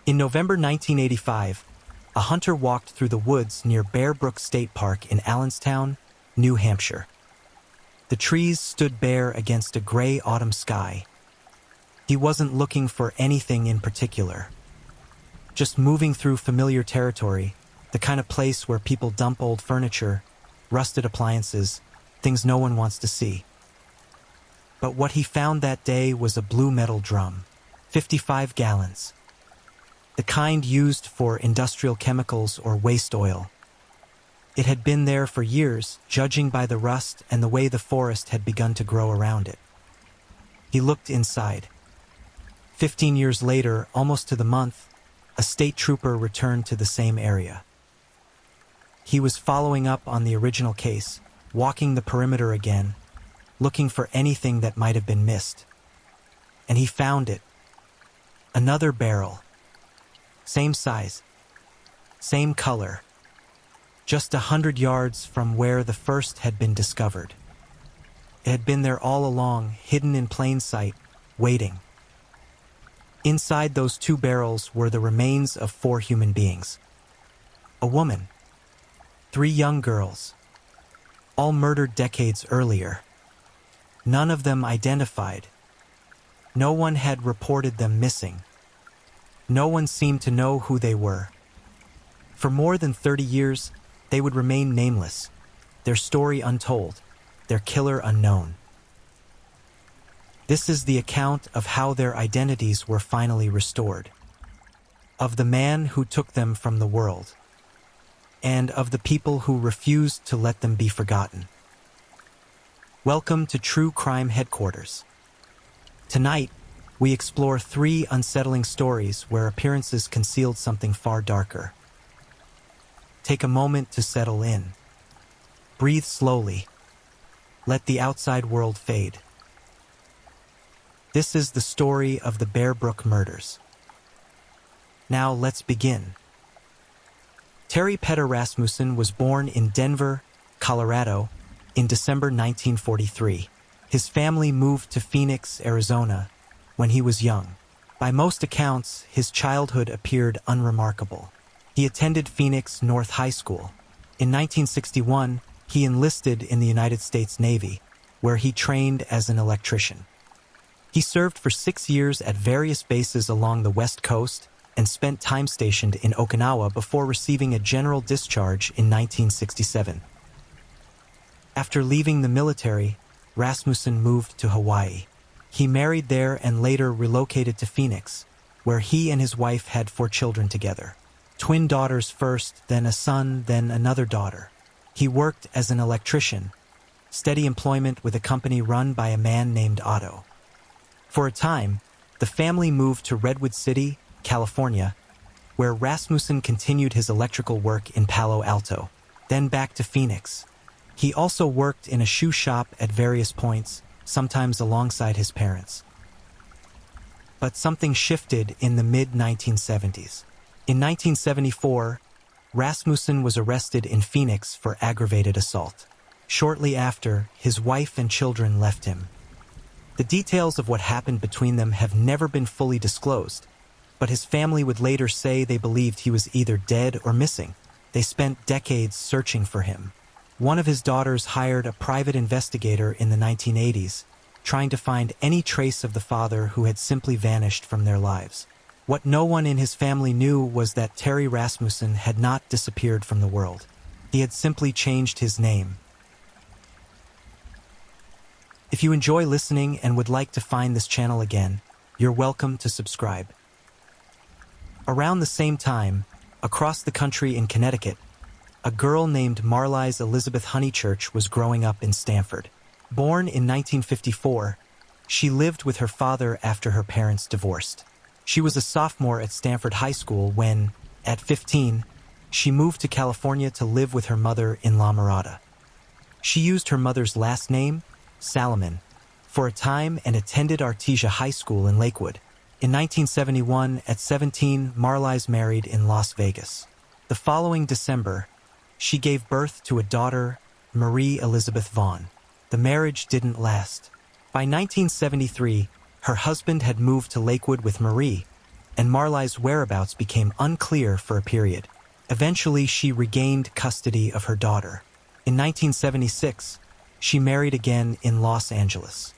In November 1985, a hunter walked through the woods near Bearbrook State Park in Allenstown, New Hampshire. The trees stood bare against a gray autumn sky. He wasn't looking for anything in particular. Just moving through familiar territory, the kind of place where people dump old furniture, rusted appliances, things no one wants to see. But what he found that day was a blue metal drum, 55 gallons. The kind used for industrial chemicals or waste oil. It had been there for years, judging by the rust and the way the forest had begun to grow around it. He looked inside. 15 years later, almost to the month, a state trooper returned to the same area. He was following up on the original case, walking the perimeter again, looking for anything that might have been missed. And he found it. Another barrel. Same size. Same color. Just 100 yards from where the first had been discovered. It had been there all along, hidden in plain sight, waiting. Inside those two barrels were the remains of 4 human beings. A woman. 3 young girls. All murdered decades earlier. None of them identified. No one had reported them missing. No one seemed to know who they were. For more than 30 years, they would remain nameless, their story untold, their killer unknown. This is the account of how their identities were finally restored, of the man who took them from the world, and of the people who refused to let them be forgotten. Welcome to True Crime Headquarters. Tonight, we explore 3 unsettling stories where appearances concealed something far darker. Take a moment to settle in. Breathe slowly. Let the outside world fade. This is the story of the Bearbrook murders. Now let's begin. Terry Rasmusen was born in Denver, Colorado, in December 1943. His family moved to Phoenix, Arizona, when he was young. By most accounts, his childhood appeared unremarkable. He attended Phoenix North High School. In 1961, he enlisted in the United States Navy, where he trained as an electrician. He served for 6 years at various bases along the West Coast and spent time stationed in Okinawa before receiving a general discharge in 1967. After leaving the military, Rasmusen moved to Hawaii. He married there and later relocated to Phoenix, where he and his wife had 4 children together. Twin daughters first, then a son, then another daughter. He worked as an electrician, steady employment with a company run by a man named Otto. For a time, the family moved to Redwood City, California, where Rasmusen continued his electrical work in Palo Alto, then back to Phoenix. He also worked in a shoe shop at various points, sometimes alongside his parents. But something shifted in the mid-1970s. In 1974, Rasmusen was arrested in Phoenix for aggravated assault. Shortly after, his wife and children left him. The details of what happened between them have never been fully disclosed, but his family would later say they believed he was either dead or missing. They spent decades searching for him. One of his daughters hired a private investigator in the 1980s, trying to find any trace of the father who had simply vanished from their lives. What no one in his family knew was that Terry Rasmusen had not disappeared from the world. He had simply changed his name. If you enjoy listening and would like to find this channel again, you're welcome to subscribe. Around the same time, across the country in Connecticut, a girl named Marlise Elizabeth Honeychurch was growing up in Stamford. Born in 1954, she lived with her father after her parents divorced. She was a sophomore at Stamford High School when, at 15, she moved to California to live with her mother in La Mirada. She used her mother's last name, Salomon, for a time and attended Artesia High School in Lakewood. In 1971, at 17, Marlise married in Las Vegas. The following December, she gave birth to a daughter, Marie Elizabeth Vaughn. The marriage didn't last. By 1973, her husband had moved to Lakewood with Marie, and Marley's whereabouts became unclear for a period. Eventually, she regained custody of her daughter. In 1976, she married again in Los Angeles.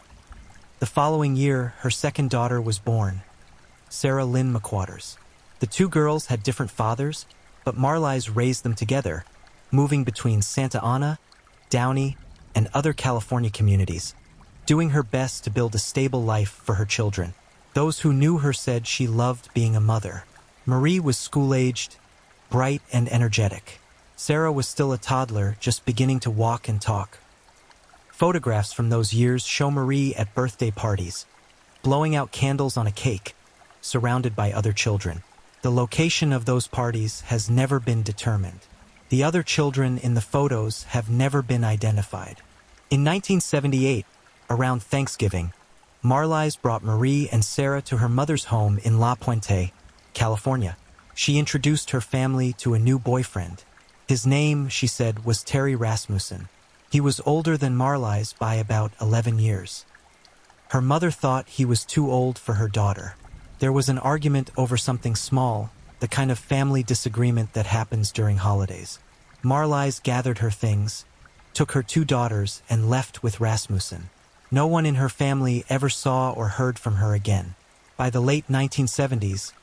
The following year, her second daughter was born, Sarah Lynn McWaters. The two girls had different fathers, but Marley's raised them together, moving between Santa Ana, Downey, and other California communities, doing her best to build a stable life for her children. Those who knew her said she loved being a mother. Marie was school-aged, bright and energetic. Sarah was still a toddler, just beginning to walk and talk. Photographs from those years show Marie at birthday parties, blowing out candles on a cake, surrounded by other children. The location of those parties has never been determined. The other children in the photos have never been identified. In 1978, around Thanksgiving, Marley's brought Marie and Sarah to her mother's home in La Puente, California. She introduced her family to a new boyfriend. His name, she said, was Terry Rasmusen. He was older than Marley's by about 11 years. Her mother thought he was too old for her daughter. There was an argument over something small, the kind of family disagreement that happens during holidays. Marley's gathered her things, took her two daughters, and left with Rasmussen. No one in her family ever saw or heard from her again. By the late 1970s,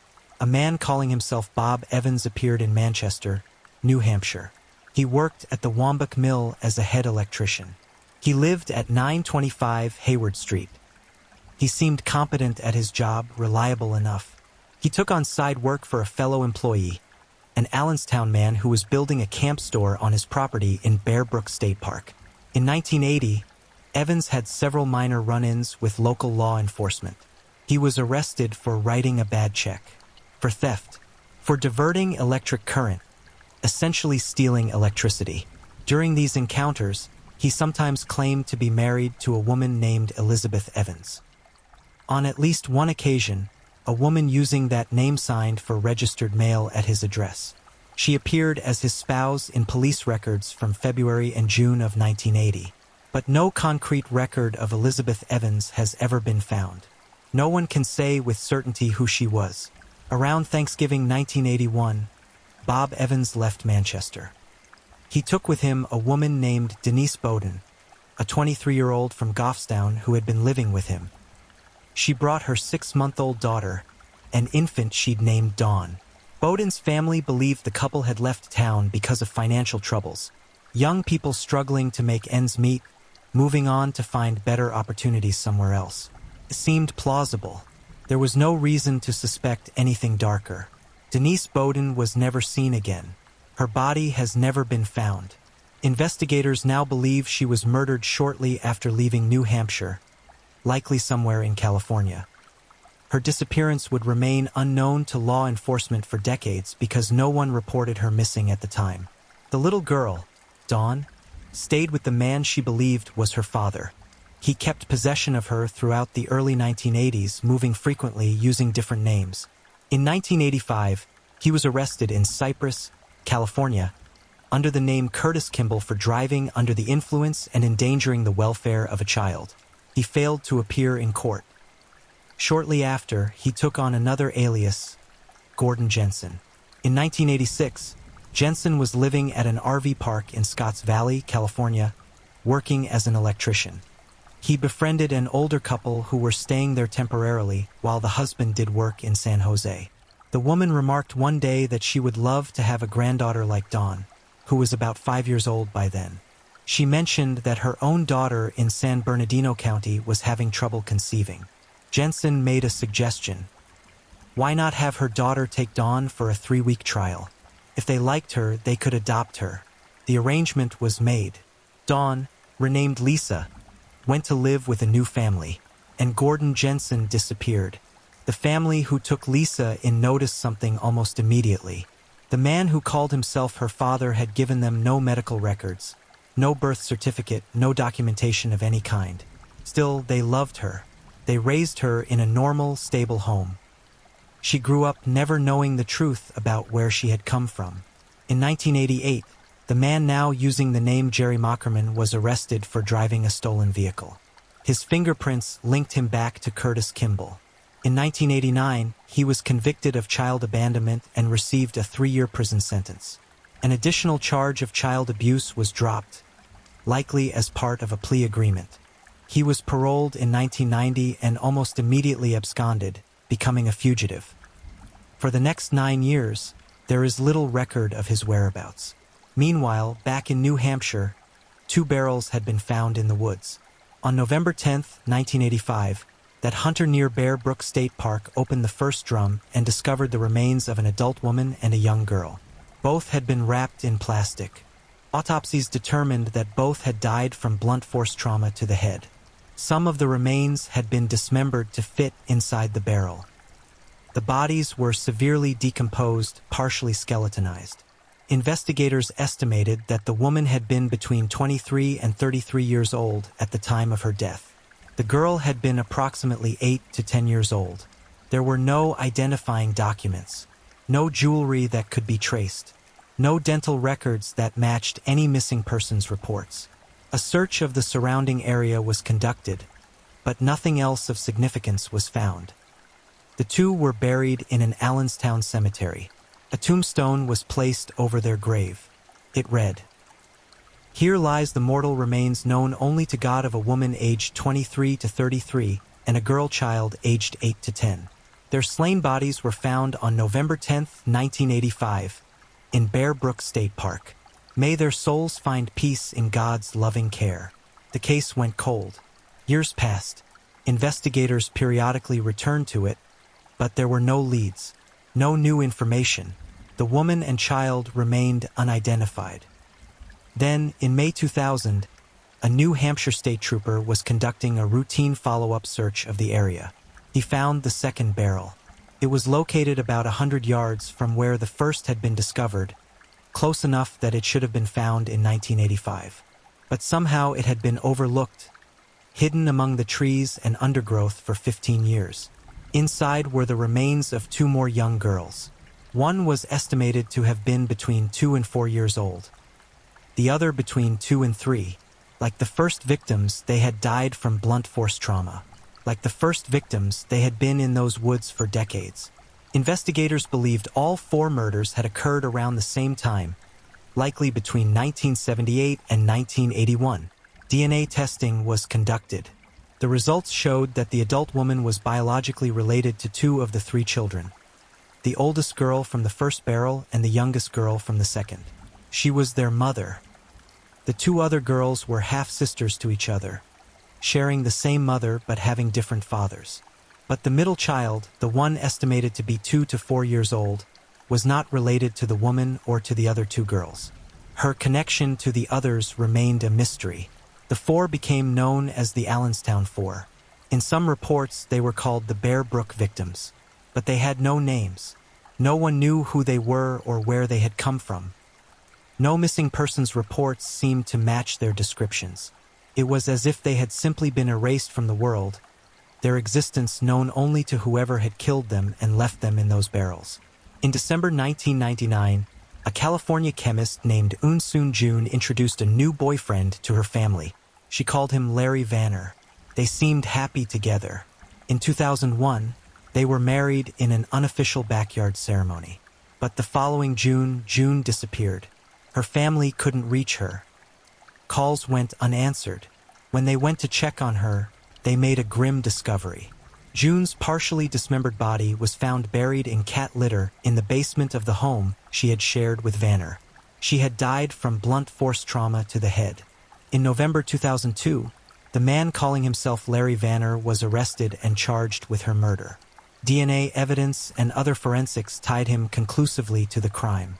a man calling himself Bob Evans appeared in Manchester, New Hampshire. He worked at the Wambach Mill as a head electrician. He lived at 925 Hayward Street. He seemed competent at his job, reliable enough. He took on side work for a fellow employee, an Allenstown man who was building a camp store on his property in Bearbrook State Park. In 1980, Evans had several minor run-ins with local law enforcement. He was arrested for writing a bad check, for theft, for diverting electric current, essentially stealing electricity. During these encounters, he sometimes claimed to be married to a woman named Elizabeth Evans. On at least one occasion, a woman using that name signed for registered mail at his address. She appeared as his spouse in police records from February and June of 1980. But no concrete record of Elizabeth Evans has ever been found. No one can say with certainty who she was. Around Thanksgiving 1981, Bob Evans left Manchester. He took with him a woman named Denise Bowden, a 23-year-old from Goffstown who had been living with him. She brought her 6-month-old daughter, an infant she'd named Dawn. Bowden's family believed the couple had left town because of financial troubles. Young people struggling to make ends meet, moving on to find better opportunities somewhere else. It seemed plausible. There was no reason to suspect anything darker. Denise Bowden was never seen again. Her body has never been found. Investigators now believe she was murdered shortly after leaving New Hampshire, likely somewhere in California. Her disappearance would remain unknown to law enforcement for decades because no one reported her missing at the time. The little girl, Dawn, stayed with the man she believed was her father. He kept possession of her throughout the early 1980s, moving frequently using different names. In 1985, he was arrested in Cypress, California, under the name Curtis Kimmel for driving under the influence and endangering the welfare of a child. He failed to appear in court. Shortly after, he took on another alias, Gordon Jensen. In 1986, Jensen was living at an RV park in Scotts Valley, California, working as an electrician. He befriended an older couple who were staying there temporarily while the husband did work in San Jose. The woman remarked one day that she would love to have a granddaughter like Dawn, who was about 5 years old by then. She mentioned that her own daughter in San Bernardino County was having trouble conceiving. Jensen made a suggestion. Why not have her daughter take Dawn for a 3-week trial? If they liked her, they could adopt her. The arrangement was made. Dawn, renamed Lisa, went to live with a new family, and Gordon Jensen disappeared. The family who took Lisa in noticed something almost immediately. The man who called himself her father had given them no medical records, no birth certificate, no documentation of any kind. Still, they loved her. They raised her in a normal, stable home. She grew up never knowing the truth about where she had come from. In 1988, the man now using the name Jerry Mockerman was arrested for driving a stolen vehicle. His fingerprints linked him back to Curtis Kimmel. In 1989, he was convicted of child abandonment and received a 3-year prison sentence. An additional charge of child abuse was dropped, likely as part of a plea agreement. He was paroled in 1990 and almost immediately absconded, becoming a fugitive. For the next 9 years, there is little record of his whereabouts. Meanwhile, back in New Hampshire, 2 barrels had been found in the woods. On November 10, 1985, that hunter near Bearbrook State Park opened the first drum and discovered the remains of an adult woman and a young girl. Both had been wrapped in plastic. Autopsies determined that both had died from blunt force trauma to the head. Some of the remains had been dismembered to fit inside the barrel. The bodies were severely decomposed, partially skeletonized. Investigators estimated that the woman had been between 23 and 33 years old at the time of her death. The girl had been approximately 8 to 10 years old. There were no identifying documents, no jewelry that could be traced, no dental records that matched any missing persons reports. A search of the surrounding area was conducted, but nothing else of significance was found. The 2 were buried in an Allenstown cemetery. A tombstone was placed over their grave. It read, "Here lies the mortal remains known only to God of a woman aged 23 to 33 and a girl child aged 8 to 10. Their slain bodies were found on November 10, 1985, in Bearbrook State Park. May their souls find peace in God's loving care." The case went cold. Years passed. Investigators periodically returned to it, but there were no leads, no new information. The woman and child remained unidentified. Then, in May 2000, a New Hampshire state trooper was conducting a routine follow-up search of the area. He found the second barrel. It was located about 100 yards from where the first had been discovered, close enough that it should have been found in 1985. But somehow it had been overlooked, hidden among the trees and undergrowth for 15 years. Inside were the remains of 2 more young girls. One was estimated to have been between 2 and 4 years old. The other between 2 and 3. Like the first victims, they had died from blunt force trauma. Like the first victims, they had been in those woods for decades. Investigators believed all 4 murders had occurred around the same time, likely between 1978 and 1981. DNA testing was conducted. The results showed that the adult woman was biologically related to 2 of the 3 children, the oldest girl from the first barrel and the youngest girl from the second. She was their mother. The 2 other girls were half-sisters to each other, sharing the same mother but having different fathers. But the middle child, the one estimated to be 2 to 4 years old, was not related to the woman or to the other 2 girls. Her connection to the others remained a mystery. The 4 became known as the Allenstown 4. In some reports, they were called the Bearbrook victims, but they had no names. No one knew who they were or where they had come from. No missing persons reports seemed to match their descriptions. It was as if they had simply been erased from the world, their existence known only to whoever had killed them and left them in those barrels. In December 1999, a California chemist named Unsoon June introduced a new boyfriend to her family. She called him Larry Vanner. They seemed happy together. In 2001, they were married in an unofficial backyard ceremony. But the following June, June disappeared. Her family couldn't reach her. Calls went unanswered. When they went to check on her, they made a grim discovery. June's partially dismembered body was found buried in cat litter in the basement of the home she had shared with Vanner. She had died from blunt force trauma to the head. In November 2002, the man calling himself Larry Vanner was arrested and charged with her murder. DNA evidence and other forensics tied him conclusively to the crime.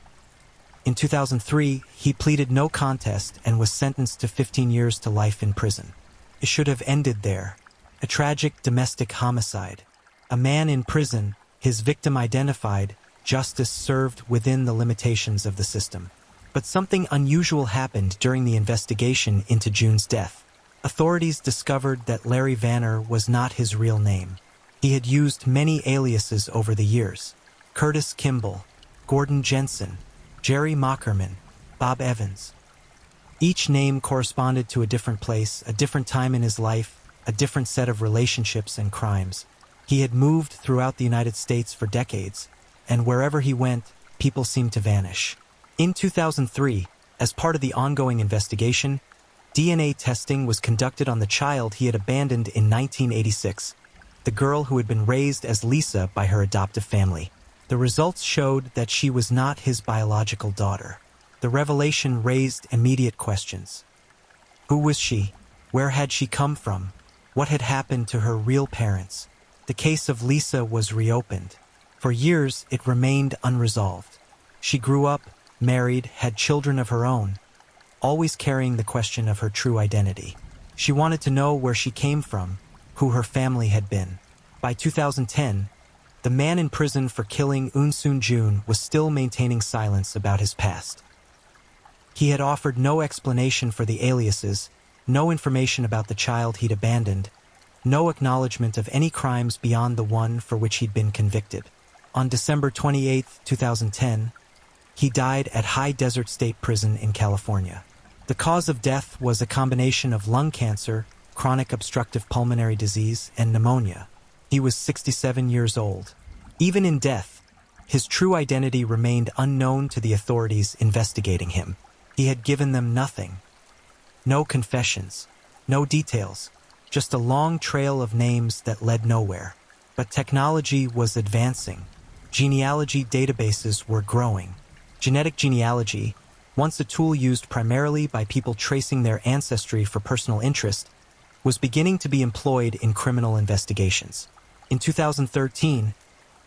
In 2003, he pleaded no contest and was sentenced to 15 years to life in prison. It should have ended there. A tragic domestic homicide. A man in prison, his victim identified, justice served within the limitations of the system. But something unusual happened during the investigation into June's death. Authorities discovered that Larry Vanner was not his real name. He had used many aliases over the years: Curtis Kimmel, Gordon Jensen, Jerry Mockerman, Bob Evans. Each name corresponded to a different place, a different time in his life, a different set of relationships and crimes. He had moved throughout the United States for decades, and wherever he went, people seemed to vanish. In 2003, as part of the ongoing investigation, DNA testing was conducted on the child he had abandoned in 1986, the girl who had been raised as Lisa by her adoptive family. The results showed that she was not his biological daughter. The revelation raised immediate questions. Who was she? Where had she come from? What had happened to her real parents? The case of Lisa was reopened. For years, it remained unresolved. She grew up, married, had children of her own, always carrying the question of her true identity. She wanted to know where she came from, who her family had been. By 2010, the man in prison for killing Eun Soon-jun was still maintaining silence about his past. He had offered no explanation for the aliases, no information about the child he'd abandoned, no acknowledgement of any crimes beyond the one for which he'd been convicted. On December 28, 2010, he died at High Desert State Prison in California. The cause of death was a combination of lung cancer, chronic obstructive pulmonary disease, and pneumonia. He was 67 years old. Even in death, his true identity remained unknown to the authorities investigating him. He had given them nothing. No confessions, no details, just a long trail of names that led nowhere. But technology was advancing. Genealogy databases were growing. Genetic genealogy, once a tool used primarily by people tracing their ancestry for personal interest, was beginning to be employed in criminal investigations. In 2013,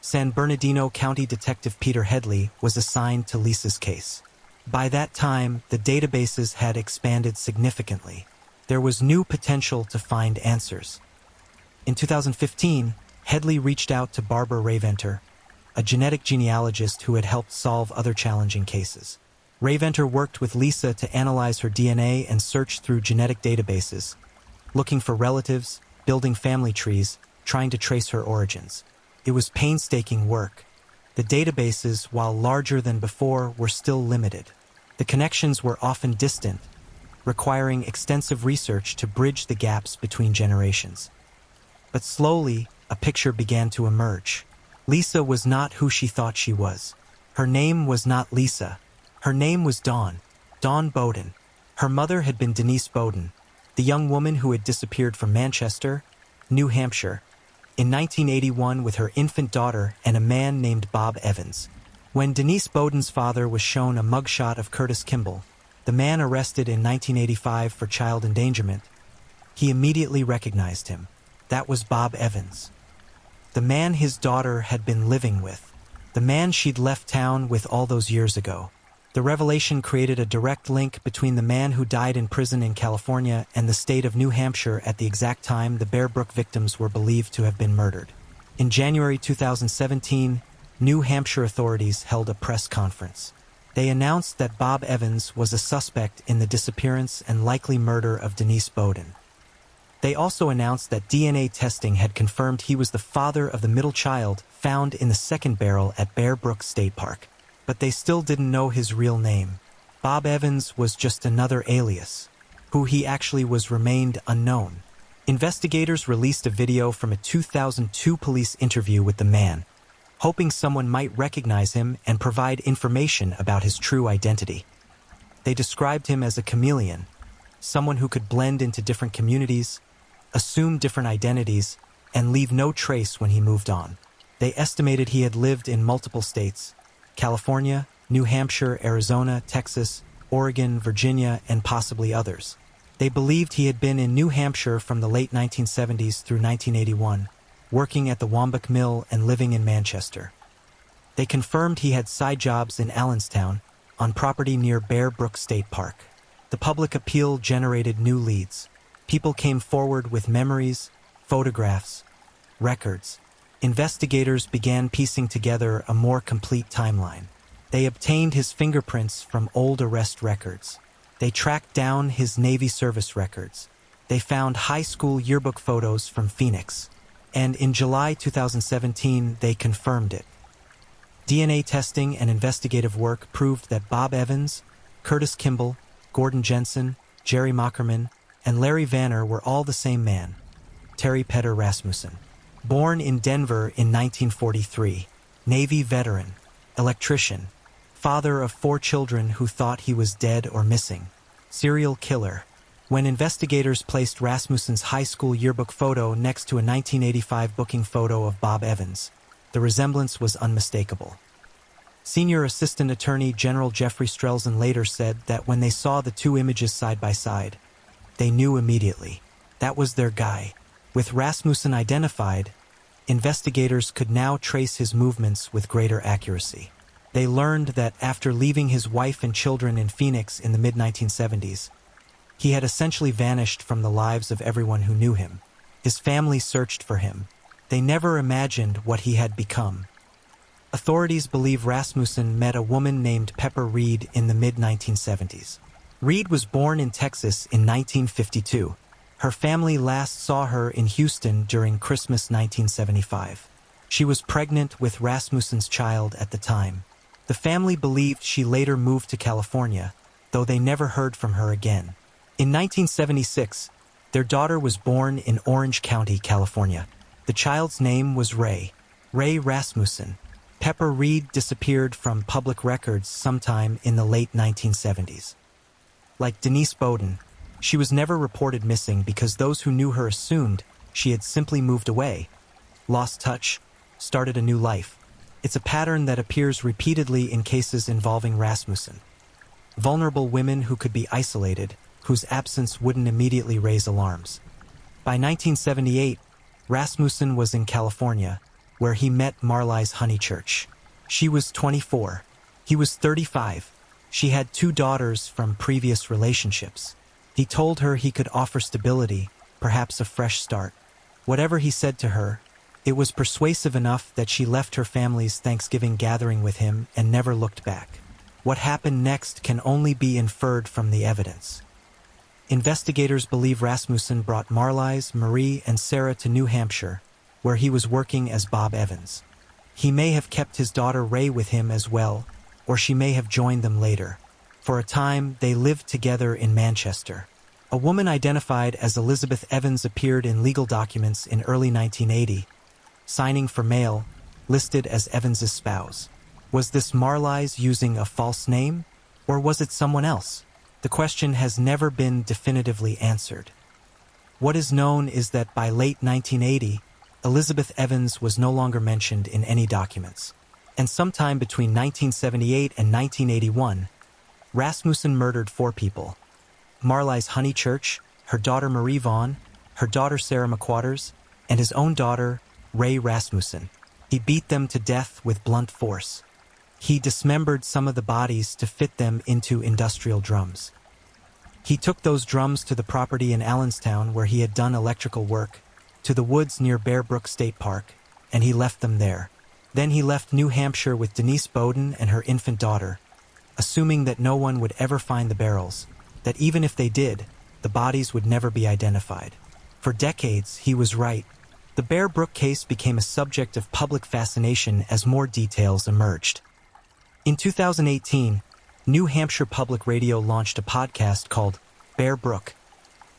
San Bernardino County Detective Peter Headley was assigned to Lisa's case. By that time, the databases had expanded significantly. There was new potential to find answers. In 2015, Headley reached out to Barbara Raventer, a genetic genealogist who had helped solve other challenging cases. Raventer worked with Lisa to analyze her DNA and search through genetic databases, looking for relatives, building family trees, trying to trace her origins. It was painstaking work. The databases, while larger than before, were still limited. The connections were often distant, requiring extensive research to bridge the gaps between generations. But slowly, a picture began to emerge. Lisa was not who she thought she was. Her name was not Lisa. Her name was Dawn Bowden. Her mother had been Denise Bowden, the young woman who had disappeared from Manchester, New Hampshire, in 1981 with her infant daughter and a man named Bob Evans. When Denise Bowden's father was shown a mugshot of Curtis Kimmel, the man arrested in 1985 for child endangerment, he immediately recognized him. That was Bob Evans. The man his daughter had been living with. The man she'd left town with all those years ago. The revelation created a direct link between the man who died in prison in California and the state of New Hampshire at the exact time the Bearbrook victims were believed to have been murdered. In January 2017, New Hampshire authorities held a press conference. They announced that Bob Evans was a suspect in the disappearance and likely murder of Denise Bowden. They also announced that DNA testing had confirmed he was the father of the middle child found in the second barrel at Bearbrook State Park. But they still didn't know his real name. Bob Evans was just another alias. Who he actually was remained unknown. Investigators released a video from a 2002 police interview with the man, hoping someone might recognize him and provide information about his true identity. They described him as a chameleon, someone who could blend into different communities, assume different identities, and leave no trace when he moved on. They estimated he had lived in multiple states: California, New Hampshire, Arizona, Texas, Oregon, Virginia, and possibly others. They believed he had been in New Hampshire from the late 1970s through 1981, working at the Wambach Mill and living in Manchester. They confirmed he had side jobs in Allenstown, on property near Bearbrook State Park. The public appeal generated new leads. People came forward with memories, photographs, records. Investigators began piecing together a more complete timeline. They obtained his fingerprints from old arrest records. They tracked down his Navy service records. They found high school yearbook photos from Phoenix. And in July 2017, they confirmed it. DNA testing and investigative work proved that Bob Evans, Curtis Kimmel, Gordon Jensen, Jerry Mockerman, and Larry Vanner were all the same man, Terry Rasmusen. Born in Denver in 1943, Navy veteran, electrician, father of 4 children who thought he was dead or missing, serial killer. When investigators placed Rasmussen's high school yearbook photo next to a 1985 booking photo of Bob Evans, the resemblance was unmistakable. Senior Assistant Attorney General Jeffrey Strelzin later said that when they saw the 2 images side by side, they knew immediately. That was their guy. With Rasmussen identified, investigators could now trace his movements with greater accuracy. They learned that after leaving his wife and children in Phoenix in the mid-1970s, he had essentially vanished from the lives of everyone who knew him. His family searched for him. They never imagined what he had become. Authorities believe Rasmussen met a woman named Pepper Reed in the mid-1970s. Reed was born in Texas in 1952. Her family last saw her in Houston during Christmas 1975. She was pregnant with Rasmussen's child at the time. The family believed she later moved to California, though they never heard from her again. In 1976, their daughter was born in Orange County, California. The child's name was Ray Rasmussen. Pepper Reed disappeared from public records sometime in the late 1970s. Like Denise Bowden, she was never reported missing because those who knew her assumed she had simply moved away, lost touch, started a new life. It's a pattern that appears repeatedly in cases involving Rasmussen. Vulnerable women who could be isolated, whose absence wouldn't immediately raise alarms. By 1978, Rasmussen was in California, where he met Marlies Honeychurch. She was 24. He was 35. She had 2 daughters from previous relationships. He told her he could offer stability, perhaps a fresh start. Whatever he said to her, it was persuasive enough that she left her family's Thanksgiving gathering with him and never looked back. What happened next can only be inferred from the evidence. Investigators believe Rasmussen brought Marlies, Marie, and Sarah to New Hampshire, where he was working as Bob Evans. He may have kept his daughter Ray with him as well, or she may have joined them later. For a time, they lived together in Manchester. A woman identified as Elizabeth Evans appeared in legal documents in early 1980, signing for mail, listed as Evans's spouse. Was this Marlies using a false name, or was it someone else? The question has never been definitively answered. What is known is that by late 1980, Elizabeth Evans was no longer mentioned in any documents. And sometime between 1978 and 1981, Rasmussen murdered 4 people. Marlies Honeychurch, her daughter Marie Vaughn, her daughter Sarah McQuarters, and his own daughter, Ray Rasmussen. He beat them to death with blunt force. He dismembered some of the bodies to fit them into industrial drums. He took those drums to the property in Allenstown where he had done electrical work, to the woods near Bearbrook State Park, and he left them there. Then he left New Hampshire with Denise Bowden and her infant daughter, assuming that no one would ever find the barrels, that even if they did, the bodies would never be identified. For decades, he was right. The Bearbrook case became a subject of public fascination as more details emerged. In 2018, New Hampshire Public Radio launched a podcast called Bearbrook,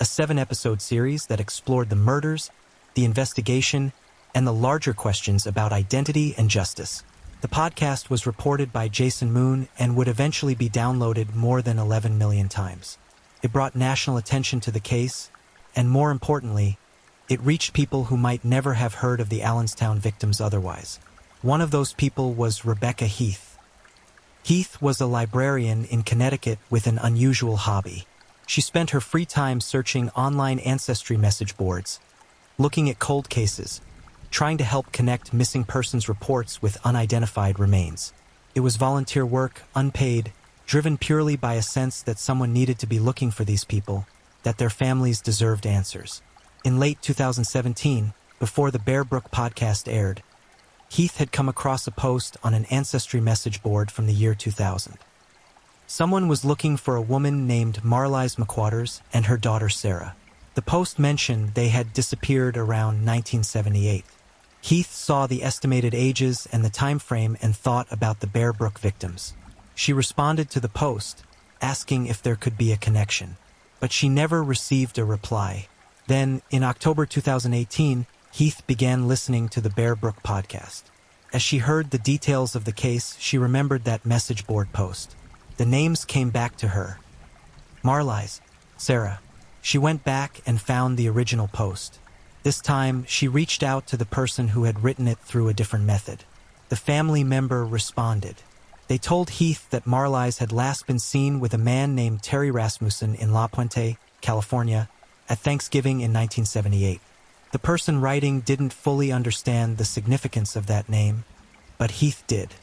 a 7-episode series that explored the murders, the investigation, and the larger questions about identity and justice. The podcast was reported by Jason Moon and would eventually be downloaded more than 11 million times. It brought national attention to the case, and more importantly, it reached people who might never have heard of the Allenstown victims otherwise. One of those people was Rebecca Heath. Heath was a librarian in Connecticut with an unusual hobby. She spent her free time searching online ancestry message boards, looking at cold cases, trying to help connect missing persons reports with unidentified remains. It was volunteer work, unpaid, driven purely by a sense that someone needed to be looking for these people, that their families deserved answers. In late 2017, before the Bearbrook podcast aired, Heath had come across a post on an ancestry message board from the year 2000. Someone was looking for a woman named Marlies McQuarters and her daughter Sarah. The post mentioned they had disappeared around 1978. Heath saw the estimated ages and the time frame and thought about the Bearbrook victims. She responded to the post, asking if there could be a connection, but she never received a reply. Then, in October 2018, Heath began listening to the Bearbrook podcast. As she heard the details of the case, she remembered that message board post. The names came back to her. Marlies, Sarah. She went back and found the original post. This time, she reached out to the person who had written it through a different method. The family member responded. They told Heath that Marlies had last been seen with a man named Terry Rasmusen in La Puente, California, at Thanksgiving in 1978. The person writing didn't fully understand the significance of that name, but Heath did.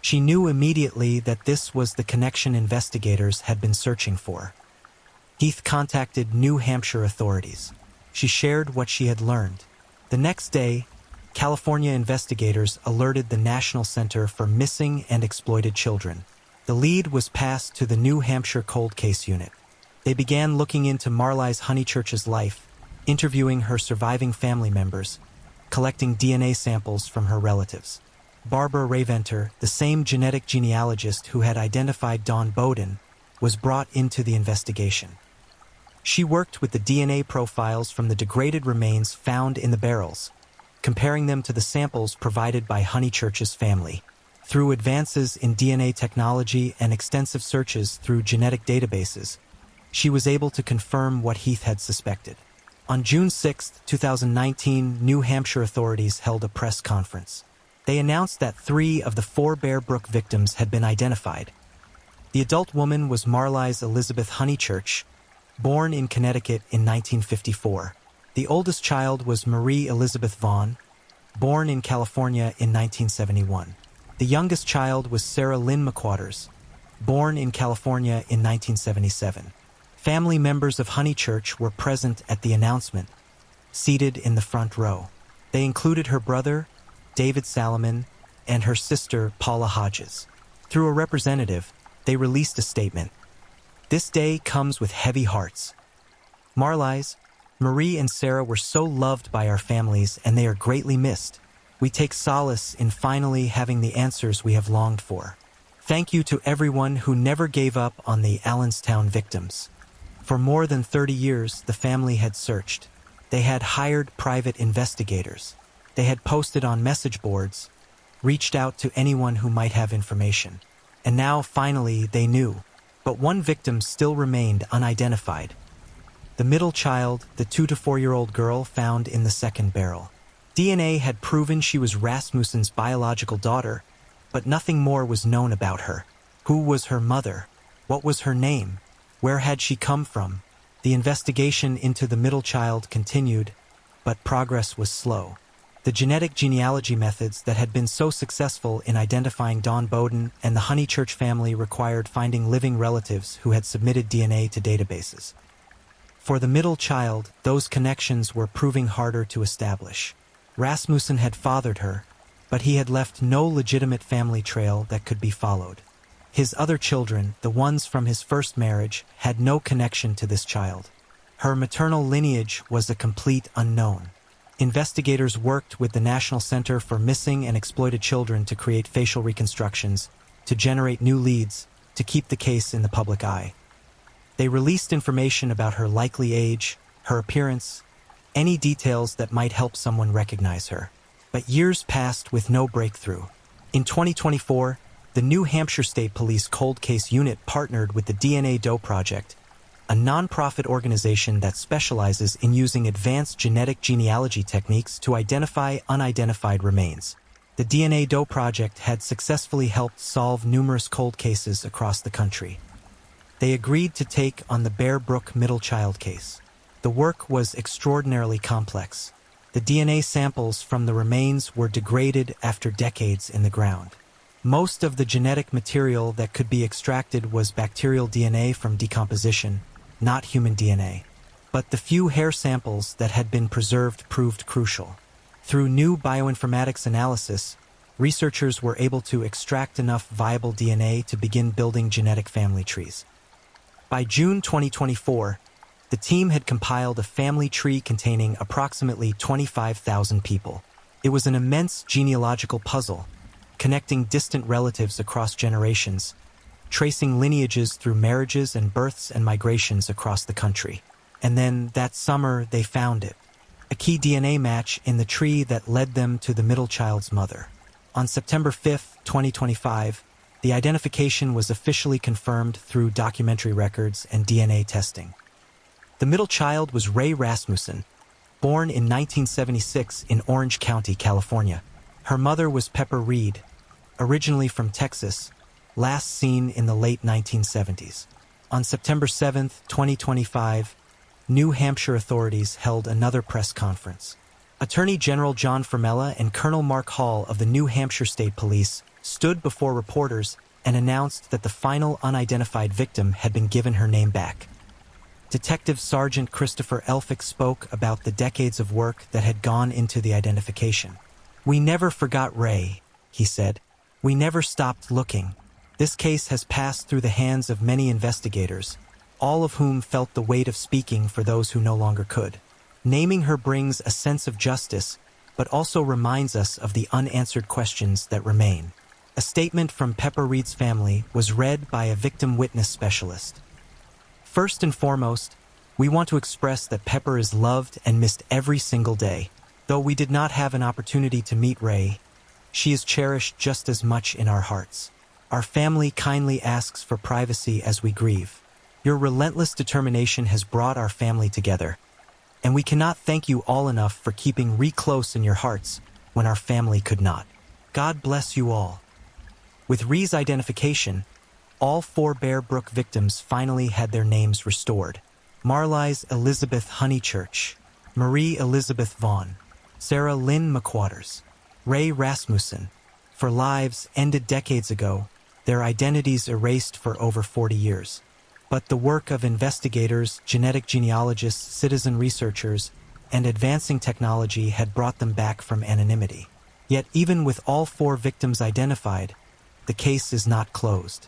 She knew immediately that this was the connection investigators had been searching for. Heath contacted New Hampshire authorities. She shared what she had learned. The next day, California investigators alerted the National Center for Missing and Exploited Children. The lead was passed to the New Hampshire Cold Case Unit. They began looking into Marlies Honeychurch's life, interviewing her surviving family members, collecting DNA samples from her relatives. Barbara Raventer, the same genetic genealogist who had identified Dawn Bowden, was brought into the investigation. She worked with the DNA profiles from the degraded remains found in the barrels, comparing them to the samples provided by Honeychurch's family. Through advances in DNA technology and extensive searches through genetic databases, she was able to confirm what Heath had suspected. On June 6, 2019, New Hampshire authorities held a press conference. They announced that 3 of the 4 Bearbrook victims had been identified. The adult woman was Marlies Elizabeth Honeychurch, born in Connecticut in 1954. The oldest child was Marie Elizabeth Vaughn, born in California in 1971. The youngest child was Sarah Lynn McQuarters, born in California in 1977. Family members of Honeychurch were present at the announcement, seated in the front row. They included her brother, David Salomon, and her sister, Paula Hodges. Through a representative, they released a statement. This day comes with heavy hearts. Marlies, Marie and Sarah were so loved by our families, and they are greatly missed. We take solace in finally having the answers we have longed for. Thank you to everyone who never gave up on the Allenstown victims. For more than 30 years, the family had searched. They had hired private investigators. They had posted on message boards, reached out to anyone who might have information. And now, finally, they knew. But one victim still remained unidentified. The middle child, the 2 to 4-year-old girl found in the second barrel. DNA had proven she was Rasmussen's biological daughter, but nothing more was known about her. Who was her mother? What was her name? Where had she come from? The investigation into the middle child continued, but progress was slow. The genetic genealogy methods that had been so successful in identifying Dawn Bowden and the Honeychurch family required finding living relatives who had submitted DNA to databases. For the middle child, those connections were proving harder to establish. Rasmussen had fathered her, but he had left no legitimate family trail that could be followed. His other children, the ones from his first marriage, had no connection to this child. Her maternal lineage was a complete unknown. Investigators worked with the National Center for Missing and Exploited Children to create facial reconstructions, to generate new leads, to keep the case in the public eye. They released information about her likely age, her appearance, any details that might help someone recognize her. But years passed with no breakthrough. In 2024, the New Hampshire State Police Cold Case Unit partnered with the DNA Doe Project, a nonprofit organization that specializes in using advanced genetic genealogy techniques to identify unidentified remains. The DNA Doe Project had successfully helped solve numerous cold cases across the country. They agreed to take on the Bearbrook middle child case. The work was extraordinarily complex. The DNA samples from the remains were degraded after decades in the ground. Most of the genetic material that could be extracted was bacterial DNA from decomposition, not human DNA. But the few hair samples that had been preserved proved crucial. Through new bioinformatics analysis, researchers were able to extract enough viable DNA to begin building genetic family trees. By June 2024, the team had compiled a family tree containing approximately 25,000 people. It was an immense genealogical puzzle, connecting distant relatives across generations, tracing lineages through marriages and births and migrations across the country. And then, that summer, they found it. a key DNA match in the tree that led them to the middle child's mother. On September 5, 2025, the identification was officially confirmed through documentary records and DNA testing. The middle child was Ray Rasmussen, born in 1976 in Orange County, California. Her mother was Pepper Reed, originally from Texas, last seen in the late 1970s. On September 7, 2025, New Hampshire authorities held another press conference. Attorney General John Formella and Colonel Mark Hall of the New Hampshire State Police stood before reporters and announced that the final unidentified victim had been given her name back. Detective Sergeant Christopher Elphick spoke about the decades of work that had gone into the identification. "We never forgot Ray," he said. "We never stopped looking. This case has passed through the hands of many investigators, all of whom felt the weight of speaking for those who no longer could. Naming her brings a sense of justice, but also reminds us of the unanswered questions that remain." A statement from Pepper Reed's family was read by a victim witness specialist. "First and foremost, we want to express that Pepper is loved and missed every single day. Though we did not have an opportunity to meet Ray, she is cherished just as much in our hearts. Our family kindly asks for privacy as we grieve. Your relentless determination has brought our family together, and we cannot thank you all enough for keeping Ree close in your hearts when our family could not. God bless you all." With Ree's identification, all 4 Bearbrook victims finally had their names restored. Marlies Elizabeth Honeychurch, Marie Elizabeth Vaughn, Sarah Lynn McWaters, Ray Rasmussen. For lives ended decades ago, their identities erased for over 40 years. But the work of investigators, genetic genealogists, citizen researchers, and advancing technology had brought them back from anonymity. Yet even with all 4 victims identified, the case is not closed.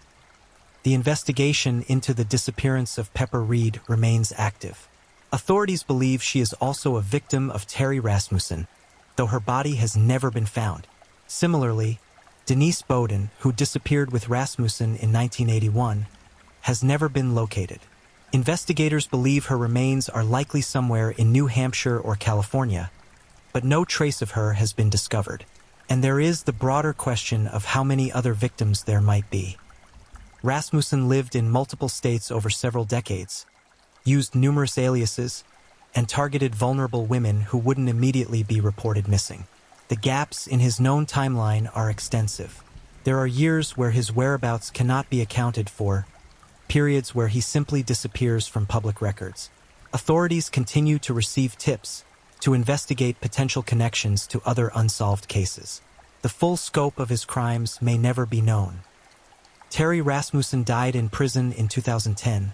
The investigation into the disappearance of Pepper Reed remains active. Authorities believe she is also a victim of Terry Rasmusen, though her body has never been found. Similarly, Denise Bowden, who disappeared with Rasmussen in 1981, has never been located. Investigators believe her remains are likely somewhere in New Hampshire or California, but no trace of her has been discovered. And there is the broader question of how many other victims there might be. Rasmussen lived in multiple states over several decades, used numerous aliases, and targeted vulnerable women who wouldn't immediately be reported missing. The gaps in his known timeline are extensive. There are years where his whereabouts cannot be accounted for, periods where he simply disappears from public records. Authorities continue to receive tips to investigate potential connections to other unsolved cases. The full scope of his crimes may never be known. Terry Rasmussen died in prison in 2010,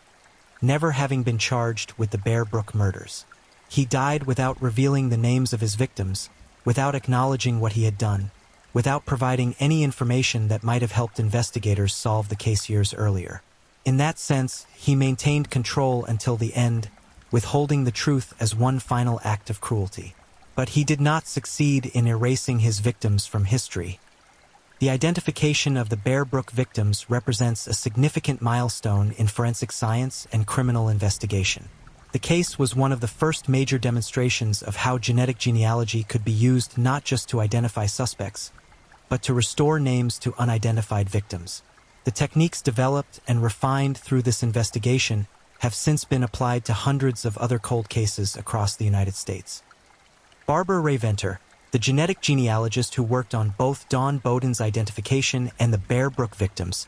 never having been charged with the Bearbrook murders. He died without revealing the names of his victims, without acknowledging what he had done, without providing any information that might have helped investigators solve the case years earlier. In that sense, he maintained control until the end, withholding the truth as one final act of cruelty. But he did not succeed in erasing his victims from history. The identification of the Bearbrook victims represents a significant milestone in forensic science and criminal investigation. The case was one of the first major demonstrations of how genetic genealogy could be used not just to identify suspects, but to restore names to unidentified victims. The techniques developed and refined through this investigation have since been applied to hundreds of other cold cases across the United States. Barbara Ray-Venter, the genetic genealogist who worked on both Dawn Bowden's identification and the Bearbrook victims,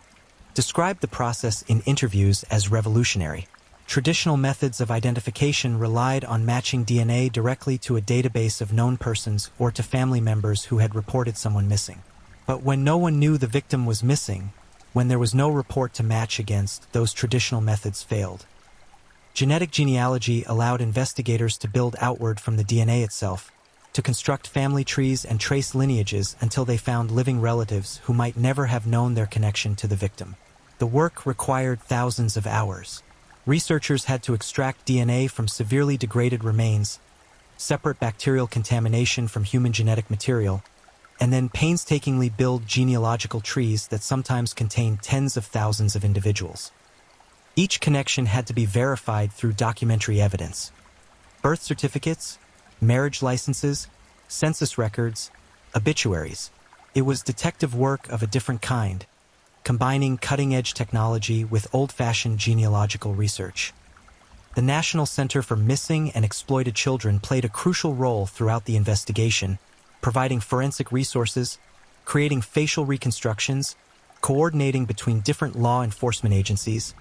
described the process in interviews as revolutionary. Traditional methods of identification relied on matching DNA directly to a database of known persons or to family members who had reported someone missing. But when no one knew the victim was missing, when there was no report to match against, those traditional methods failed. Genetic genealogy allowed investigators to build outward from the DNA itself, to construct family trees and trace lineages until they found living relatives who might never have known their connection to the victim. The work required thousands of hours. Researchers had to extract DNA from severely degraded remains, separate bacterial contamination from human genetic material, and then painstakingly build genealogical trees that sometimes contained tens of thousands of individuals. Each connection had to be verified through documentary evidence. Birth certificates, marriage licenses, census records, obituaries. It was detective work of a different kind, combining cutting-edge technology with old-fashioned genealogical research. The National Center for Missing and Exploited Children played a crucial role throughout the investigation, providing forensic resources, creating facial reconstructions, coordinating between different law enforcement agencies,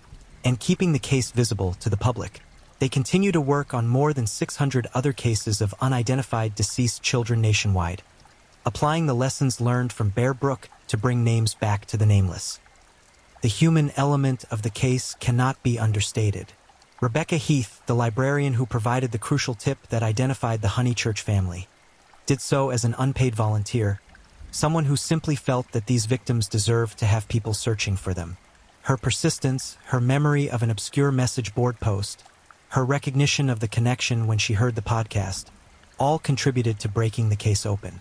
and keeping the case visible to the public. They continue to work on more than 600 other cases of unidentified deceased children nationwide, applying the lessons learned from Bearbrook to bring names back to the nameless. The human element of the case cannot be understated. Rebecca Heath, the librarian who provided the crucial tip that identified the Honeychurch family, did so as an unpaid volunteer, someone who simply felt that these victims deserved to have people searching for them. Her persistence, her memory of an obscure message board post, her recognition of the connection when she heard the podcast, all contributed to breaking the case open.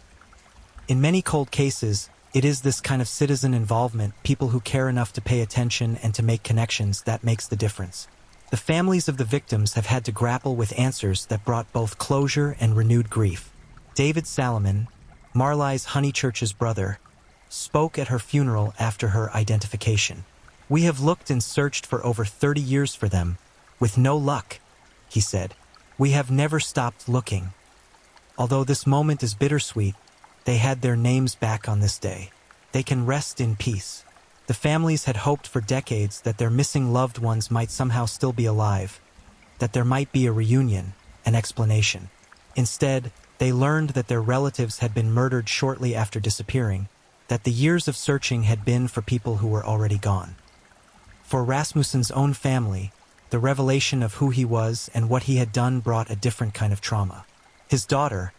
In many cold cases, it is this kind of citizen involvement, people who care enough to pay attention and to make connections, that makes the difference. The families of the victims have had to grapple with answers that brought both closure and renewed grief. David Salomon, Marley's Honeychurch's brother, spoke at her funeral after her identification. "We have looked and searched for over 30 years for them, with no luck," he said. "We have never stopped looking. Although this moment is bittersweet, they had their names back on this day. They can rest in peace." The families had hoped for decades that their missing loved ones might somehow still be alive, that there might be a reunion, an explanation. Instead, they learned that their relatives had been murdered shortly after disappearing, that the years of searching had been for people who were already gone. For Rasmussen's own family, the revelation of who he was and what he had done brought a different kind of trauma. His daughter,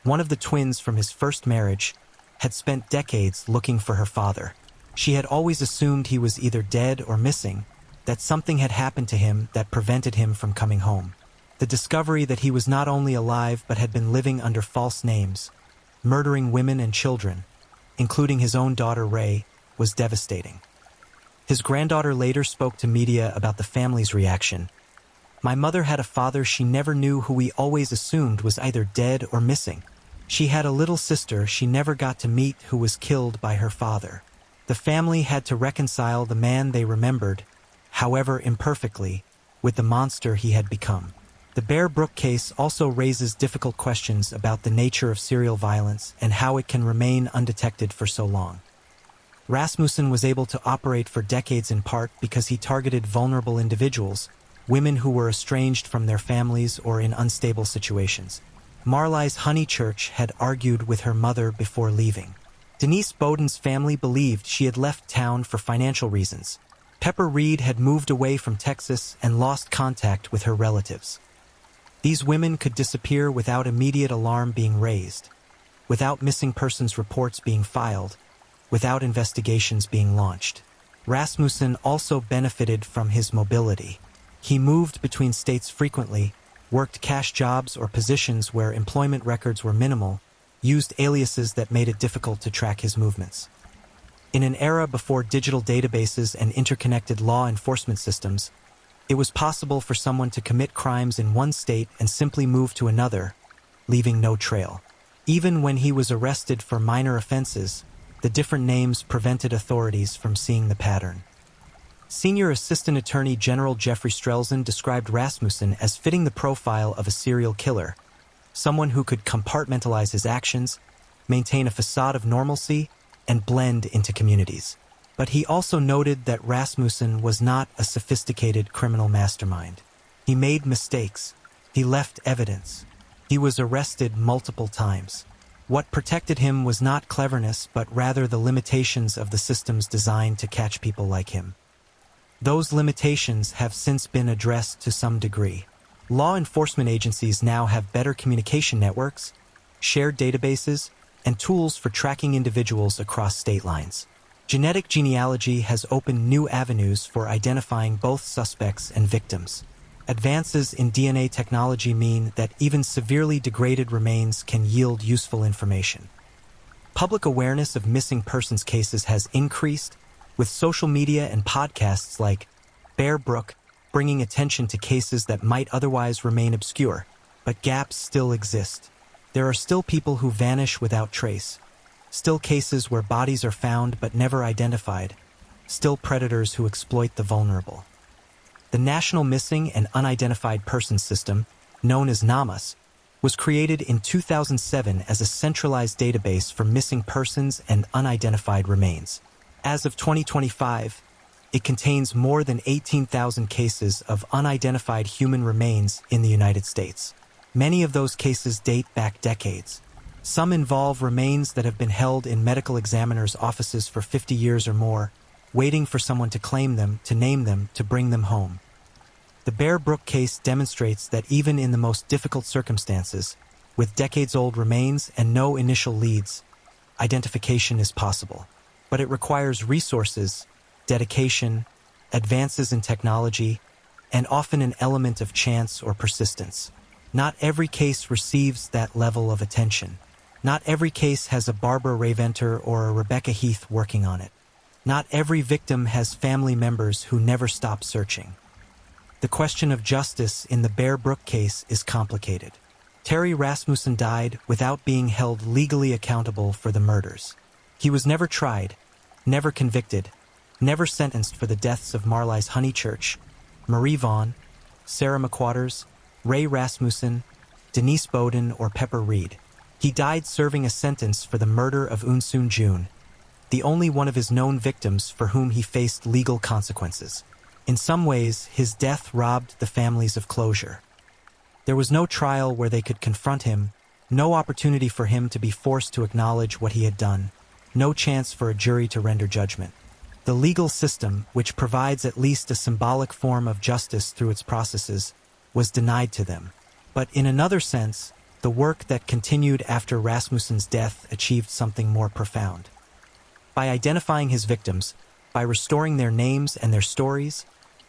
one of the twins from his first marriage, had spent decades looking for her father. She had always assumed he was either dead or missing, that something had happened to him that prevented him from coming home. The discovery that he was not only alive but had been living under false names, murdering women and children, including his own daughter Ray, was devastating. His granddaughter later spoke to media about the family's reaction. "My mother had a father she never knew who we always assumed was either dead or missing. She had a little sister she never got to meet who was killed by her father." The family had to reconcile the man they remembered, however imperfectly, with the monster he had become. The Bearbrook case also raises difficult questions about the nature of serial violence and how it can remain undetected for so long. Rasmussen was able to operate for decades in part because he targeted vulnerable individuals, women who were estranged from their families or in unstable situations. Marley's Honeychurch had argued with her mother before leaving. Denise Bowden's family believed she had left town for financial reasons. Pepper Reed had moved away from Texas and lost contact with her relatives. These women could disappear without immediate alarm being raised, without missing persons reports being filed, without investigations being launched. Rasmussen also benefited from his mobility. He moved between states frequently, worked cash jobs or positions where employment records were minimal, used aliases that made it difficult to track his movements. In an era before digital databases and interconnected law enforcement systems, it was possible for someone to commit crimes in one state and simply move to another, leaving no trail. Even when he was arrested for minor offenses, the different names prevented authorities from seeing the pattern. Senior Assistant Attorney General Jeffrey Strelzin described Rasmussen as fitting the profile of a serial killer, someone who could compartmentalize his actions, maintain a facade of normalcy, and blend into communities. But he also noted that Rasmussen was not a sophisticated criminal mastermind. He made mistakes. He left evidence. He was arrested multiple times. What protected him was not cleverness, but rather the limitations of the systems designed to catch people like him. Those limitations have since been addressed to some degree. Law enforcement agencies now have better communication networks, shared databases, and tools for tracking individuals across state lines. Genetic genealogy has opened new avenues for identifying both suspects and victims. Advances in DNA technology mean that even severely degraded remains can yield useful information. Public awareness of missing persons cases has increased, with social media and podcasts like Bearbrook bringing attention to cases that might otherwise remain obscure. But gaps still exist. There are still people who vanish without trace. Still cases where bodies are found but never identified. Still predators who exploit the vulnerable. The National Missing and Unidentified Persons System, known as NAMUS, was created in 2007 as a centralized database for missing persons and unidentified remains. As of 2025, it contains more than 18,000 cases of unidentified human remains in the United States. Many of those cases date back decades. Some involve remains that have been held in medical examiners' offices for 50 years or more, waiting for someone to claim them, to name them, to bring them home. The Bearbrook case demonstrates that even in the most difficult circumstances, with decades-old remains and no initial leads, identification is possible. But it requires resources, dedication, advances in technology, and often an element of chance or persistence. Not every case receives that level of attention. Not every case has a Barbara Raeventer or a Rebecca Heath working on it. Not every victim has family members who never stop searching. The question of justice in the Bearbrook case is complicated. Terry Rasmusen died without being held legally accountable for the murders. He was never tried, never convicted, never sentenced for the deaths of Marlies Honeychurch, Marie Vaughn, Sarah McWatters, Ray Rasmussen, Denise Bowden, or Pepper Reed. He died serving a sentence for the murder of Eunsoon Jun, the only one of his known victims for whom he faced legal consequences. In some ways, his death robbed the families of closure. There was no trial where they could confront him, no opportunity for him to be forced to acknowledge what he had done, no chance for a jury to render judgment. The legal system, which provides at least a symbolic form of justice through its processes, was denied to them. But in another sense, the work that continued after Rasmussen's death achieved something more profound. By identifying his victims, by restoring their names and their stories,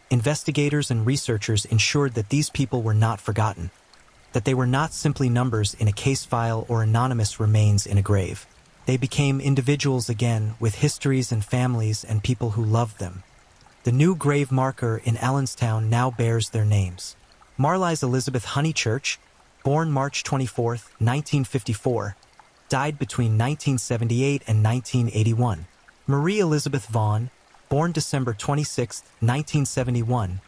investigators and researchers ensured that these people were not forgotten, that they were not simply numbers in a case file or anonymous remains in a grave. They became individuals again with histories and families and people who loved them. The new grave marker in Allenstown now bears their names. Marlies Elizabeth Honeychurch, born March 24, 1954, died between 1978 and 1981. Marie Elizabeth Vaughn, born December 26, 1971,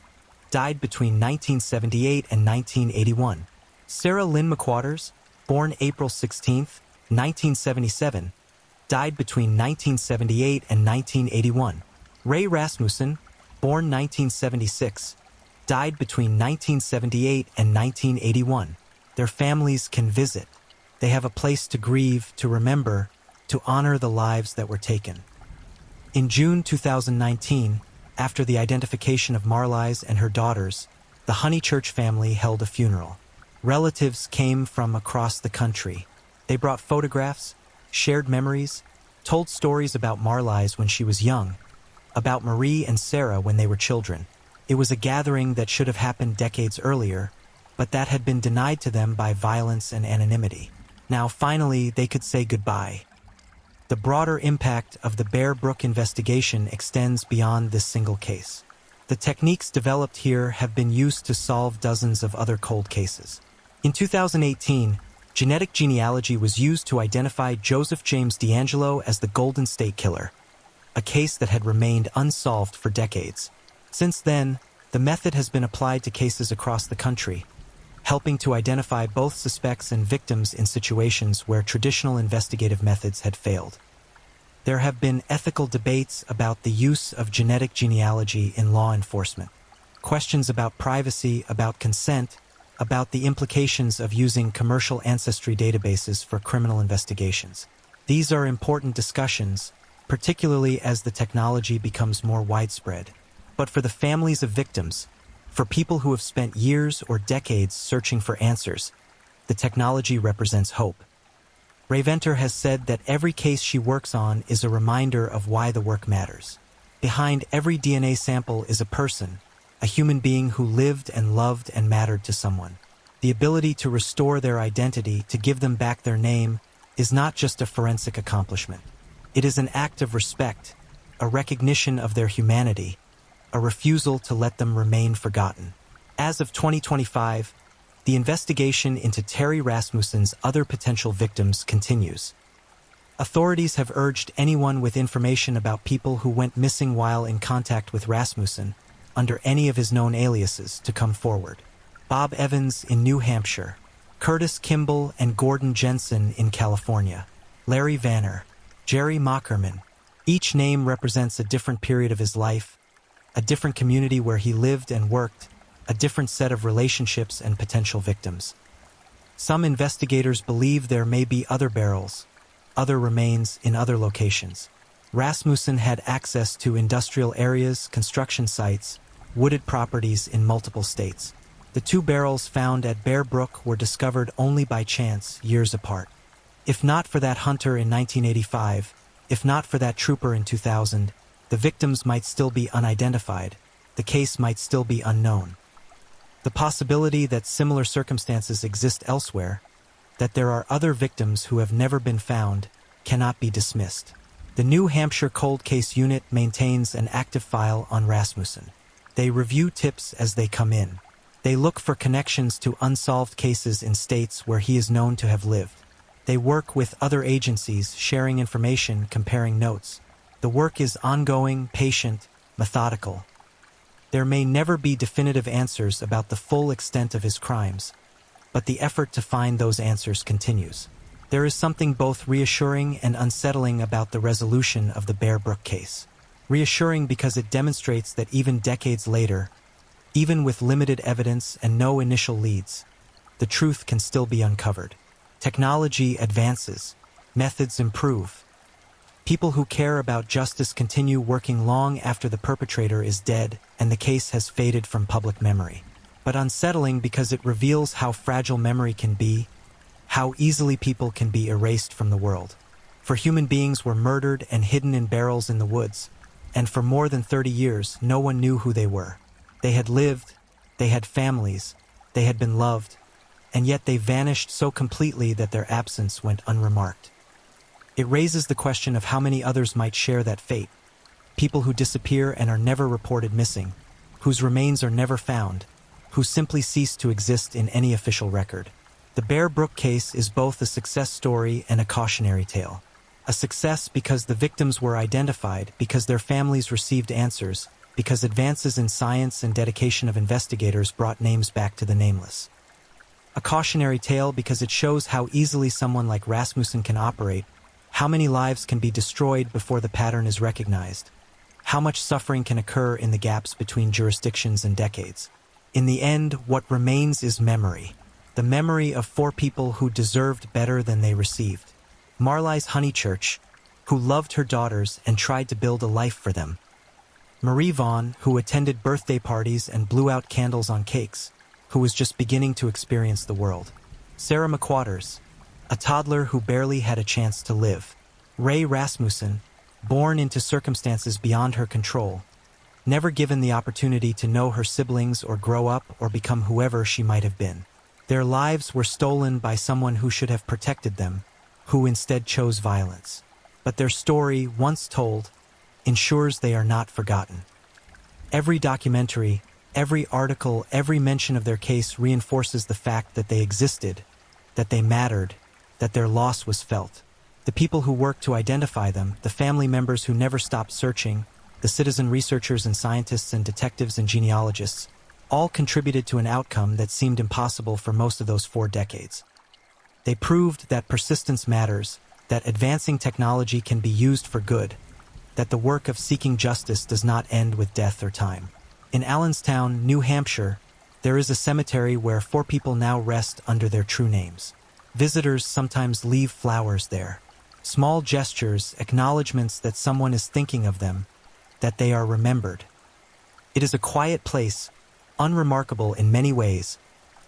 died between 1978 and 1981. Sarah Lynn McWatters, born April 16, 1977, died between 1978 and 1981. Ray Rasmussen, born 1976, died between 1978 and 1981. Their families can visit. They have a place to grieve, to remember, to honor the lives that were taken. In June 2019, after the identification of Marlies and her daughters, the Honeychurch family held a funeral. Relatives came from across the country. They brought photographs, shared memories, told stories about Marlies when she was young, about Marie and Sarah when they were children. It was a gathering that should have happened decades earlier, but that had been denied to them by violence and anonymity. Now finally they could say goodbye. The broader impact of the Bearbrook investigation extends beyond this single case. The techniques developed here have been used to solve dozens of other cold cases. In 2018, genetic genealogy was used to identify Joseph James DeAngelo as the Golden State Killer, a case that had remained unsolved for decades. Since then, the method has been applied to cases across the country, helping to identify both suspects and victims in situations where traditional investigative methods had failed. There have been ethical debates about the use of genetic genealogy in law enforcement. Questions about privacy, about consent, about the implications of using commercial ancestry databases for criminal investigations. These are important discussions, particularly as the technology becomes more widespread. But for the families of victims, for people who have spent years or decades searching for answers, the technology represents hope. Raeventer has said that every case she works on is a reminder of why the work matters. Behind every DNA sample is a person, a human being who lived and loved and mattered to someone. The ability to restore their identity, to give them back their name, is not just a forensic accomplishment. It is an act of respect, a recognition of their humanity, a refusal to let them remain forgotten. As of 2025, the investigation into Terry Rasmussen's other potential victims continues. Authorities have urged anyone with information about people who went missing while in contact with Rasmussen, under any of his known aliases, to come forward. Bob Evans in New Hampshire, Curtis Kimmel and Gordon Jensen in California, Larry Vanner, Jerry Mockerman. Each name represents a different period of his life, a different community where he lived and worked, a different set of relationships and potential victims. Some investigators believe there may be other barrels, other remains in other locations. Rasmussen had access to industrial areas, construction sites, wooded properties in multiple states. The 2 barrels found at Bearbrook were discovered only by chance, years apart. If not for that hunter in 1985, if not for that trooper in 2000, the victims might still be unidentified, the case might still be unknown. The possibility that similar circumstances exist elsewhere, that there are other victims who have never been found, cannot be dismissed. The New Hampshire Cold Case Unit maintains an active file on Rasmussen. They review tips as they come in. They look for connections to unsolved cases in states where he is known to have lived. They work with other agencies, sharing information, comparing notes. The work is ongoing, patient, methodical. There may never be definitive answers about the full extent of his crimes, but the effort to find those answers continues. There is something both reassuring and unsettling about the resolution of the Bearbrook case. Reassuring because it demonstrates that even decades later, even with limited evidence and no initial leads, the truth can still be uncovered. Technology advances, methods improve. People who care about justice continue working long after the perpetrator is dead and the case has faded from public memory. But unsettling because it reveals how fragile memory can be, how easily people can be erased from the world. For human beings were murdered and hidden in barrels in the woods, and for more than 30 years no one knew who they were. They had lived, they had families, they had been loved, and yet they vanished so completely that their absence went unremarked. It raises the question of how many others might share that fate. People who disappear and are never reported missing, whose remains are never found, who simply cease to exist in any official record. The Bearbrook case is both a success story and a cautionary tale. A success because the victims were identified, because their families received answers, because advances in science and dedication of investigators brought names back to the nameless. A cautionary tale because it shows how easily someone like Rasmussen can operate, how many lives can be destroyed before the pattern is recognized, how much suffering can occur in the gaps between jurisdictions and decades. In the end, what remains is memory. The memory of 4 people who deserved better than they received. Marlies Honeychurch, who loved her daughters and tried to build a life for them. Marie Vaughn, who attended birthday parties and blew out candles on cakes, who was just beginning to experience the world. Sarah McWatters, a toddler who barely had a chance to live. Ray Rasmussen, born into circumstances beyond her control, never given the opportunity to know her siblings or grow up or become whoever she might have been. Their lives were stolen by someone who should have protected them, who instead chose violence. But their story, once told, ensures they are not forgotten. Every documentary, every article, every mention of their case reinforces the fact that they existed, that they mattered, that their loss was felt. The people who worked to identify them, the family members who never stopped searching, the citizen researchers and scientists and detectives and genealogists, all contributed to an outcome that seemed impossible for most of those 4 decades. They proved that persistence matters, that advancing technology can be used for good, that the work of seeking justice does not end with death or time. In Allenstown, New Hampshire, there is a cemetery where 4 people now rest under their true names. Visitors sometimes leave flowers there. Small gestures, acknowledgments that someone is thinking of them, that they are remembered. It is a quiet place, unremarkable in many ways,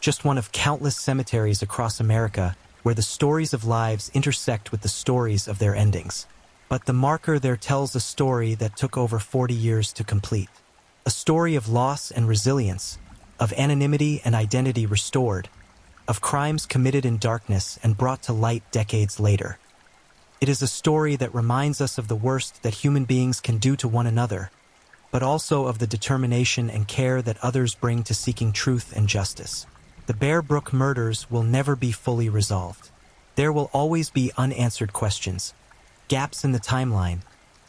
just one of countless cemeteries across America where the stories of lives intersect with the stories of their endings. But the marker there tells a story that took over 40 years to complete. A story of loss and resilience, of anonymity and identity restored, of crimes committed in darkness and brought to light decades later. It is a story that reminds us of the worst that human beings can do to one another, but also of the determination and care that others bring to seeking truth and justice. The Bearbrook murders will never be fully resolved. There will always be unanswered questions, gaps in the timeline,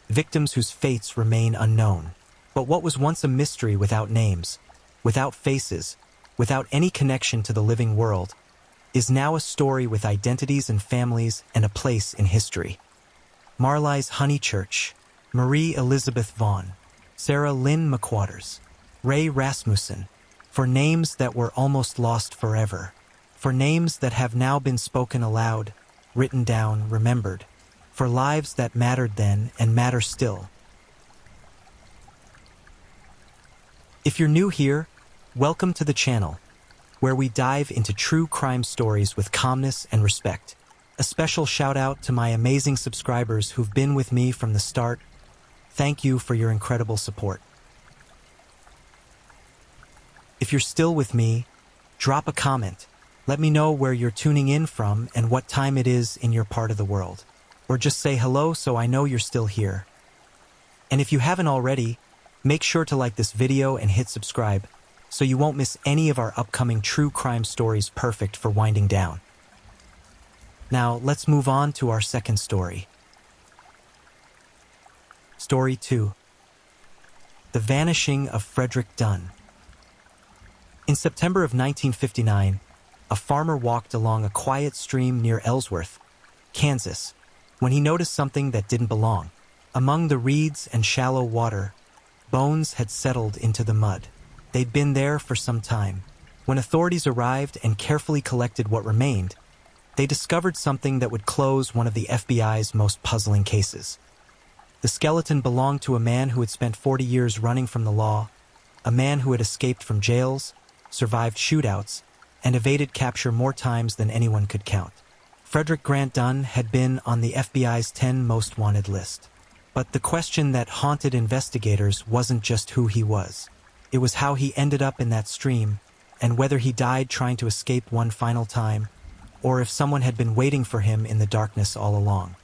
victims whose fates remain unknown. But what was once a mystery without names, without faces, without any connection to the living world, is now a story with identities and families and a place in history. Marley's Honeychurch, Marie Elizabeth Vaughn, Sarah Lynn McWaters, Ray Rasmussen, for names that were almost lost forever, for names that have now been spoken aloud, written down, remembered, for lives that mattered then and matter still. If you're new here, welcome to the channel, where we dive into true crime stories with calmness and respect. A special shout out to my amazing subscribers who've been with me from the start. Thank you for your incredible support. If you're still with me, drop a comment. Let me know where you're tuning in from and what time it is in your part of the world. Or just say hello so I know you're still here. And if you haven't already, make sure to like this video and hit subscribe so you won't miss any of our upcoming true crime stories perfect for winding down. Now, let's move on to our second story. Story 2. The Vanishing of Frederick Dunn. In September of 1959, a farmer walked along a quiet stream near Ellsworth, Kansas, when he noticed something that didn't belong. Among the reeds and shallow water, bones had settled into the mud. They'd been there for some time. When authorities arrived and carefully collected what remained, they discovered something that would close one of the FBI's most puzzling cases. The skeleton belonged to a man who had spent 40 years running from the law, a man who had escaped from jails, survived shootouts, and evaded capture more times than anyone could count. Frederick Grant Dunn had been on the FBI's 10 most wanted list. But the question that haunted investigators wasn't just who he was. It was how he ended up in that stream, and whether he died trying to escape one final time, or if someone had been waiting for him in the darkness all along.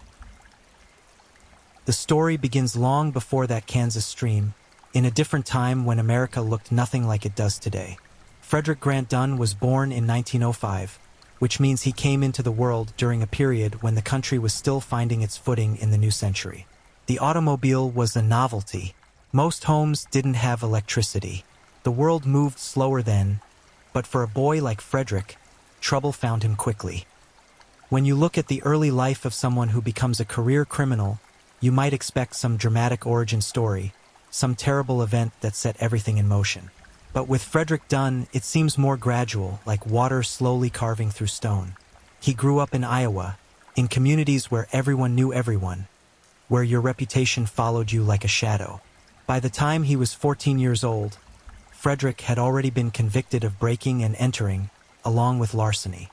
The story begins long before that Kansas stream, in a different time when America looked nothing like it does today. Frederick Grant Dunn was born in 1905, which means he came into the world during a period when the country was still finding its footing in the new century. The automobile was a novelty. Most homes didn't have electricity. The world moved slower then, but for a boy like Frederick, trouble found him quickly. When you look at the early life of someone who becomes a career criminal, you might expect some dramatic origin story, some terrible event that set everything in motion. But with Frederick Dunn, it seems more gradual, like water slowly carving through stone. He grew up in Iowa, in communities where everyone knew everyone, where your reputation followed you like a shadow. By the time he was 14 years old, Frederick had already been convicted of breaking and entering, along with larceny.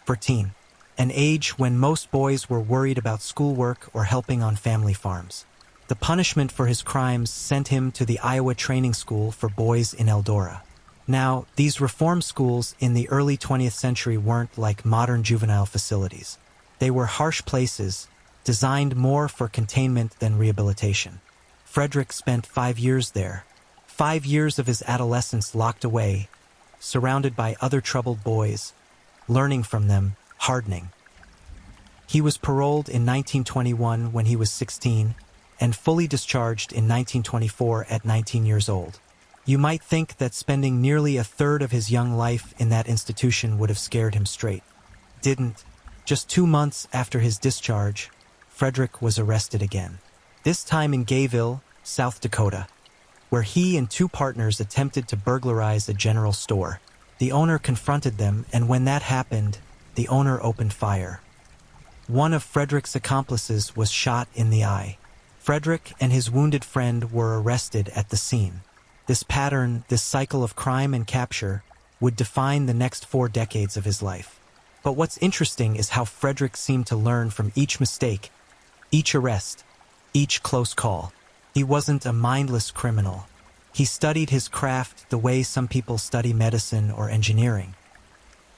14, an age when most boys were worried about schoolwork or helping on family farms. The punishment for his crimes sent him to the Iowa Training School for Boys in Eldora. Now, these reform schools in the early 20th century weren't like modern juvenile facilities. They were harsh places, designed more for containment than rehabilitation. Frederick spent 5 years there, 5 years of his adolescence locked away, surrounded by other troubled boys, learning from them, hardening. He was paroled in 1921 when he was 16, and fully discharged in 1924 at 19 years old. You might think that spending nearly a third of his young life in that institution would have scared him straight. Didn't. Just 2 months after his discharge, Frederick was arrested again. This time in Gayville, South Dakota, where he and 2 partners attempted to burglarize a general store. The owner confronted them, and when that happened, the owner opened fire. One of Frederick's accomplices was shot in the eye. Frederick and his wounded friend were arrested at the scene. This pattern, this cycle of crime and capture, would define the next 4 decades of his life. But what's interesting is how Frederick seemed to learn from each mistake, each arrest, each close call. He wasn't a mindless criminal. He studied his craft the way some people study medicine or engineering.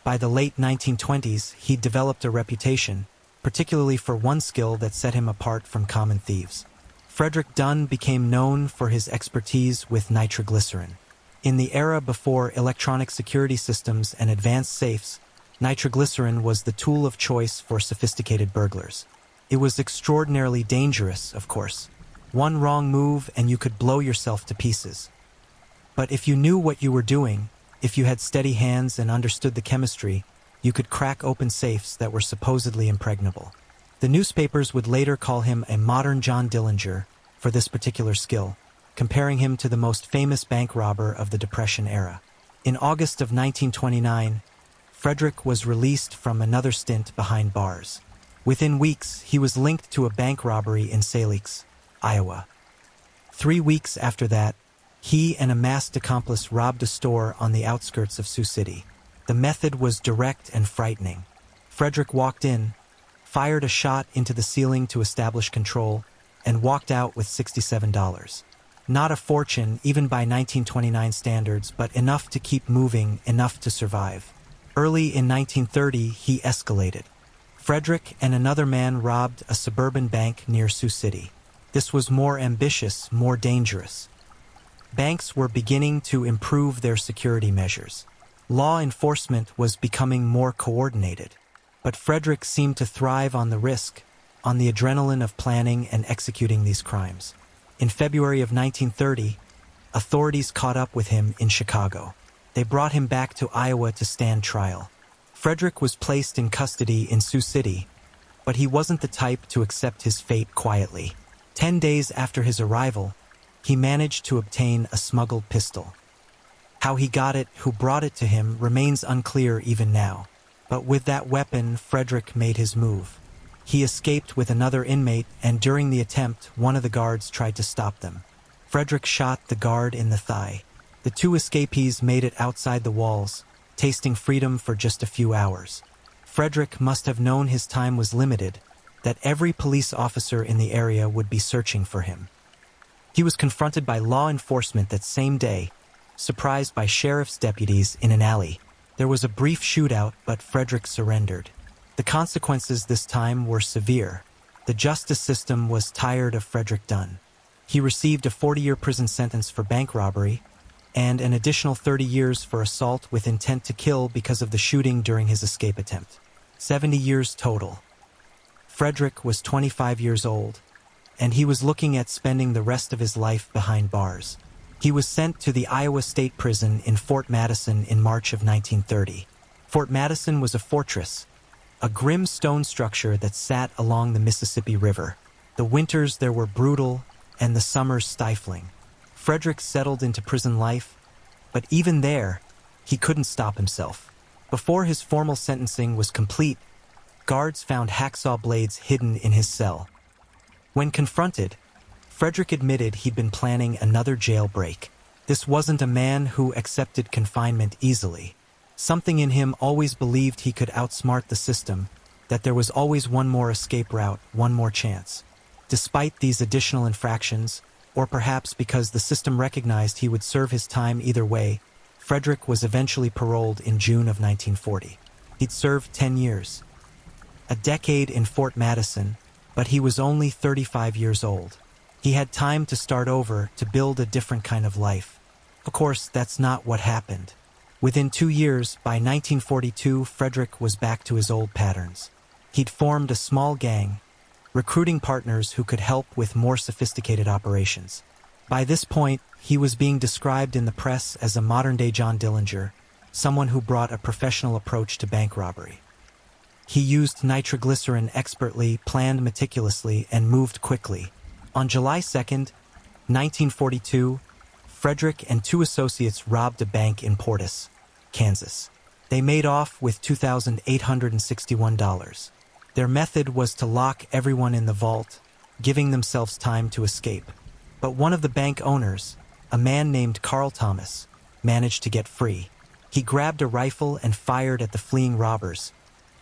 By the late 1920s, he'd developed a reputation, particularly for one skill that set him apart from common thieves. Frederick Dunn became known for his expertise with nitroglycerin. In the era before electronic security systems and advanced safes, nitroglycerin was the tool of choice for sophisticated burglars. It was extraordinarily dangerous, of course. One wrong move and you could blow yourself to pieces. But if you knew what you were doing, if you had steady hands and understood the chemistry, you could crack open safes that were supposedly impregnable. The newspapers would later call him a modern John Dillinger for this particular skill, comparing him to the most famous bank robber of the Depression era. In August of 1929, Frederick was released from another stint behind bars. Within weeks, he was linked to a bank robbery in Salix, Iowa. 3 weeks after that, he and a masked accomplice robbed a store on the outskirts of Sioux City. The method was direct and frightening. Frederick walked in, fired a shot into the ceiling to establish control, and walked out with $67. Not a fortune, even by 1929 standards, but enough to keep moving, enough to survive. Early in 1930, he escalated. Frederick and another man robbed a suburban bank near Sioux City. This was more ambitious, more dangerous. Banks were beginning to improve their security measures. Law enforcement was becoming more coordinated. But Frederick seemed to thrive on the risk, on the adrenaline of planning and executing these crimes. In February of 1930, authorities caught up with him in Chicago. They brought him back to Iowa to stand trial. Frederick was placed in custody in Sioux City, but he wasn't the type to accept his fate quietly. 10 days after his arrival, he managed to obtain a smuggled pistol. How he got it, who brought it to him, remains unclear even now. But with that weapon, Frederick made his move. He escaped with another inmate, and during the attempt, one of the guards tried to stop them. Frederick shot the guard in the thigh. The 2 escapees made it outside the walls, tasting freedom for just a few hours. Frederick must have known his time was limited, that every police officer in the area would be searching for him. He was confronted by law enforcement that same day, surprised by sheriff's deputies in an alley. There was a brief shootout, but Frederick surrendered. The consequences this time were severe. The justice system was tired of Frederick Dunn. He received a 40-year prison sentence for bank robbery and an additional 30 years for assault with intent to kill because of the shooting during his escape attempt. 70 years total. Frederick was 25 years old, and he was looking at spending the rest of his life behind bars. He was sent to the Iowa State Prison in Fort Madison in March of 1930. Fort Madison was a fortress, a grim stone structure that sat along the Mississippi River. The winters there were brutal, and the summers stifling. Frederick settled into prison life, but even there, he couldn't stop himself. Before his formal sentencing was complete, guards found hacksaw blades hidden in his cell. When confronted, Frederick admitted he'd been planning another jailbreak. This wasn't a man who accepted confinement easily. Something in him always believed he could outsmart the system, that there was always one more escape route, one more chance. Despite these additional infractions, or perhaps because the system recognized he would serve his time either way, Frederick was eventually paroled in June of 1940. He'd served 10 years. A decade in Fort Madison, but he was only 35 years old. He had time to start over, to build a different kind of life. Of course, that's not what happened. Within 2 years, by 1942, Frederick was back to his old patterns. He'd formed a small gang, recruiting partners who could help with more sophisticated operations. By this point, he was being described in the press as a modern-day John Dillinger, someone who brought a professional approach to bank robbery. He used nitroglycerin expertly, planned meticulously, and moved quickly. On July 2nd, 1942, Frederick and 2 associates robbed a bank in Portis, Kansas. They made off with $2,861. Their method was to lock everyone in the vault, giving themselves time to escape. But one of the bank owners, a man named Carl Thomas, managed to get free. He grabbed a rifle and fired at the fleeing robbers,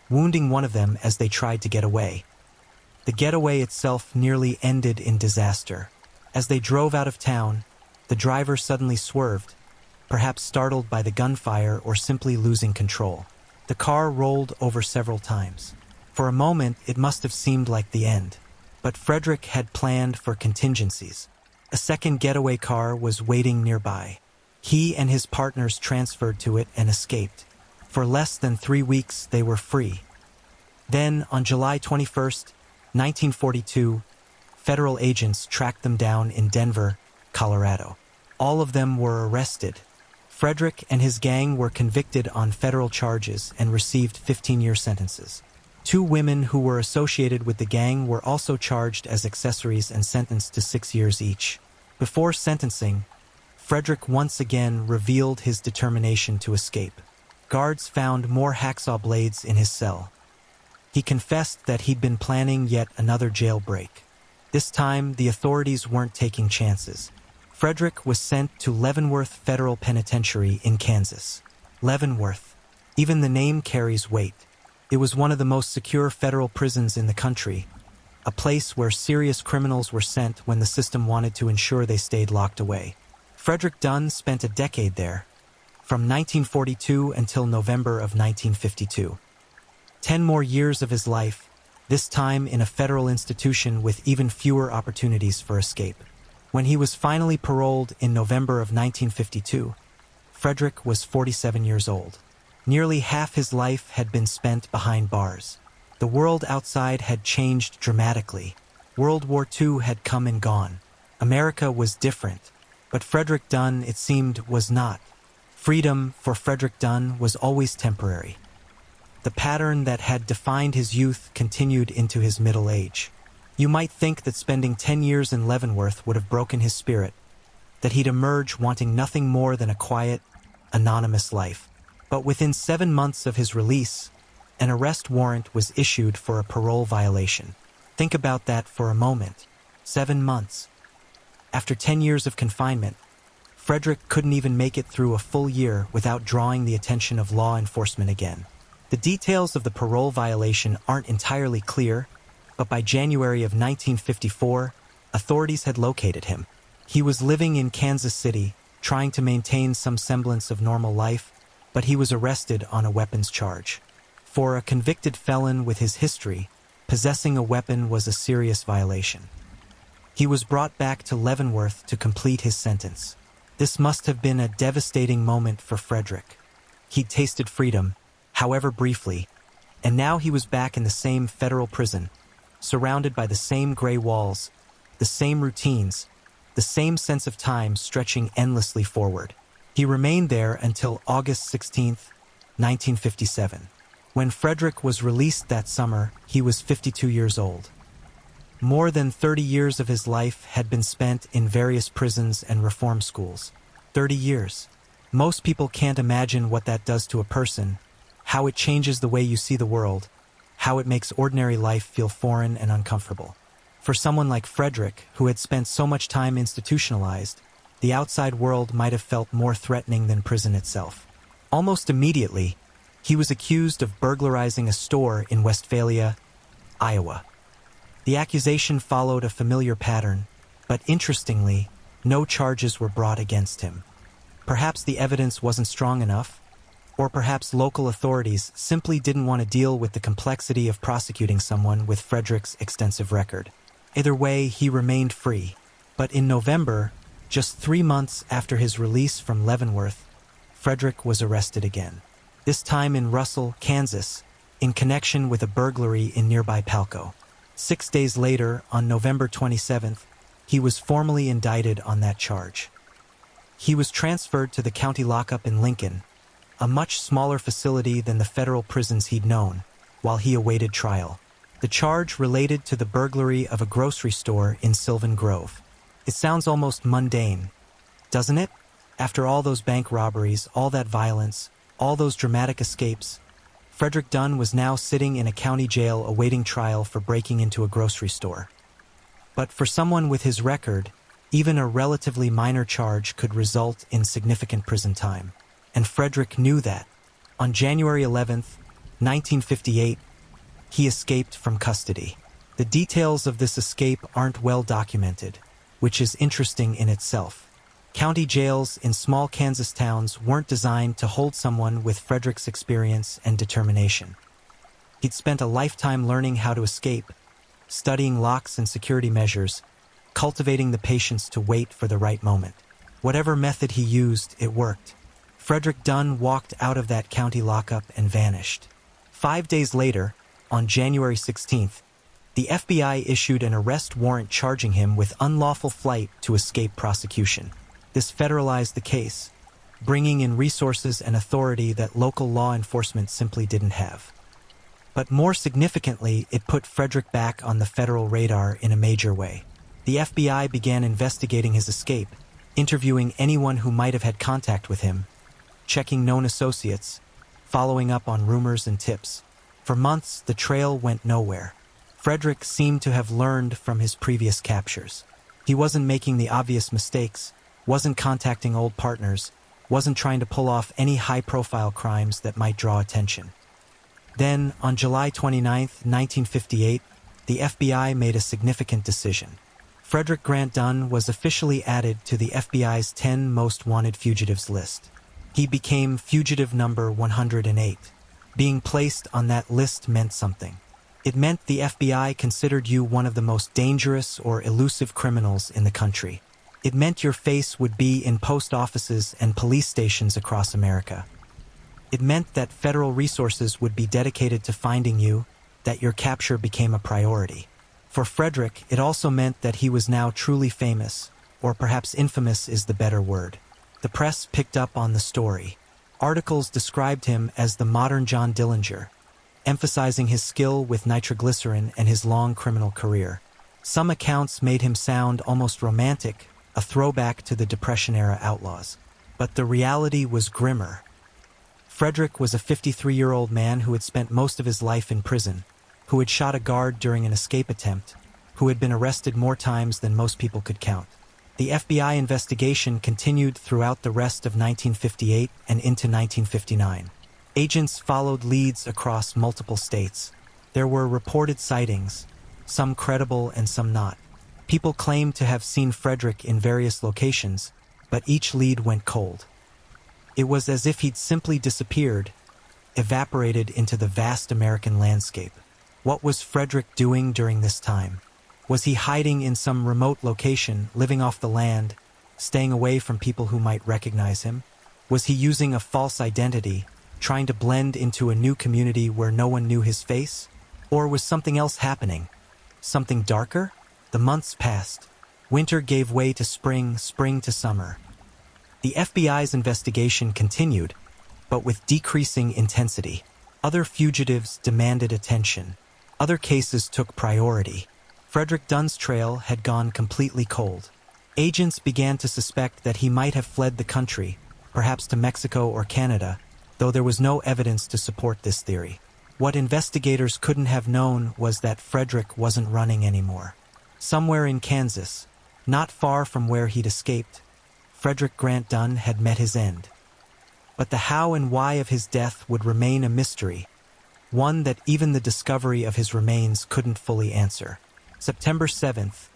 wounding one of them as they tried to get away. The getaway itself nearly ended in disaster. As they drove out of town, the driver suddenly swerved, perhaps startled by the gunfire or simply losing control. The car rolled over several times. For a moment, it must have seemed like the end. But Frederick had planned for contingencies. A second getaway car was waiting nearby. He and his partners transferred to it and escaped. For less than 3 weeks, they were free. Then, on July 21, 1942, federal agents tracked them down in Denver, Colorado. All of them were arrested. Frederick and his gang were convicted on federal charges and received 15-year sentences. 2 women who were associated with the gang were also charged as accessories and sentenced to 6 years each. Before sentencing, Frederick once again revealed his determination to escape. Guards found more hacksaw blades in his cell. He confessed that he'd been planning yet another jailbreak. This time, the authorities weren't taking chances. Frederick was sent to Leavenworth Federal Penitentiary in Kansas. Leavenworth. Even the name carries weight. It was one of the most secure federal prisons in the country, a place where serious criminals were sent when the system wanted to ensure they stayed locked away. Frederick Dunn spent a decade there, from 1942 until November of 1952. 10 more years of his life, this time in a federal institution with even fewer opportunities for escape. When he was finally paroled in November of 1952, Frederick was 47 years old. Nearly half his life had been spent behind bars. The world outside had changed dramatically. World War II had come and gone. America was different, but Frederick Dunn, it seemed, was not. Freedom for Frederick Dunn was always temporary. The pattern that had defined his youth continued into his middle age. You might think that spending 10 years in Leavenworth would have broken his spirit, that he'd emerge wanting nothing more than a quiet, anonymous life. But within 7 months of his release, an arrest warrant was issued for a parole violation. Think about that for a moment. 7 months. After 10 years of confinement, Frederick couldn't even make it through a full year without drawing the attention of law enforcement again. The details of the parole violation aren't entirely clear, but by January of 1954, authorities had located him. He was living in Kansas City, trying to maintain some semblance of normal life, but he was arrested on a weapons charge. For a convicted felon with his history, possessing a weapon was a serious violation. He was brought back to Leavenworth to complete his sentence. This must have been a devastating moment for Frederick. He'd tasted freedom, however briefly, and now he was back in the same federal prison, surrounded by the same gray walls, the same routines, the same sense of time stretching endlessly forward. He remained there until August 16, 1957. When Frederick was released that summer, he was 52 years old. More than 30 years of his life had been spent in various prisons and reform schools. 30 years. Most people can't imagine what that does to a person, how it changes the way you see the world, how it makes ordinary life feel foreign and uncomfortable. For someone like Frederick, who had spent so much time institutionalized, the outside world might have felt more threatening than prison itself. Almost immediately, he was accused of burglarizing a store in Westphalia, Iowa. The accusation followed a familiar pattern, but interestingly, no charges were brought against him. Perhaps the evidence wasn't strong enough, or perhaps local authorities simply didn't want to deal with the complexity of prosecuting someone with Frederick's extensive record. Either way, he remained free. But in November, just 3 months after his release from Leavenworth, Frederick was arrested again. This time in Russell, Kansas, in connection with a burglary in nearby Palco. 6 days later, on November 27th, he was formally indicted on that charge. He was transferred to the county lockup in Lincoln, a much smaller facility than the federal prisons he'd known, while he awaited trial. The charge related to the burglary of a grocery store in Sylvan Grove. It sounds almost mundane, doesn't it? After all those bank robberies, all that violence, all those dramatic escapes, Frederick Dunn was now sitting in a county jail awaiting trial for breaking into a grocery store. But for someone with his record, even a relatively minor charge could result in significant prison time. And Frederick knew that. On January 11th, 1958, he escaped from custody. The details of this escape aren't well documented, which is interesting in itself. County jails in small Kansas towns weren't designed to hold someone with Frederick's experience and determination. He'd spent a lifetime learning how to escape, studying locks and security measures, cultivating the patience to wait for the right moment. Whatever method he used, it worked. Frederick Dunn walked out of that county lockup and vanished. 5 days later, on January 16th, the FBI issued an arrest warrant charging him with unlawful flight to escape prosecution. This federalized the case, bringing in resources and authority that local law enforcement simply didn't have. But more significantly, it put Frederick back on the federal radar in a major way. The FBI began investigating his escape, interviewing anyone who might have had contact with him, checking known associates, following up on rumors and tips. For months, the trail went nowhere. Frederick seemed to have learned from his previous captures. He wasn't making the obvious mistakes, wasn't contacting old partners, wasn't trying to pull off any high-profile crimes that might draw attention. Then, on July 29, 1958, the FBI made a significant decision. Frederick Grant Dunn was officially added to the FBI's 10 most wanted fugitives list. He became fugitive number 108. Being placed on that list meant something. It meant the FBI considered you one of the most dangerous or elusive criminals in the country. It meant your face would be in post offices and police stations across America. It meant that federal resources would be dedicated to finding you, that your capture became a priority. For Frederick, it also meant that he was now truly famous, or perhaps infamous is the better word. The press picked up on the story. Articles described him as the modern John Dillinger, emphasizing his skill with nitroglycerin and his long criminal career. Some accounts made him sound almost romantic, a throwback to the Depression-era outlaws. But the reality was grimmer. Frederick was a 53-year-old man who had spent most of his life in prison, who had shot a guard during an escape attempt, who had been arrested more times than most people could count. The FBI investigation continued throughout the rest of 1958 and into 1959. Agents followed leads across multiple states. There were reported sightings, some credible and some not. People claimed to have seen Frederick in various locations, but each lead went cold. It was as if he'd simply disappeared, evaporated into the vast American landscape. What was Frederick doing during this time? Was he hiding in some remote location, living off the land, staying away from people who might recognize him? Was he using a false identity, trying to blend into a new community where no one knew his face? Or was something else happening? Something darker? The months passed. Winter gave way to spring, spring to summer. The FBI's investigation continued, but with decreasing intensity. Other fugitives demanded attention. Other cases took priority. Frederick Dunn's trail had gone completely cold. Agents began to suspect that he might have fled the country, perhaps to Mexico or Canada, though there was no evidence to support this theory. What investigators couldn't have known was that Frederick wasn't running anymore. Somewhere in Kansas, not far from where he'd escaped, Frederick Grant Dunn had met his end. But the how and why of his death would remain a mystery, one that even the discovery of his remains couldn't fully answer. September 7th,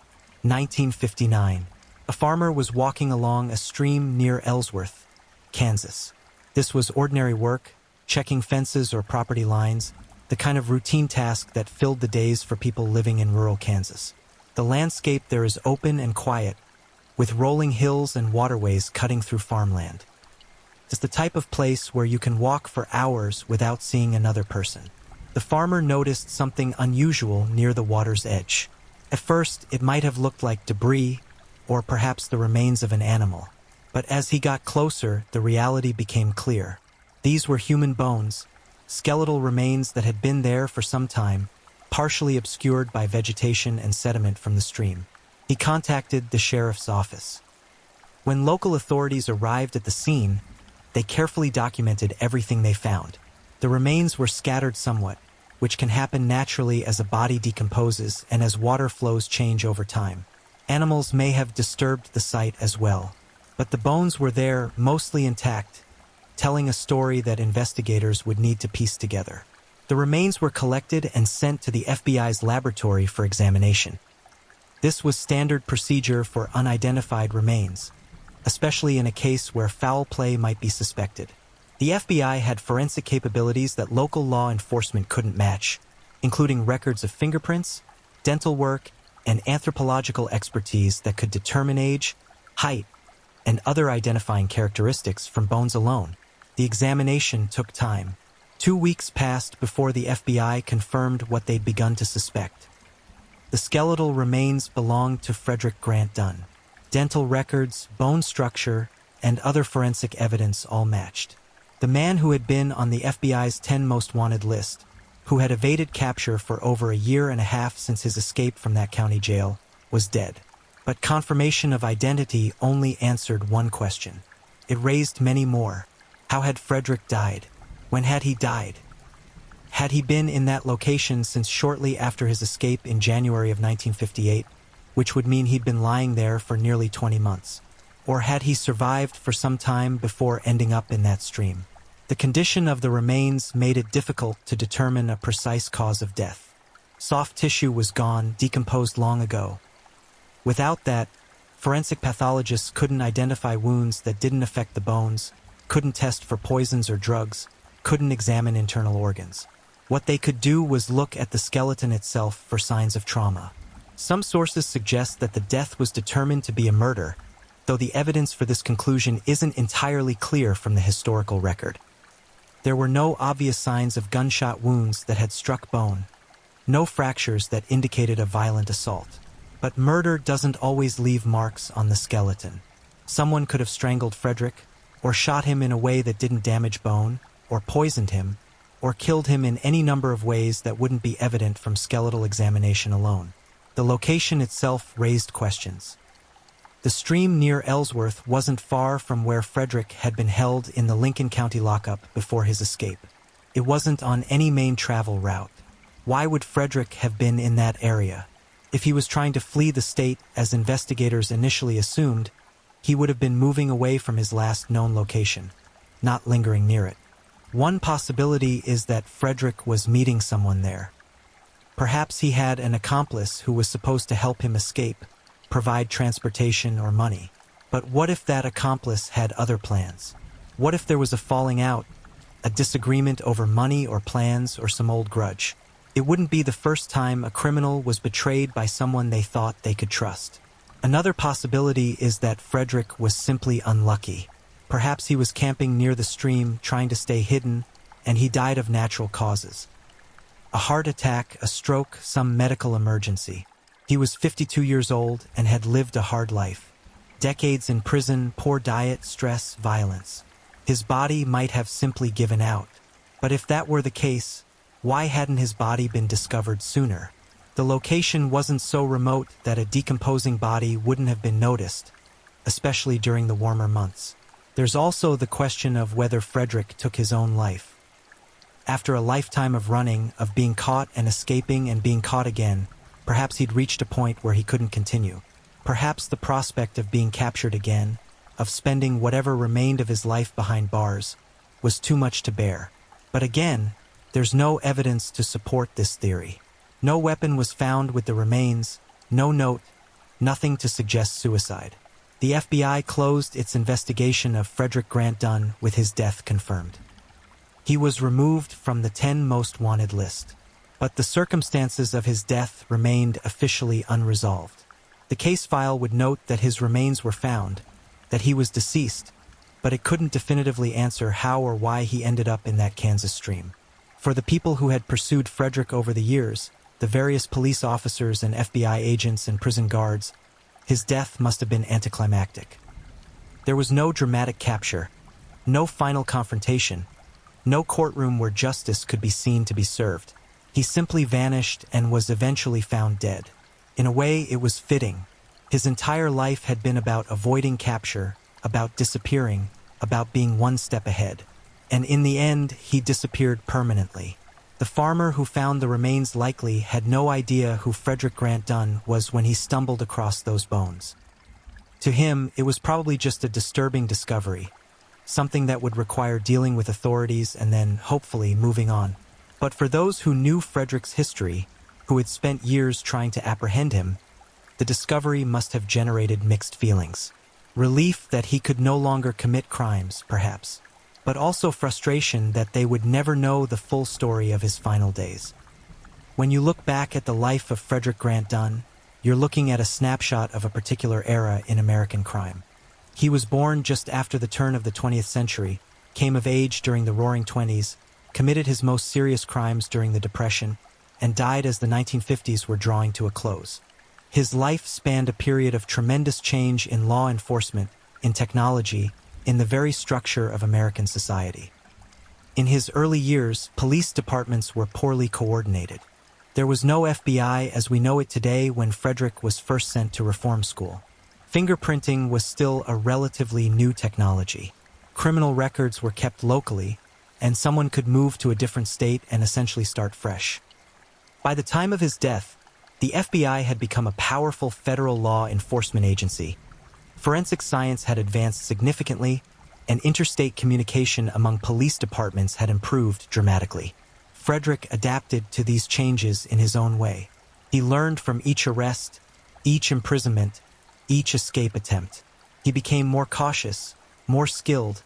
1959. A farmer was walking along a stream near Ellsworth, Kansas. This was ordinary work, checking fences or property lines, the kind of routine task that filled the days for people living in rural Kansas. The landscape there is open and quiet, with rolling hills and waterways cutting through farmland. It's the type of place where you can walk for hours without seeing another person. The farmer noticed something unusual near the water's edge. At first, it might have looked like debris, or perhaps the remains of an animal. But as he got closer, the reality became clear. These were human bones, skeletal remains that had been there for some time, partially obscured by vegetation and sediment from the stream. He contacted the sheriff's office. When local authorities arrived at the scene, they carefully documented everything they found. The remains were scattered somewhat, which can happen naturally as a body decomposes and as water flows change over time. Animals may have disturbed the site as well, but the bones were there, mostly intact, telling a story that investigators would need to piece together. The remains were collected and sent to the FBI's laboratory for examination. This was standard procedure for unidentified remains, especially in a case where foul play might be suspected. The FBI had forensic capabilities that local law enforcement couldn't match, including records of fingerprints, dental work, and anthropological expertise that could determine age, height, and other identifying characteristics from bones alone. The examination took time. 2 weeks passed before the FBI confirmed what they'd begun to suspect. The skeletal remains belonged to Frederick Grant Dunn. Dental records, bone structure, and other forensic evidence all matched. The man who had been on the FBI's 10 most wanted list, who had evaded capture for over a year and a half since his escape from that county jail, was dead. But confirmation of identity only answered one question. It raised many more. How had Frederick died? When had he died? Had he been in that location since shortly after his escape in January of 1958, which would mean he'd been lying there for nearly 20 months? Or had he survived for some time before ending up in that stream? The condition of the remains made it difficult to determine a precise cause of death. Soft tissue was gone, decomposed long ago. Without that, forensic pathologists couldn't identify wounds that didn't affect the bones, couldn't test for poisons or drugs, couldn't examine internal organs. What they could do was look at the skeleton itself for signs of trauma. Some sources suggest that the death was determined to be a murder, though the evidence for this conclusion isn't entirely clear from the historical record. There were no obvious signs of gunshot wounds that had struck bone, no fractures that indicated a violent assault. But murder doesn't always leave marks on the skeleton. Someone could have strangled Frederick, or shot him in a way that didn't damage bone, or poisoned him, or killed him in any number of ways that wouldn't be evident from skeletal examination alone. The location itself raised questions. The stream near Ellsworth wasn't far from where Frederick had been held in the Lincoln County lockup before his escape. It wasn't on any main travel route. Why would Frederick have been in that area? If he was trying to flee the state, as investigators initially assumed, he would have been moving away from his last known location, not lingering near it. One possibility is that Frederick was meeting someone there. Perhaps he had an accomplice who was supposed to help him escape, provide transportation or money. But what if that accomplice had other plans? What if there was a falling out, a disagreement over money or plans or some old grudge? It wouldn't be the first time a criminal was betrayed by someone they thought they could trust. Another possibility is that Frederick was simply unlucky. Perhaps he was camping near the stream, trying to stay hidden, and he died of natural causes. A heart attack, a stroke, some medical emergency. He was 52 years old and had lived a hard life. Decades in prison, poor diet, stress, violence. His body might have simply given out. But if that were the case, why hadn't his body been discovered sooner? The location wasn't so remote that a decomposing body wouldn't have been noticed, especially during the warmer months. There's also the question of whether Frederick took his own life. After a lifetime of running, of being caught and escaping and being caught again, perhaps he'd reached a point where he couldn't continue. Perhaps the prospect of being captured again, of spending whatever remained of his life behind bars, was too much to bear. But again, there's no evidence to support this theory. No weapon was found with the remains, no note, nothing to suggest suicide. The FBI closed its investigation of Frederick Grant Dunn with his death confirmed. He was removed from the 10 most wanted list. But the circumstances of his death remained officially unresolved. The case file would note that his remains were found, that he was deceased, but it couldn't definitively answer how or why he ended up in that Kansas stream. For the people who had pursued Frederick over the years, the various police officers and FBI agents and prison guards, his death must have been anticlimactic. There was no dramatic capture, no final confrontation, no courtroom where justice could be seen to be served. He simply vanished and was eventually found dead. In a way, it was fitting. His entire life had been about avoiding capture, about disappearing, about being one step ahead. And in the end, he disappeared permanently. The farmer who found the remains likely had no idea who Frederick Grant Dunn was when he stumbled across those bones. To him, it was probably just a disturbing discovery, something that would require dealing with authorities and then, hopefully, moving on. But for those who knew Frederick's history, who had spent years trying to apprehend him, the discovery must have generated mixed feelings. Relief that he could no longer commit crimes, perhaps, but also frustration that they would never know the full story of his final days. When you look back at the life of Frederick Grant Dunn, you're looking at a snapshot of a particular era in American crime. He was born just after the turn of the 20th century, came of age during the Roaring Twenties, committed his most serious crimes during the Depression, and died as the 1950s were drawing to a close. His life spanned a period of tremendous change in law enforcement, in technology, in the very structure of American society. In his early years, police departments were poorly coordinated. There was no FBI as we know it today when Frederick was first sent to reform school. Fingerprinting was still a relatively new technology. Criminal records were kept locally, and someone could move to a different state and essentially start fresh. By the time of his death, the FBI had become a powerful federal law enforcement agency. Forensic science had advanced significantly, and interstate communication among police departments had improved dramatically. Frederick adapted to these changes in his own way. He learned from each arrest, each imprisonment, each escape attempt. He became more cautious, more skilled,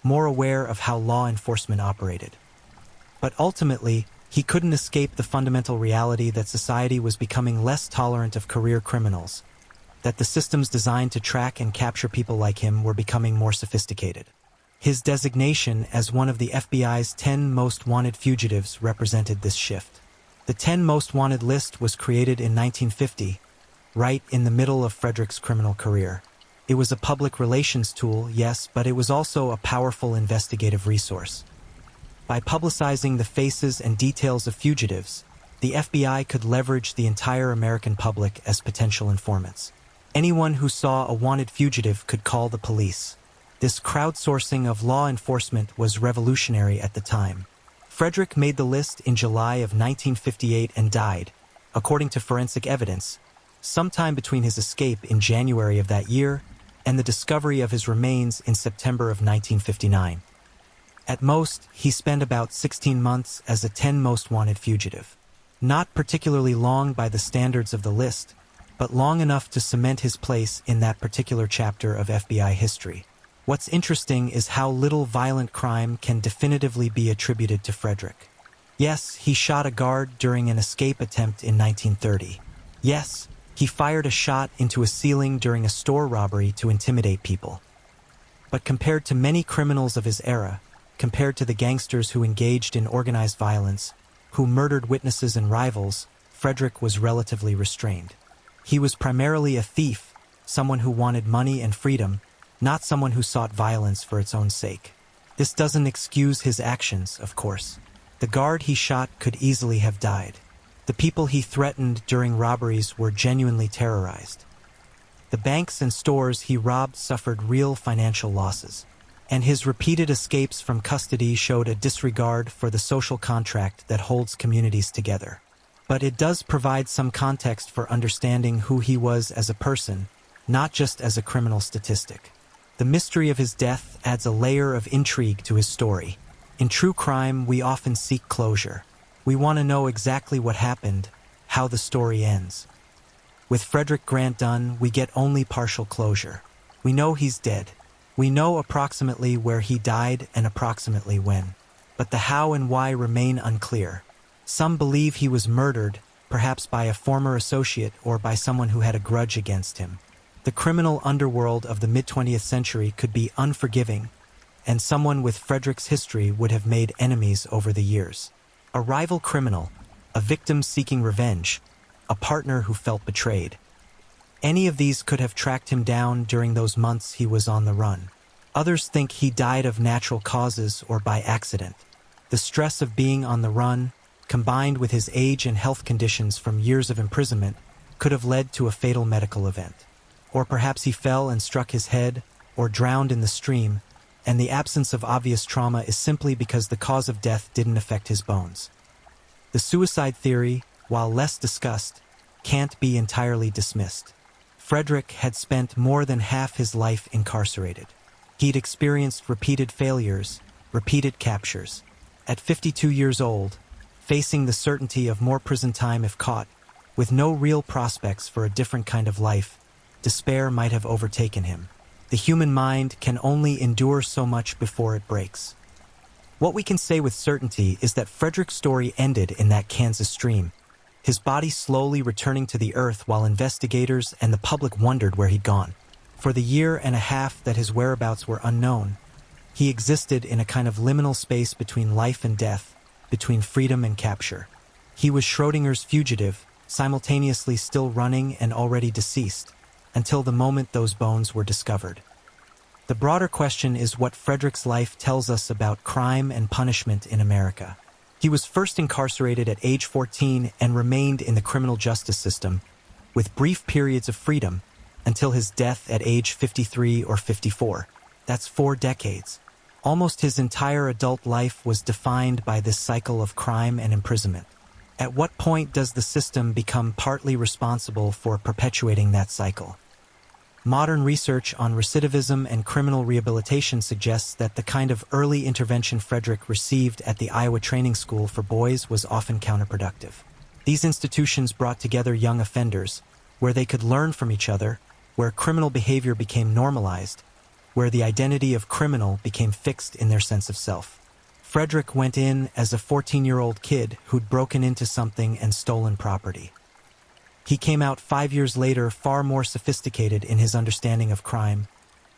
more aware of how law enforcement operated. But ultimately, he couldn't escape the fundamental reality that society was becoming less tolerant of career criminals, that the systems designed to track and capture people like him were becoming more sophisticated. His designation as one of the FBI's 10 most wanted fugitives represented this shift. The 10 most wanted list was created in 1950, right in the middle of Frederick's criminal career. It was a public relations tool, yes, but it was also a powerful investigative resource. By publicizing the faces and details of fugitives, the FBI could leverage the entire American public as potential informants. Anyone who saw a wanted fugitive could call the police. This crowdsourcing of law enforcement was revolutionary at the time. Frederick made the list in July of 1958 and died, according to forensic evidence, sometime between his escape in January of that year and the discovery of his remains in September of 1959. At most, he spent about 16 months as a 10 most wanted fugitive. Not particularly long by the standards of the list, but long enough to cement his place in that particular chapter of FBI history. What's interesting is how little violent crime can definitively be attributed to Frederick. Yes, he shot a guard during an escape attempt in 1930. Yes, he fired a shot into a ceiling during a store robbery to intimidate people. But compared to many criminals of his era, compared to the gangsters who engaged in organized violence, who murdered witnesses and rivals, Frederick was relatively restrained. He was primarily a thief, someone who wanted money and freedom, not someone who sought violence for its own sake. This doesn't excuse his actions, of course. The guard he shot could easily have died. The people he threatened during robberies were genuinely terrorized. The banks and stores he robbed suffered real financial losses, and his repeated escapes from custody showed a disregard for the social contract that holds communities together. But it does provide some context for understanding who he was as a person, not just as a criminal statistic. The mystery of his death adds a layer of intrigue to his story. In true crime, we often seek closure. We want to know exactly what happened, how the story ends. With Frederick Grant Dunn, we get only partial closure. We know he's dead. We know approximately where he died and approximately when. But the how and why remain unclear. Some believe he was murdered, perhaps by a former associate or by someone who had a grudge against him. The criminal underworld of the mid-20th century could be unforgiving, and someone with Frederick's history would have made enemies over the years. A rival criminal, a victim seeking revenge, a partner who felt betrayed. Any of these could have tracked him down during those months he was on the run. Others think he died of natural causes or by accident. The stress of being on the run, combined with his age and health conditions from years of imprisonment, could have led to a fatal medical event. Or perhaps he fell and struck his head, or drowned in the stream, and the absence of obvious trauma is simply because the cause of death didn't affect his bones. The suicide theory, while less discussed, can't be entirely dismissed. Frederick had spent more than half his life incarcerated. He'd experienced repeated failures, repeated captures. At 52 years old, facing the certainty of more prison time if caught, with no real prospects for a different kind of life, despair might have overtaken him. The human mind can only endure so much before it breaks. What we can say with certainty is that Frederick's story ended in that Kansas stream, his body slowly returning to the earth while investigators and the public wondered where he'd gone. For the year and a half that his whereabouts were unknown, he existed in a kind of liminal space between life and death, between freedom and capture. He was Schrodinger's fugitive, simultaneously still running and already deceased, until the moment those bones were discovered. The broader question is what Frederick's life tells us about crime and punishment in America. He was first incarcerated at age 14 and remained in the criminal justice system, with brief periods of freedom, until his death at age 53 or 54. That's 4 decades. Almost his entire adult life was defined by this cycle of crime and imprisonment. At what point does the system become partly responsible for perpetuating that cycle? Modern research on recidivism and criminal rehabilitation suggests that the kind of early intervention Frederick received at the Iowa Training School for Boys was often counterproductive. These institutions brought together young offenders, where they could learn from each other, where criminal behavior became normalized, where the identity of criminal became fixed in their sense of self. Frederick went in as a 14-year-old kid who'd broken into something and stolen property. He came out 5 years later far more sophisticated in his understanding of crime,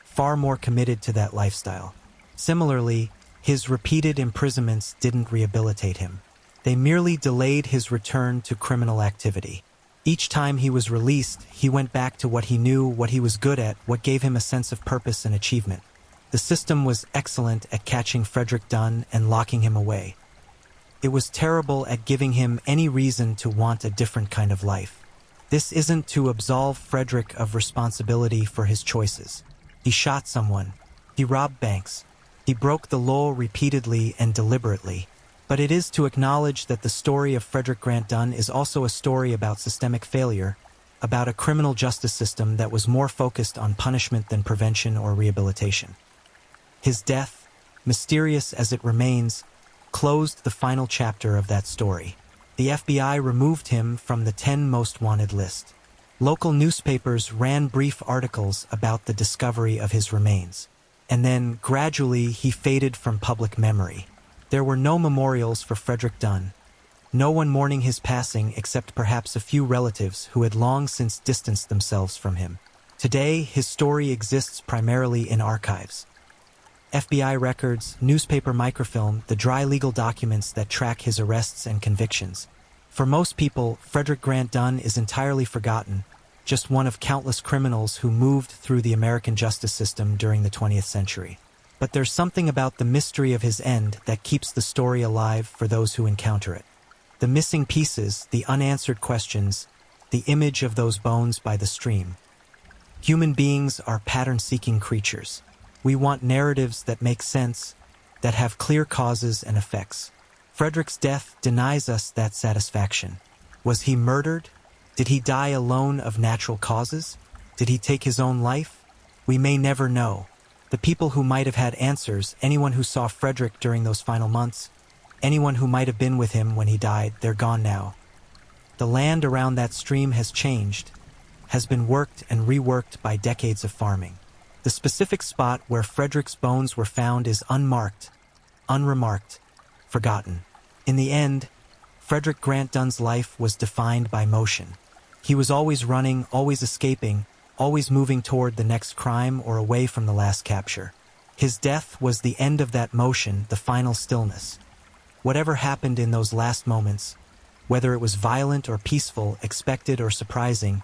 far more committed to that lifestyle. Similarly, his repeated imprisonments didn't rehabilitate him. They merely delayed his return to criminal activity. Each time he was released, he went back to what he knew, what he was good at, what gave him a sense of purpose and achievement. The system was excellent at catching Frederick Dunn and locking him away. It was terrible at giving him any reason to want a different kind of life. This isn't to absolve Frederick of responsibility for his choices. He shot someone. He robbed banks. He broke the law repeatedly and deliberately. But it is to acknowledge that the story of Frederick Grant Dunn is also a story about systemic failure, about a criminal justice system that was more focused on punishment than prevention or rehabilitation. His death, mysterious as it remains, closed the final chapter of that story. The FBI removed him from the 10 most wanted list. Local newspapers ran brief articles about the discovery of his remains. And then, gradually, he faded from public memory. There were no memorials for Frederick Dunn. No one mourning his passing except perhaps a few relatives who had long since distanced themselves from him. Today, his story exists primarily in archives. FBI records, newspaper microfilm, the dry legal documents that track his arrests and convictions. For most people, Frederick Grant Dunn is entirely forgotten, just one of countless criminals who moved through the American justice system during the 20th century. But there's something about the mystery of his end that keeps the story alive for those who encounter it. The missing pieces, the unanswered questions, the image of those bones by the stream. Human beings are pattern-seeking creatures. We want narratives that make sense, that have clear causes and effects. Frederick's death denies us that satisfaction. Was he murdered? Did he die alone of natural causes? Did he take his own life? We may never know. The people who might have had answers, anyone who saw Frederick during those final months, anyone who might have been with him when he died, they're gone now. The land around that stream has changed, has been worked and reworked by decades of farming. The specific spot where Frederick's bones were found is unmarked, unremarked, forgotten. In the end, Frederick Grant Dunn's life was defined by motion. He was always running, always escaping, always moving toward the next crime or away from the last capture. His death was the end of that motion, the final stillness. Whatever happened in those last moments, whether it was violent or peaceful, expected or surprising,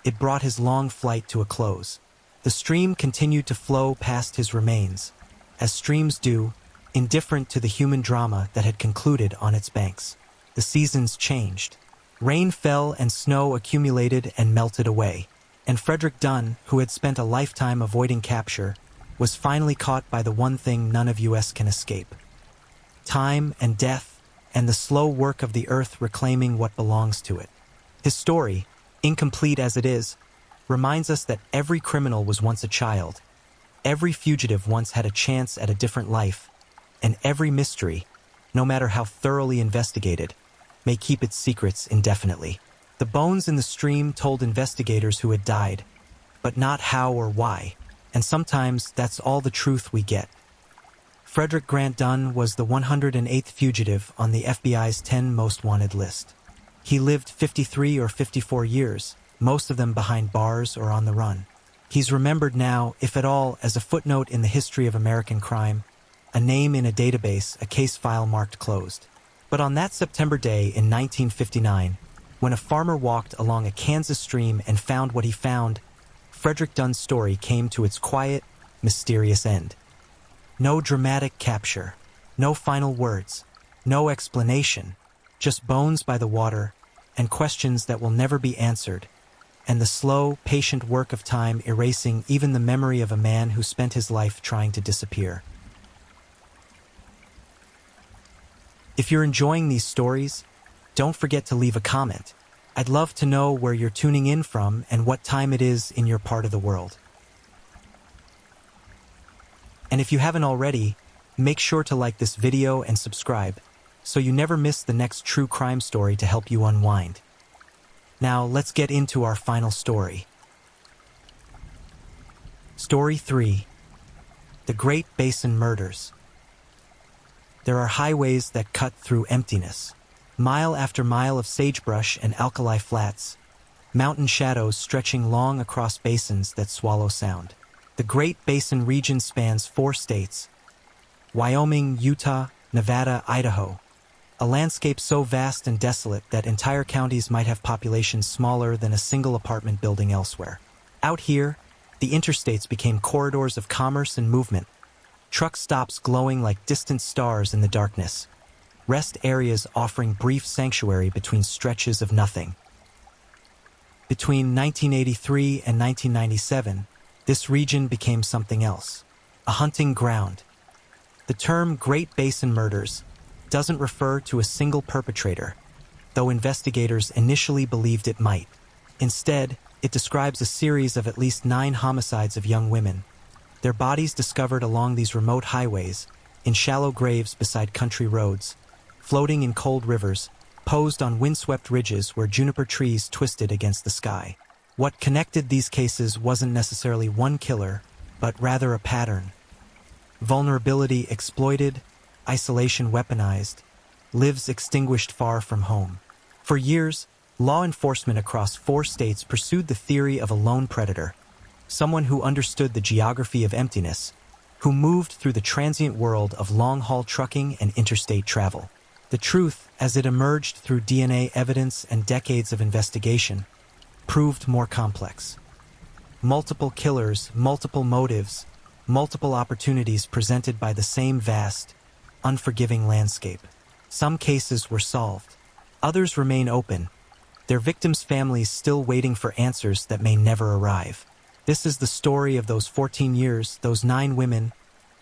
it brought his long flight to a close. The stream continued to flow past his remains, as streams do, indifferent to the human drama that had concluded on its banks. The seasons changed. Rain fell and snow accumulated and melted away, and Frederick Dunn, who had spent a lifetime avoiding capture, was finally caught by the one thing none of us can escape. Time and death, and the slow work of the earth reclaiming what belongs to it. His story, incomplete as it is, reminds us that every criminal was once a child, every fugitive once had a chance at a different life, and every mystery, no matter how thoroughly investigated, may keep its secrets indefinitely. The bones in the stream told investigators who had died, but not how or why, and sometimes that's all the truth we get. Frederick Grant Dunn was the 108th fugitive on the FBI's 10 most wanted list. He lived 53 or 54 years, most of them behind bars or on the run. He's remembered now, if at all, as a footnote in the history of American crime, a name in a database, a case file marked closed. But on that September day in 1959, when a farmer walked along a Kansas stream and found what he found, Frederick Dunn's story came to its quiet, mysterious end. No dramatic capture, no final words, no explanation, just bones by the water and questions that will never be answered, and the slow, patient work of time erasing even the memory of a man who spent his life trying to disappear. If you're enjoying these stories, don't forget to leave a comment. I'd love to know where you're tuning in from and what time it is in your part of the world. And if you haven't already, make sure to like this video and subscribe, so you never miss the next true crime story to help you unwind. Now, let's get into our final story. Story 3. The Great Basin Murders. There are highways that cut through emptiness. Mile after mile of sagebrush and alkali flats, mountain shadows stretching long across basins that swallow sound. The Great Basin region spans 4 states: Wyoming, Utah, Nevada, Idaho. A landscape so vast and desolate that entire counties might have populations smaller than a single apartment building elsewhere. Out here, the interstates became corridors of commerce and movement, truck stops glowing like distant stars in the darkness, rest areas offering brief sanctuary between stretches of nothing. Between 1983 and 1997, this region became something else, a hunting ground. The term Great Basin Murders doesn't refer to a single perpetrator, though investigators initially believed it might. Instead, it describes a series of at least 9 homicides of young women, their bodies discovered along these remote highways, in shallow graves beside country roads, floating in cold rivers, posed on windswept ridges where juniper trees twisted against the sky. What connected these cases wasn't necessarily one killer, but rather a pattern. Vulnerability exploited, isolation weaponized, lives extinguished far from home. For years, law enforcement across 4 states pursued the theory of a lone predator, someone who understood the geography of emptiness, who moved through the transient world of long-haul trucking and interstate travel. The truth, as it emerged through DNA evidence and decades of investigation, proved more complex. Multiple killers, multiple motives, multiple opportunities presented by the same vast, unforgiving landscape. Some cases were solved. Others remain open, their victims' families still waiting for answers that may never arrive. This is the story of those 14 years, those 9 women,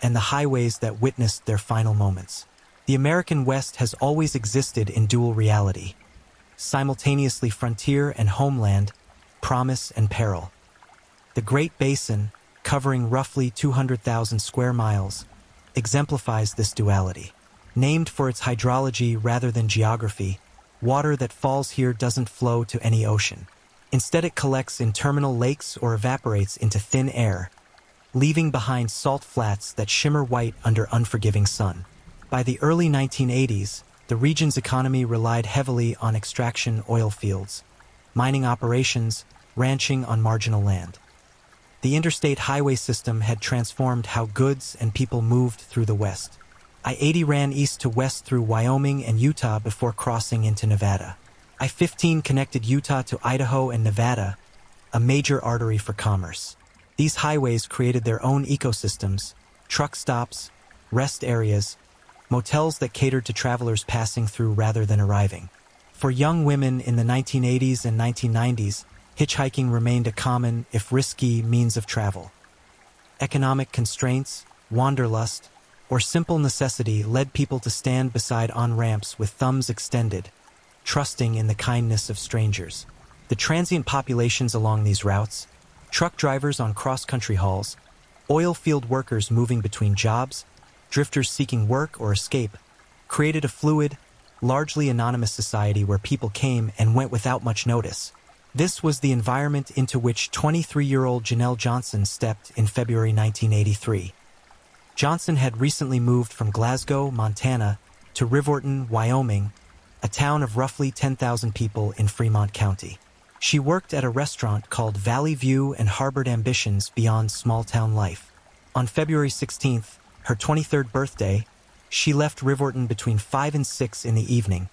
and the highways that witnessed their final moments. The American West has always existed in dual reality, simultaneously frontier and homeland, promise and peril. The Great Basin, covering roughly 200,000 square miles, exemplifies this duality. Named for its hydrology rather than geography, water that falls here doesn't flow to any ocean. Instead, it collects in terminal lakes or evaporates into thin air, leaving behind salt flats that shimmer white under unforgiving sun. By the early 1980s, the region's economy relied heavily on extraction oil fields, mining operations, ranching on marginal land. The interstate highway system had transformed how goods and people moved through the West. I-80 ran east to west through Wyoming and Utah before crossing into Nevada. I-15 connected Utah to Idaho and Nevada, a major artery for commerce. These highways created their own ecosystems, truck stops, rest areas, motels that catered to travelers passing through rather than arriving. For young women in the 1980s and 1990s, hitchhiking remained a common, if risky, means of travel. Economic constraints, wanderlust, or simple necessity led people to stand beside on-ramps with thumbs extended, trusting in the kindness of strangers. The transient populations along these routes, truck drivers on cross-country hauls, oil field workers moving between jobs, drifters seeking work or escape, created a fluid, largely anonymous society where people came and went without much notice. This was the environment into which 23-year-old Janelle Johnson stepped in February 1983. Johnson had recently moved from Glasgow, Montana, to Riverton, Wyoming, a town of roughly 10,000 people in Fremont County. She worked at a restaurant called Valley View and harbored ambitions beyond small-town life. On February 16th, her 23rd birthday, she left Riverton between 5 and 6 in the evening,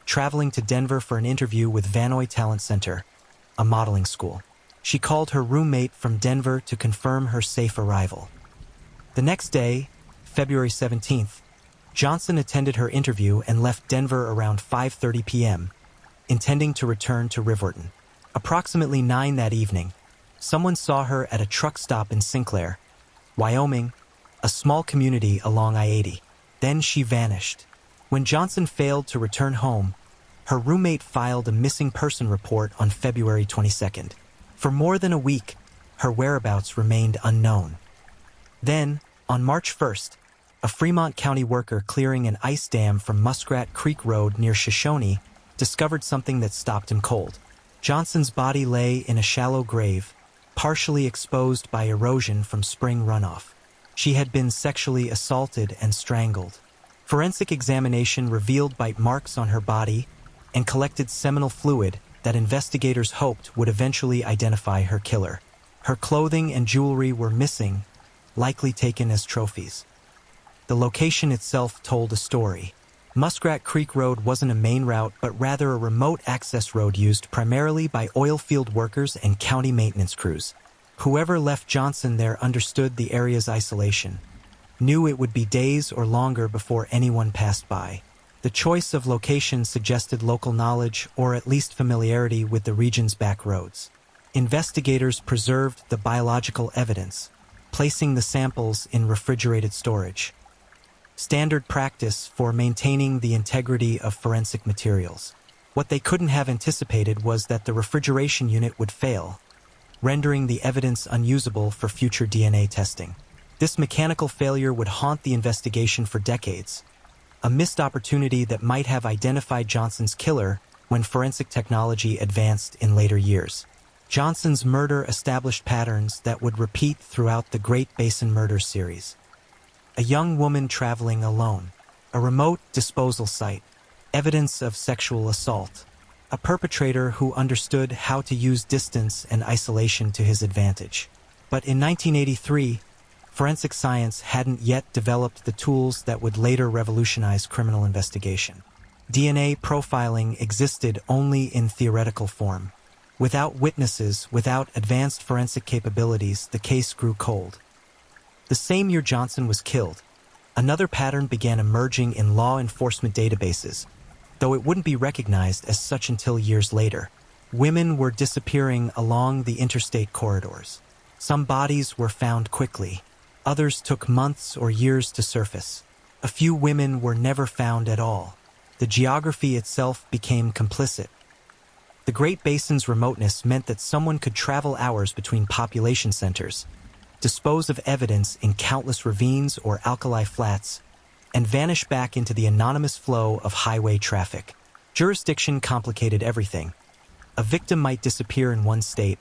traveling to Denver for an interview with Vanoy Talent Center, a modeling school. She called her roommate from Denver to confirm her safe arrival. The next day, February 17th, Johnson attended her interview and left Denver around 5:30 p.m., intending to return to Riverton. Approximately 9 that evening, someone saw her at a truck stop in Sinclair, Wyoming, a small community along I-80. Then she vanished. When Johnson failed to return home, her roommate filed a missing person report on February 22nd. For more than a week, her whereabouts remained unknown. Then, on March 1st, a Fremont County worker clearing an ice dam from Muskrat Creek Road near Shoshone discovered something that stopped him cold. Johnson's body lay in a shallow grave, partially exposed by erosion from spring runoff. She had been sexually assaulted and strangled. Forensic examination revealed bite marks on her body and collected seminal fluid that investigators hoped would eventually identify her killer. Her clothing and jewelry were missing, likely taken as trophies. The location itself told a story. Muskrat Creek Road wasn't a main route, but rather a remote access road used primarily by oil field workers and county maintenance crews. Whoever left Johnson there understood the area's isolation, knew it would be days or longer before anyone passed by. The choice of location suggested local knowledge or at least familiarity with the region's back roads. Investigators preserved the biological evidence, placing the samples in refrigerated storage. Standard practice for maintaining the integrity of forensic materials. What they couldn't have anticipated was that the refrigeration unit would fail, rendering the evidence unusable for future DNA testing. This mechanical failure would haunt the investigation for decades, a missed opportunity that might have identified Johnson's killer when forensic technology advanced in later years. Johnson's murder established patterns that would repeat throughout the Great Basin murder series. A young woman traveling alone, a remote disposal site, evidence of sexual assault, a perpetrator who understood how to use distance and isolation to his advantage. But in 1983, forensic science hadn't yet developed the tools that would later revolutionize criminal investigation. DNA profiling existed only in theoretical form. Without witnesses, without advanced forensic capabilities, the case grew cold. The same year Johnson was killed, another pattern began emerging in law enforcement databases, though it wouldn't be recognized as such until years later. Women were disappearing along the interstate corridors. Some bodies were found quickly. Others took months or years to surface. A few women were never found at all. The geography itself became complicit. The Great Basin's remoteness meant that someone could travel hours between population centers, dispose of evidence in countless ravines or alkali flats, and vanish back into the anonymous flow of highway traffic. Jurisdiction complicated everything. A victim might disappear in one state,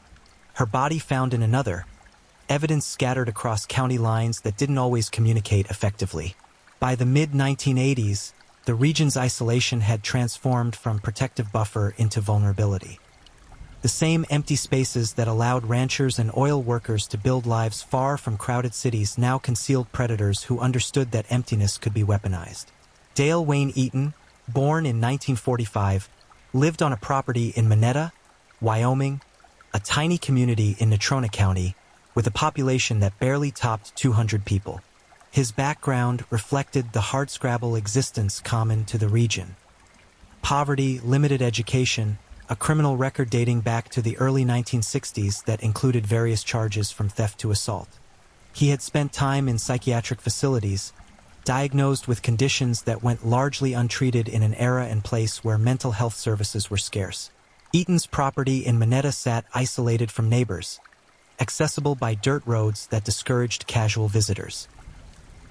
her body found in another, evidence scattered across county lines that didn't always communicate effectively. By the mid-1980s, the region's isolation had transformed from protective buffer into vulnerability. The same empty spaces that allowed ranchers and oil workers to build lives far from crowded cities now concealed predators who understood that emptiness could be weaponized. Dale Wayne Eaton, born in 1945, lived on a property in Minetta, Wyoming, a tiny community in Natrona County, with a population that barely topped 200 people. His background reflected the hardscrabble existence common to the region. Poverty, limited education, a criminal record dating back to the early 1960s that included various charges from theft to assault. He had spent time in psychiatric facilities, diagnosed with conditions that went largely untreated in an era and place where mental health services were scarce. Eaton's property in Minetta sat isolated from neighbors, accessible by dirt roads that discouraged casual visitors.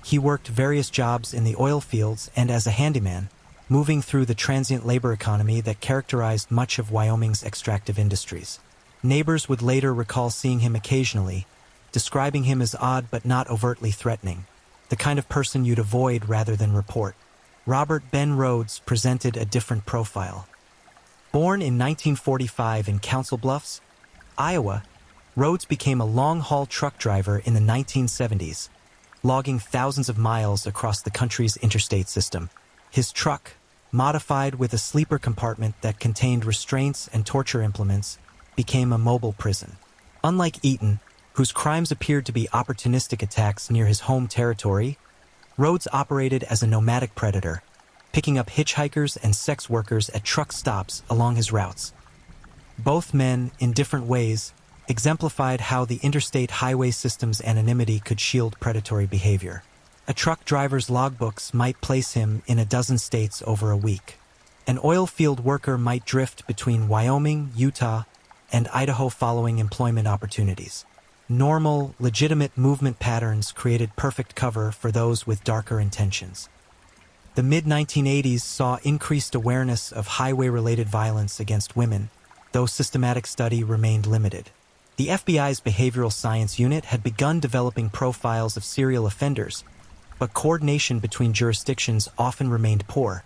He worked various jobs in the oil fields and as a handyman, moving through the transient labor economy that characterized much of Wyoming's extractive industries. Neighbors would later recall seeing him occasionally, describing him as odd but not overtly threatening, the kind of person you'd avoid rather than report. Robert Ben Rhoades presented a different profile. Born in 1945 in Council Bluffs, Iowa, Rhoades became a long-haul truck driver in the 1970s, logging thousands of miles across the country's interstate system. His truck, modified with a sleeper compartment that contained restraints and torture implements, became a mobile prison. Unlike Eaton, whose crimes appeared to be opportunistic attacks near his home territory, Rhoades operated as a nomadic predator, picking up hitchhikers and sex workers at truck stops along his routes. Both men, in different ways, exemplified how the interstate highway system's anonymity could shield predatory behavior. A truck driver's logbooks might place him in a dozen states over a week. An oil field worker might drift between Wyoming, Utah, and Idaho following employment opportunities. Normal, legitimate movement patterns created perfect cover for those with darker intentions. The mid-1980s saw increased awareness of highway-related violence against women, though systematic study remained limited. The FBI's behavioral science unit had begun developing profiles of serial offenders, but coordination between jurisdictions often remained poor,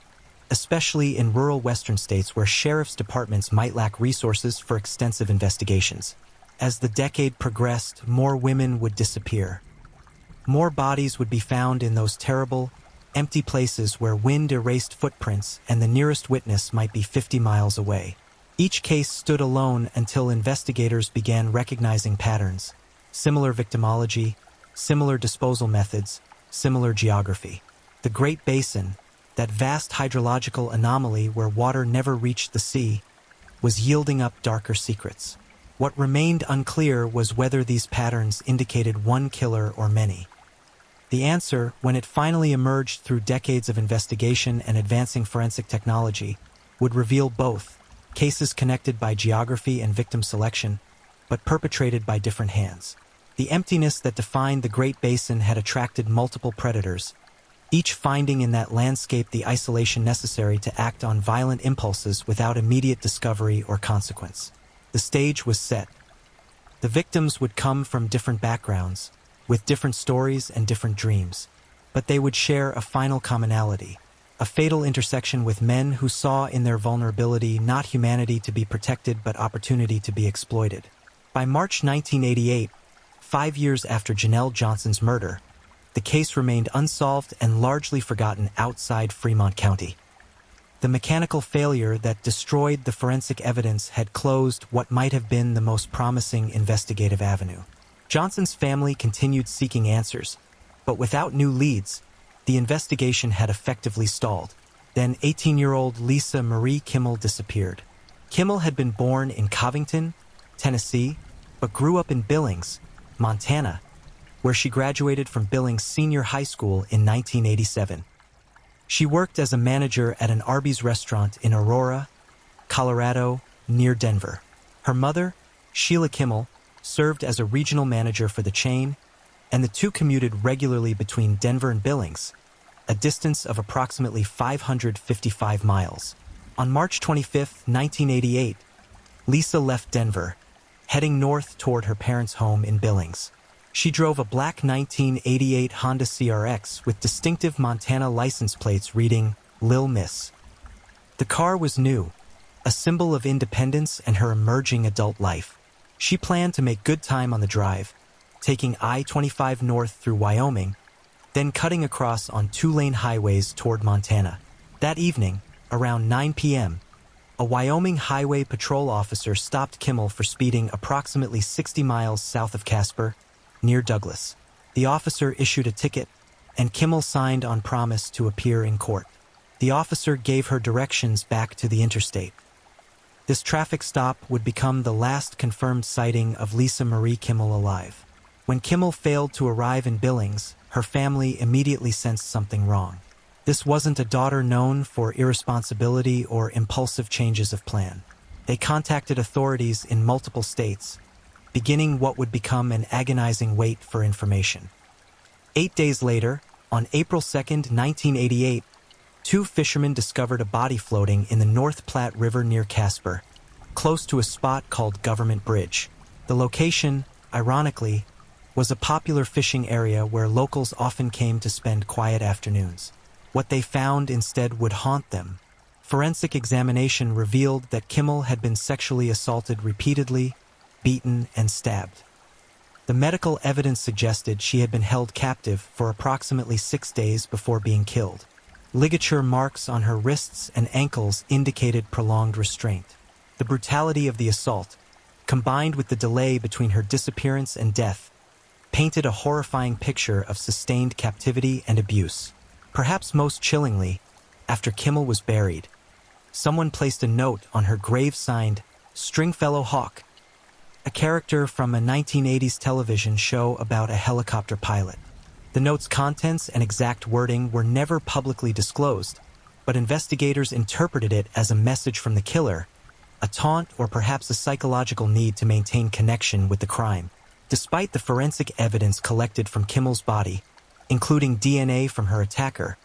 especially in rural western states where sheriff's departments might lack resources for extensive investigations. As the decade progressed, more women would disappear. More bodies would be found in those terrible, empty places where wind erased footprints and the nearest witness might be 50 miles away. Each case stood alone until investigators began recognizing patterns: similar victimology, similar disposal methods, similar geography. The Great Basin, that vast hydrological anomaly where water never reached the sea, was yielding up darker secrets. What remained unclear was whether these patterns indicated one killer or many. The answer, when it finally emerged through decades of investigation and advancing forensic technology, would reveal both: cases connected by geography and victim selection, but perpetrated by different hands. The emptiness that defined the Great Basin had attracted multiple predators, each finding in that landscape the isolation necessary to act on violent impulses without immediate discovery or consequence. The stage was set. The victims would come from different backgrounds, with different stories and different dreams, but they would share a final commonality: a fatal intersection with men who saw in their vulnerability not humanity to be protected but opportunity to be exploited. By March 1988, 5 years after Janelle Johnson's murder, the case remained unsolved and largely forgotten outside Fremont County. The mechanical failure that destroyed the forensic evidence had closed what might have been the most promising investigative avenue. Johnson's family continued seeking answers, but without new leads, the investigation had effectively stalled. Then 18-year-old Lisa Marie Kimmel disappeared. Kimmel had been born in Covington, Tennessee, but grew up in Billings, Montana, where she graduated from Billings Senior High School in 1987. She worked as a manager at an Arby's restaurant in Aurora, Colorado, near Denver. Her mother, Sheila Kimmel, served as a regional manager for the chain, and the two commuted regularly between Denver and Billings, a distance of approximately 555 miles. On March 25, 1988, Lisa left Denver, heading north toward her parents' home in Billings. She drove a black 1988 Honda CRX with distinctive Montana license plates reading Lil Miss. The car was new, a symbol of independence and her emerging adult life. She planned to make good time on the drive, taking I-25 north through Wyoming, then cutting across on two-lane highways toward Montana. That evening, around 9 p.m., a Wyoming highway patrol officer stopped Kimmel for speeding approximately 60 miles south of Casper, near Douglas. The officer issued a ticket, and Kimmel signed on promise to appear in court. The officer gave her directions back to the interstate. This traffic stop would become the last confirmed sighting of Lisa Marie Kimmel alive. When Kimmel failed to arrive in Billings, her family immediately sensed something wrong. This wasn't a daughter known for irresponsibility or impulsive changes of plan. They contacted authorities in multiple states, beginning what would become an agonizing wait for information. 8 days later, on April 2, 1988, two fishermen discovered a body floating in the North Platte River near Casper, close to a spot called Government Bridge. The location, ironically, was a popular fishing area where locals often came to spend quiet afternoons. What they found instead would haunt them Forensic examination revealed that Kimmel had been sexually assaulted repeatedly, beaten, and stabbed. The medical evidence suggested she had been held captive for approximately 6 days before being killed. Ligature marks on her wrists and ankles indicated prolonged restraint. The brutality of the assault, combined with the delay between her disappearance and death, painted a horrifying picture of sustained captivity and abuse. Perhaps most chillingly, after Kimmel was buried, someone placed a note on her grave signed, "Stringfellow Hawk," a character from a 1980s television show about a helicopter pilot. The note's contents and exact wording were never publicly disclosed, but investigators interpreted it as a message from the killer, a taunt or perhaps a psychological need to maintain connection with the crime. Despite the forensic evidence collected from Kimmel's body, including DNA from her attacker,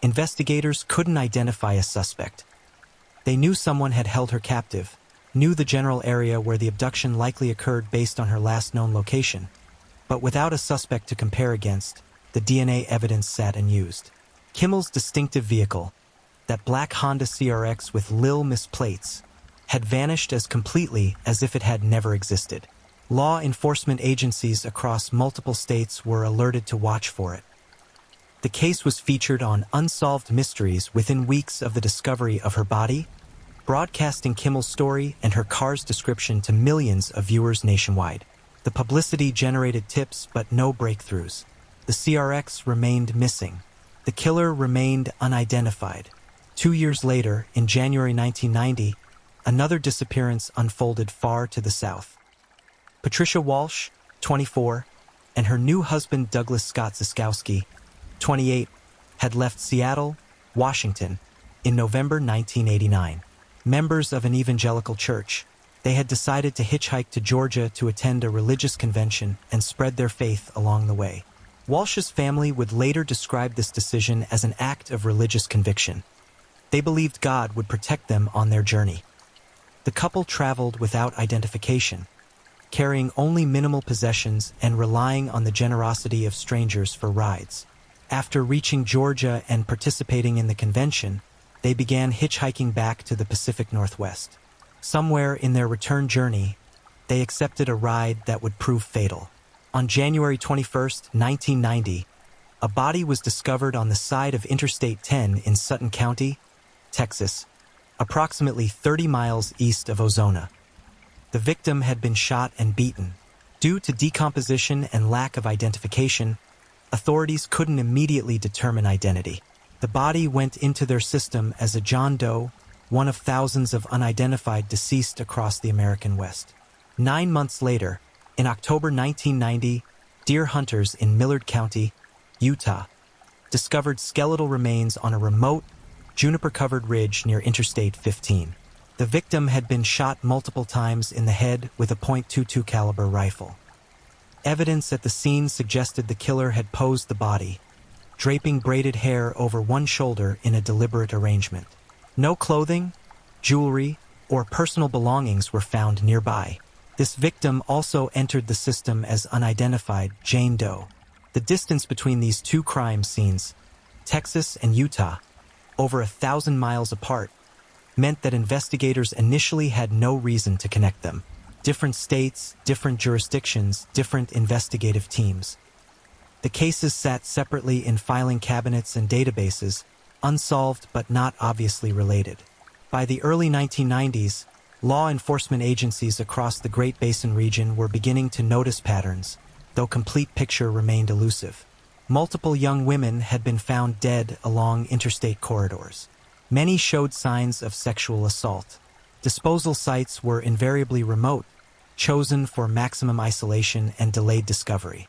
investigators couldn't identify a suspect. They knew someone had held her captive, knew the general area where the abduction likely occurred based on her last known location, but without a suspect to compare against, the DNA evidence sat unused. Kimmel's distinctive vehicle, that black Honda CRX with Lil Miss plates, had vanished as completely as if it had never existed. Law enforcement agencies across multiple states were alerted to watch for it. The case was featured on Unsolved Mysteries within weeks of the discovery of her body, broadcasting Kimmel's story and her car's description to millions of viewers nationwide. The publicity generated tips but no breakthroughs. The CRX remained missing. The killer remained unidentified. 2 years later, in January 1990, another disappearance unfolded far to the south. Patricia Walsh, 24, and her new husband Douglas Scott Ziskowski, 28, had left Seattle, Washington, in November 1989. Members of an evangelical church, they had decided to hitchhike to Georgia to attend a religious convention and spread their faith along the way. Walsh's family would later describe this decision as an act of religious conviction. They believed God would protect them on their journey. The couple traveled without identification, carrying only minimal possessions and relying on the generosity of strangers for rides. After reaching Georgia and participating in the convention, they began hitchhiking back to the Pacific Northwest. Somewhere in their return journey, they accepted a ride that would prove fatal. On January 21, 1990, a body was discovered on the side of Interstate 10 in Sutton County, Texas, approximately 30 miles east of Ozona. The victim had been shot and beaten. Due to decomposition and lack of identification, authorities couldn't immediately determine identity. The body went into their system as a John Doe, one of thousands of unidentified deceased across the American West. 9 months later, in October 1990, deer hunters in Millard County, Utah, discovered skeletal remains on a remote, juniper-covered ridge near Interstate 15. The victim had been shot multiple times in the head with a .22 caliber rifle. Evidence at the scene suggested the killer had posed the body, draping braided hair over one shoulder in a deliberate arrangement. No clothing, jewelry, or personal belongings were found nearby. This victim also entered the system as unidentified Jane Doe. The distance between these two crime scenes, Texas and Utah, over 1,000 miles apart, meant that investigators initially had no reason to connect them. Different states, different jurisdictions, different investigative teams. The cases sat separately in filing cabinets and databases, unsolved but not obviously related. By the early 1990s, law enforcement agencies across the Great Basin region were beginning to notice patterns, though complete picture remained elusive. Multiple young women had been found dead along interstate corridors. Many showed signs of sexual assault. Disposal sites were invariably remote, chosen for maximum isolation and delayed discovery.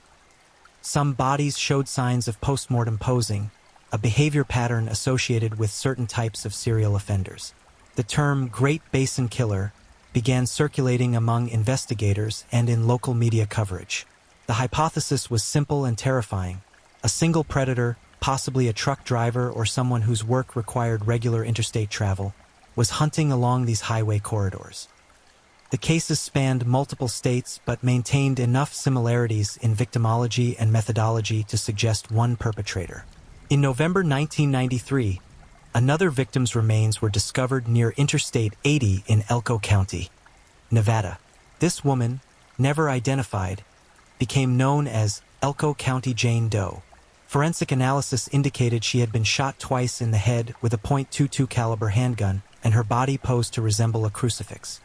Some bodies showed signs of postmortem posing, a behavior pattern associated with certain types of serial offenders. The term Great Basin Killer began circulating among investigators and in local media coverage. The hypothesis was simple and terrifying. A single predator, possibly a truck driver or someone whose work required regular interstate travel, was hunting along these highway corridors. The cases spanned multiple states but maintained enough similarities in victimology and methodology to suggest one perpetrator. In November 1993, Another victim's remains were discovered near Interstate 80 in Elko County, Nevada. This woman, never identified, became known as Elko County Jane Doe. Forensic analysis indicated she had been shot twice in the head with a .22 caliber handgun, and her body posed to resemble a crucifix.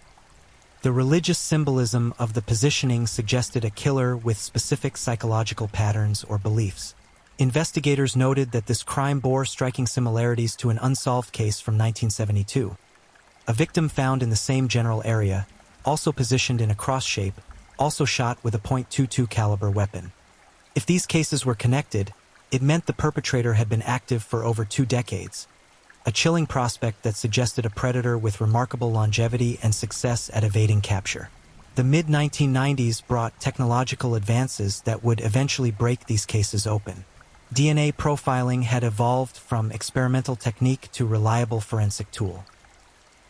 The religious symbolism of the positioning suggested a killer with specific psychological patterns or beliefs. Investigators noted that this crime bore striking similarities to an unsolved case from 1972. A victim found in the same general area, also positioned in a cross shape, also shot with a .22 caliber weapon. If these cases were connected, it meant the perpetrator had been active for over 2 decades. A chilling prospect that suggested a predator with remarkable longevity and success at evading capture. The mid-1990s brought technological advances that would eventually break these cases open. DNA profiling had evolved from experimental technique to reliable forensic tool.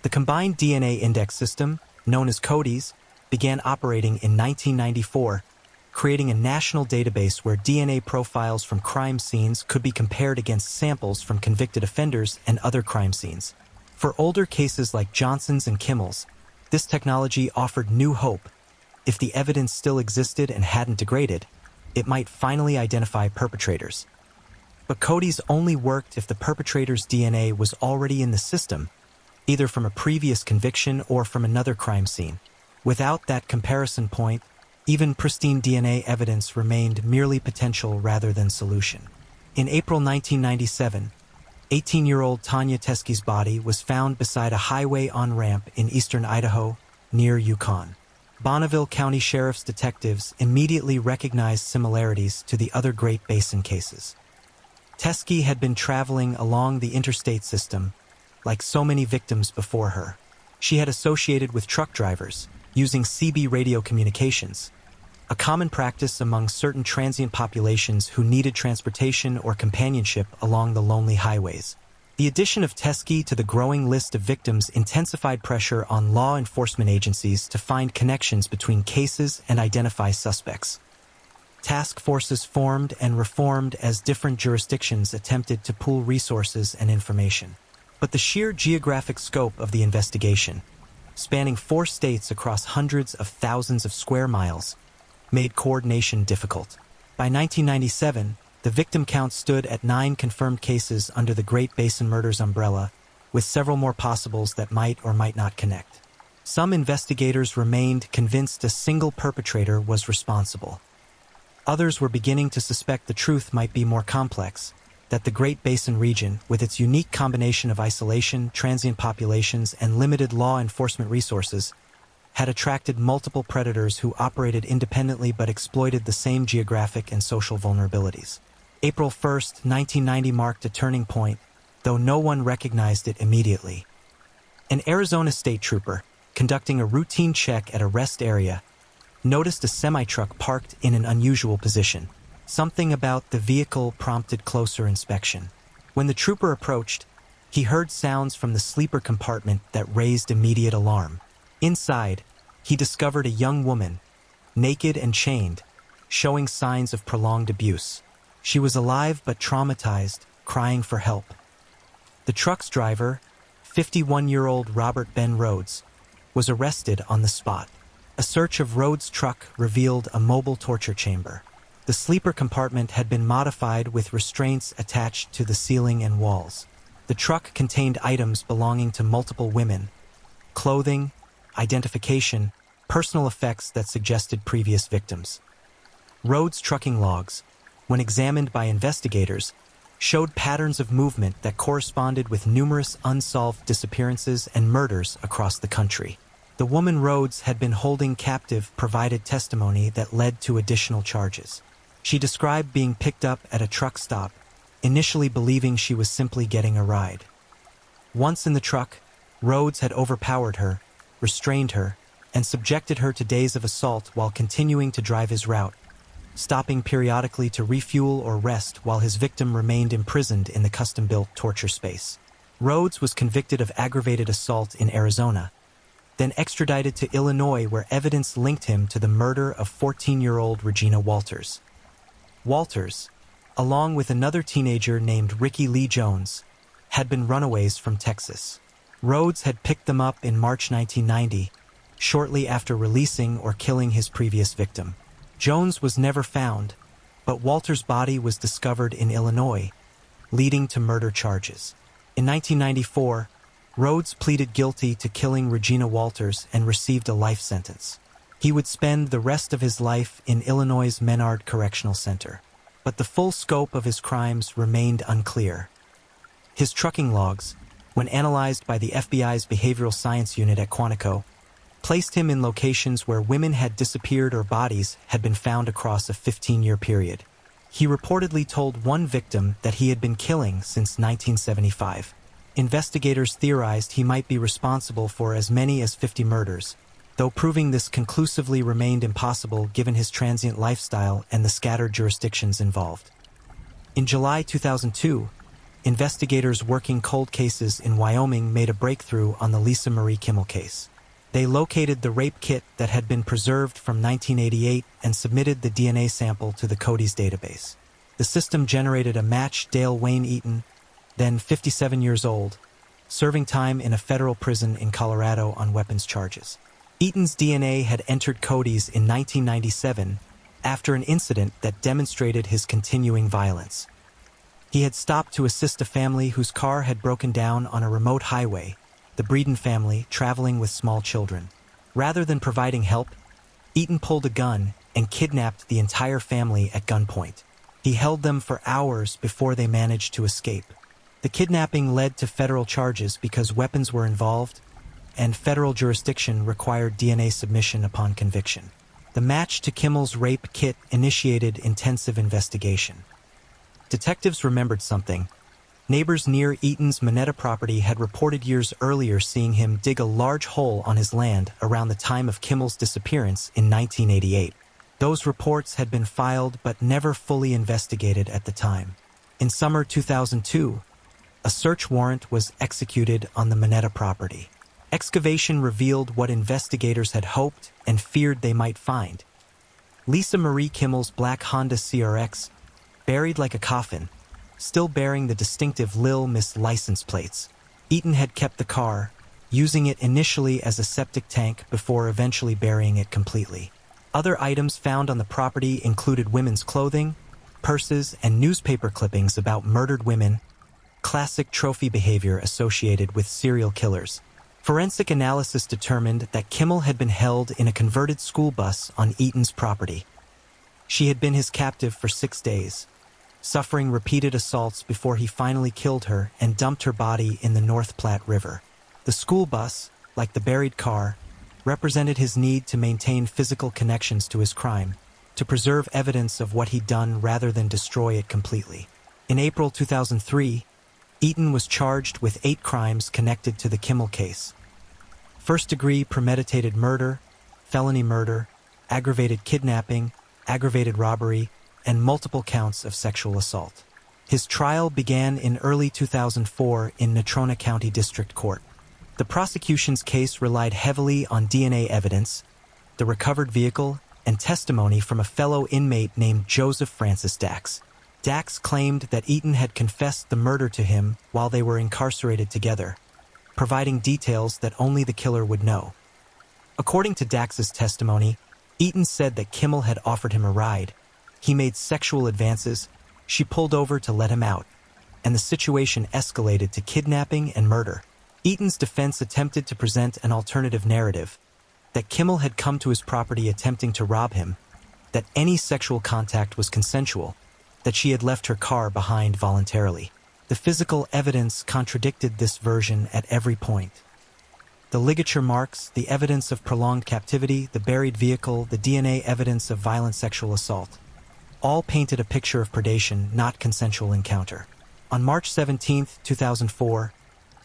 The combined DNA index system, known as CODIS, began operating in 1994, creating a national database where DNA profiles from crime scenes could be compared against samples from convicted offenders and other crime scenes. For older cases like Johnson's and Kimmel's, this technology offered new hope. If the evidence still existed and hadn't degraded, it might finally identify perpetrators. But CODIS only worked if the perpetrator's DNA was already in the system, either from a previous conviction or from another crime scene. Without that comparison point, even pristine DNA evidence remained merely potential rather than solution. In April 1997, 18-year-old Tanya Teskey's body was found beside a highway on-ramp in eastern Idaho, near Yukon. Bonneville County Sheriff's detectives immediately recognized similarities to the other Great Basin cases. Teskey had been traveling along the interstate system, like so many victims before her. She had associated with truck drivers, using CB radio communications, a common practice among certain transient populations who needed transportation or companionship along the lonely highways. The addition of Teskey to the growing list of victims intensified pressure on law enforcement agencies to find connections between cases and identify suspects. Task forces formed and reformed as different jurisdictions attempted to pool resources and information. But the sheer geographic scope of the investigation, spanning 4 states across hundreds of thousands of square miles, made coordination difficult. By 1997, the victim count stood at 9 confirmed cases under the Great Basin murders umbrella, with several more possibles that might or might not connect. Some investigators remained convinced a single perpetrator was responsible. Others were beginning to suspect the truth might be more complex, that the Great Basin region, with its unique combination of isolation, transient populations, and limited law enforcement resources, had attracted multiple predators who operated independently but exploited the same geographic and social vulnerabilities. April 1, 1990 marked a turning point, though no one recognized it immediately. An Arizona state trooper, conducting a routine check at a rest area, noticed a semi-truck parked in an unusual position. Something about the vehicle prompted closer inspection. When the trooper approached, he heard sounds from the sleeper compartment that raised immediate alarm. Inside, he discovered a young woman, naked and chained, showing signs of prolonged abuse. She was alive but traumatized, crying for help. The truck's driver, 51-year-old Robert Ben Rhoades, was arrested on the spot. A search of Rhoades' truck revealed a mobile torture chamber. The sleeper compartment had been modified with restraints attached to the ceiling and walls. The truck contained items belonging to multiple women, clothing, identification, personal effects that suggested previous victims. Rhoades' trucking logs, when examined by investigators, showed patterns of movement that corresponded with numerous unsolved disappearances and murders across the country. The woman Rhoades had been holding captive provided testimony that led to additional charges. She described being picked up at a truck stop, initially believing she was simply getting a ride. Once in the truck, Rhoades had overpowered her, restrained her, and subjected her to days of assault while continuing to drive his route, stopping periodically to refuel or rest while his victim remained imprisoned in the custom-built torture space. Rhoades was convicted of aggravated assault in Arizona, then extradited to Illinois where evidence linked him to the murder of 14-year-old Regina Walters. Walters, along with another teenager named Ricky Lee Jones, had been runaways from Texas. Rhoades had picked them up in March 1990, shortly after releasing or killing his previous victim. Jones was never found, but Walter's body was discovered in Illinois, leading to murder charges. In 1994, Rhoades pleaded guilty to killing Regina Walters and received a life sentence. He would spend the rest of his life in Illinois' Menard Correctional Center, but the full scope of his crimes remained unclear. His trucking logs, when analyzed by the FBI's Behavioral Science Unit at Quantico, placed him in locations where women had disappeared or bodies had been found across a 15-year period. He reportedly told one victim that he had been killing since 1975. Investigators theorized he might be responsible for as many as 50 murders, though proving this conclusively remained impossible given his transient lifestyle and the scattered jurisdictions involved. In July 2002, investigators working cold cases in Wyoming made a breakthrough on the Lisa Marie Kimmel case. They located the rape kit that had been preserved from 1988 and submitted the DNA sample to the Cody's database. The system generated a match Dale Wayne Eaton, then 57 years old, serving time in a federal prison in Colorado on weapons charges. Eaton's DNA had entered Cody's in 1997 after an incident that demonstrated his continuing violence. He had stopped to assist a family whose car had broken down on a remote highway, the Breeden family traveling with small children. Rather than providing help, Eaton pulled a gun and kidnapped the entire family at gunpoint. He held them for hours before they managed to escape. The kidnapping led to federal charges because weapons were involved, and federal jurisdiction required DNA submission upon conviction. The match to Kimmel's rape kit initiated intensive investigation. Detectives remembered something. Neighbors near Eaton's Moneta property had reported years earlier seeing him dig a large hole on his land around the time of Kimmel's disappearance in 1988. Those reports had been filed but never fully investigated at the time. In summer 2002, a search warrant was executed on the Moneta property. Excavation revealed what investigators had hoped and feared they might find. Lisa Marie Kimmel's black Honda CRX, buried like a coffin, still bearing the distinctive Lil Miss license plates. Eaton had kept the car, using it initially as a septic tank before eventually burying it completely. Other items found on the property included women's clothing, purses, and newspaper clippings about murdered women, classic trophy behavior associated with serial killers. Forensic analysis determined that Kimmel had been held in a converted school bus on Eaton's property. She had been his captive for 6 days, suffering repeated assaults before he finally killed her and dumped her body in the North Platte River. The school bus, like the buried car, represented his need to maintain physical connections to his crime, to preserve evidence of what he'd done rather than destroy it completely. In April 2003, Eaton was charged with 8 crimes connected to the Kimmel case: first-degree premeditated murder, felony murder, aggravated kidnapping, aggravated robbery, and multiple counts of sexual assault. His trial began in early 2004 in Natrona County District Court. The prosecution's case relied heavily on DNA evidence, the recovered vehicle, and testimony from a fellow inmate named Joseph Francis Dax. Dax claimed that Eaton had confessed the murder to him while they were incarcerated together, providing details that only the killer would know. According to Dax's testimony, Eaton said that Kimmel had offered him a ride. He made sexual advances, she pulled over to let him out, and the situation escalated to kidnapping and murder. Eaton's defense attempted to present an alternative narrative, that Kimmel had come to his property attempting to rob him, that any sexual contact was consensual, that she had left her car behind voluntarily. The physical evidence contradicted this version at every point. The ligature marks, the evidence of prolonged captivity, the buried vehicle, the DNA evidence of violent sexual assault, all painted a picture of predation, not consensual encounter. On March 17, 2004,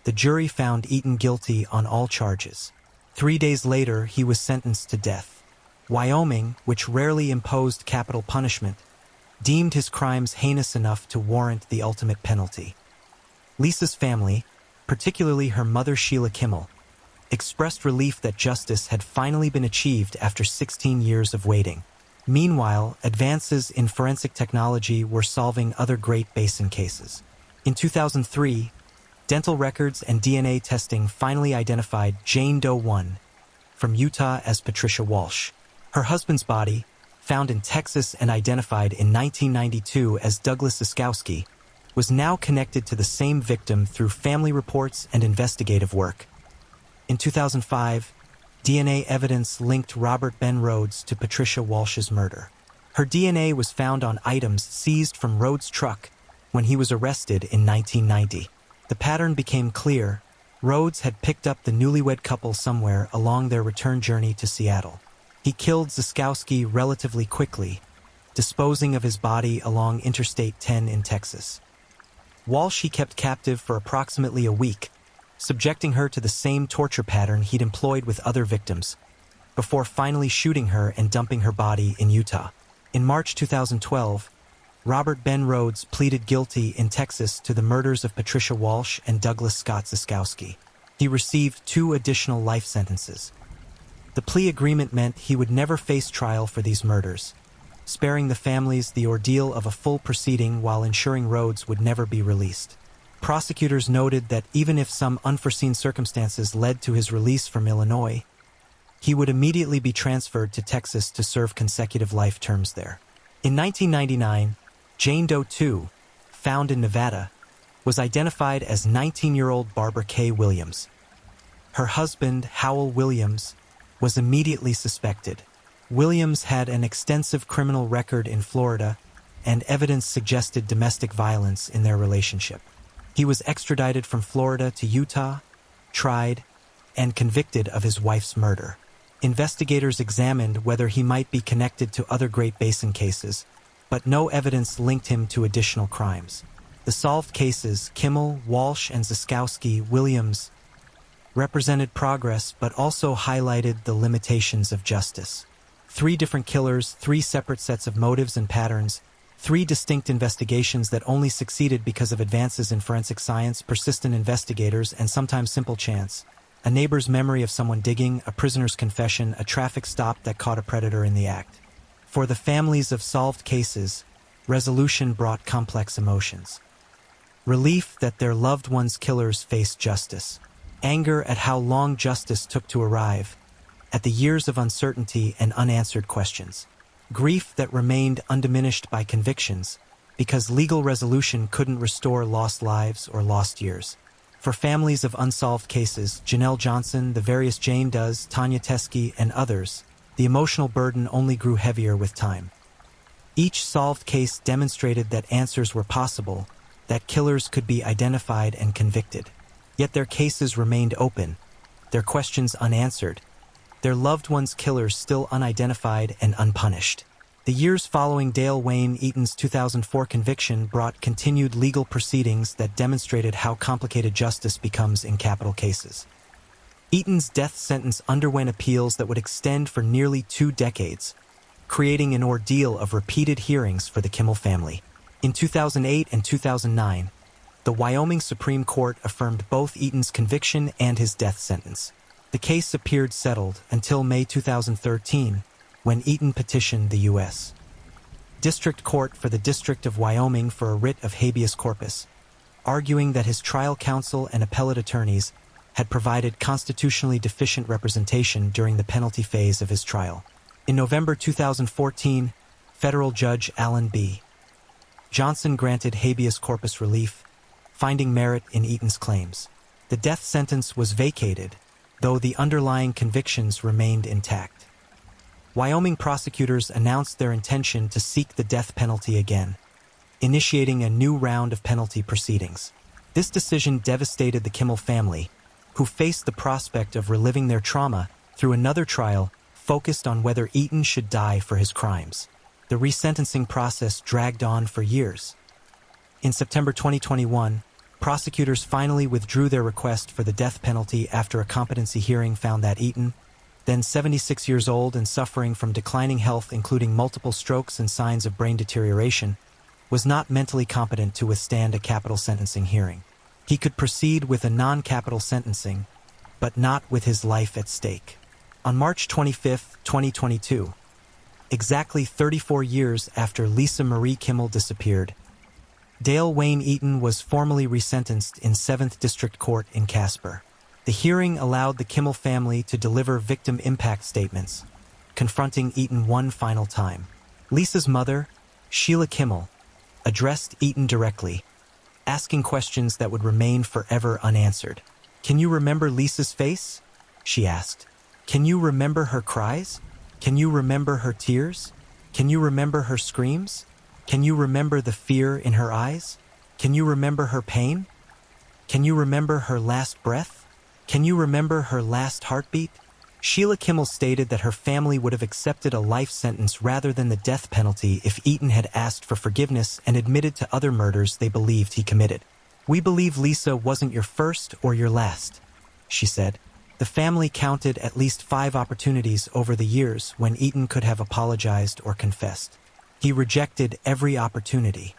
the jury found Eaton guilty on all charges. 3 days later, he was sentenced to death. Wyoming, which rarely imposed capital punishment, deemed his crimes heinous enough to warrant the ultimate penalty. Lisa's family, particularly her mother Sheila Kimmel, expressed relief that justice had finally been achieved after 16 years of waiting. Meanwhile, advances in forensic technology were solving other Great Basin cases. In 2003, Dental records and DNA testing finally identified Jane Doe 1 from Utah as Patricia Walsh. Her husband's body, found in Texas and identified in 1992 as Douglas Ziskowski, was now connected to the same victim through family reports and investigative work. In 2005, DNA evidence linked Robert Ben Rhoades to Patricia Walsh's murder. Her DNA was found on items seized from Rhoades' truck when he was arrested in 1990. The pattern became clear. Rhoades had picked up the newlywed couple somewhere along their return journey to Seattle. He killed Ziskowski relatively quickly, disposing of his body along Interstate 10 in Texas. Walsh he kept captive for approximately a week, subjecting her to the same torture pattern he'd employed with other victims, before finally shooting her and dumping her body in Utah. In March 2012, Robert Ben Rhoades pleaded guilty in Texas to the murders of Patricia Walsh and Douglas Scott Ziskowski. He received 2 additional life sentences. The plea agreement meant he would never face trial for these murders, sparing the families the ordeal of a full proceeding while ensuring Rhoades would never be released. Prosecutors noted that even if some unforeseen circumstances led to his release from Illinois, he would immediately be transferred to Texas to serve consecutive life terms there. In 1999, Jane Doe 2, found in Nevada, was identified as 19-year-old Barbara K. Williams. Her husband, Howell Williams, was immediately suspected. Williams had an extensive criminal record in Florida, and evidence suggested domestic violence in their relationship. He was extradited from Florida to Utah, tried, and convicted of his wife's murder. Investigators examined whether he might be connected to other Great Basin cases, but no evidence linked him to additional crimes. The solved cases, Kimmel, Walsh, and Ziskowski, Williams, represented progress but also highlighted the limitations of justice. 3 different killers, 3 separate sets of motives and patterns, 3 distinct investigations that only succeeded because of advances in forensic science, persistent investigators, and sometimes simple chance. A neighbor's memory of someone digging, a prisoner's confession, a traffic stop that caught a predator in the act. For the families of solved cases, resolution brought complex emotions. Relief that their loved ones' killers faced justice. Anger at how long justice took to arrive, at the years of uncertainty and unanswered questions. Grief that remained undiminished by convictions, because legal resolution couldn't restore lost lives or lost years. For families of unsolved cases, Janelle Johnson, the various Jane Does, Tanya Teskey, and others, the emotional burden only grew heavier with time. Each solved case demonstrated that answers were possible, that killers could be identified and convicted. Yet their cases remained open, their questions unanswered, their loved ones' killers still unidentified and unpunished. The years following Dale Wayne Eaton's 2004 conviction brought continued legal proceedings that demonstrated how complicated justice becomes in capital cases. Eaton's death sentence underwent appeals that would extend for nearly 2 decades, creating an ordeal of repeated hearings for the Kimmel family. In 2008 and 2009, the Wyoming Supreme Court affirmed both Eaton's conviction and his death sentence. The case appeared settled until May 2013, when Eaton petitioned the U.S. District Court for the District of Wyoming for a writ of habeas corpus, arguing that his trial counsel and appellate attorneys had provided constitutionally deficient representation during the penalty phase of his trial. In November 2014, federal judge Alan B. Johnson granted habeas corpus relief, finding merit in Eaton's claims. The death sentence was vacated, though the underlying convictions remained intact. Wyoming prosecutors announced their intention to seek the death penalty again, initiating a new round of penalty proceedings. This decision devastated the Kimmel family, who faced the prospect of reliving their trauma through another trial focused on whether Eaton should die for his crimes. The resentencing process dragged on for years. In September 2021, prosecutors finally withdrew their request for the death penalty after a competency hearing found that Eaton, then 76 years old and suffering from declining health including multiple strokes and signs of brain deterioration, was not mentally competent to withstand a capital sentencing hearing. He could proceed with a non-capital sentencing, but not with his life at stake. On March 25, 2022, exactly 34 years after Lisa Marie Kimmel disappeared, Dale Wayne Eaton was formally resentenced in 7th District Court in Casper. The hearing allowed the Kimmel family to deliver victim impact statements, confronting Eaton one final time. Lisa's mother, Sheila Kimmel, addressed Eaton directly, asking questions that would remain forever unanswered. "Can you remember Lisa's face?" she asked. "Can you remember her cries? Can you remember her tears? Can you remember her screams? Can you remember the fear in her eyes? Can you remember her pain? Can you remember her last breath? Can you remember her last heartbeat?" Sheila Kimmel stated that her family would have accepted a life sentence rather than the death penalty if Eaton had asked for forgiveness and admitted to other murders they believed he committed. "We believe Lisa wasn't your first or your last," she said. The family counted at least 5 opportunities over the years when Eaton could have apologized or confessed. He rejected every opportunity.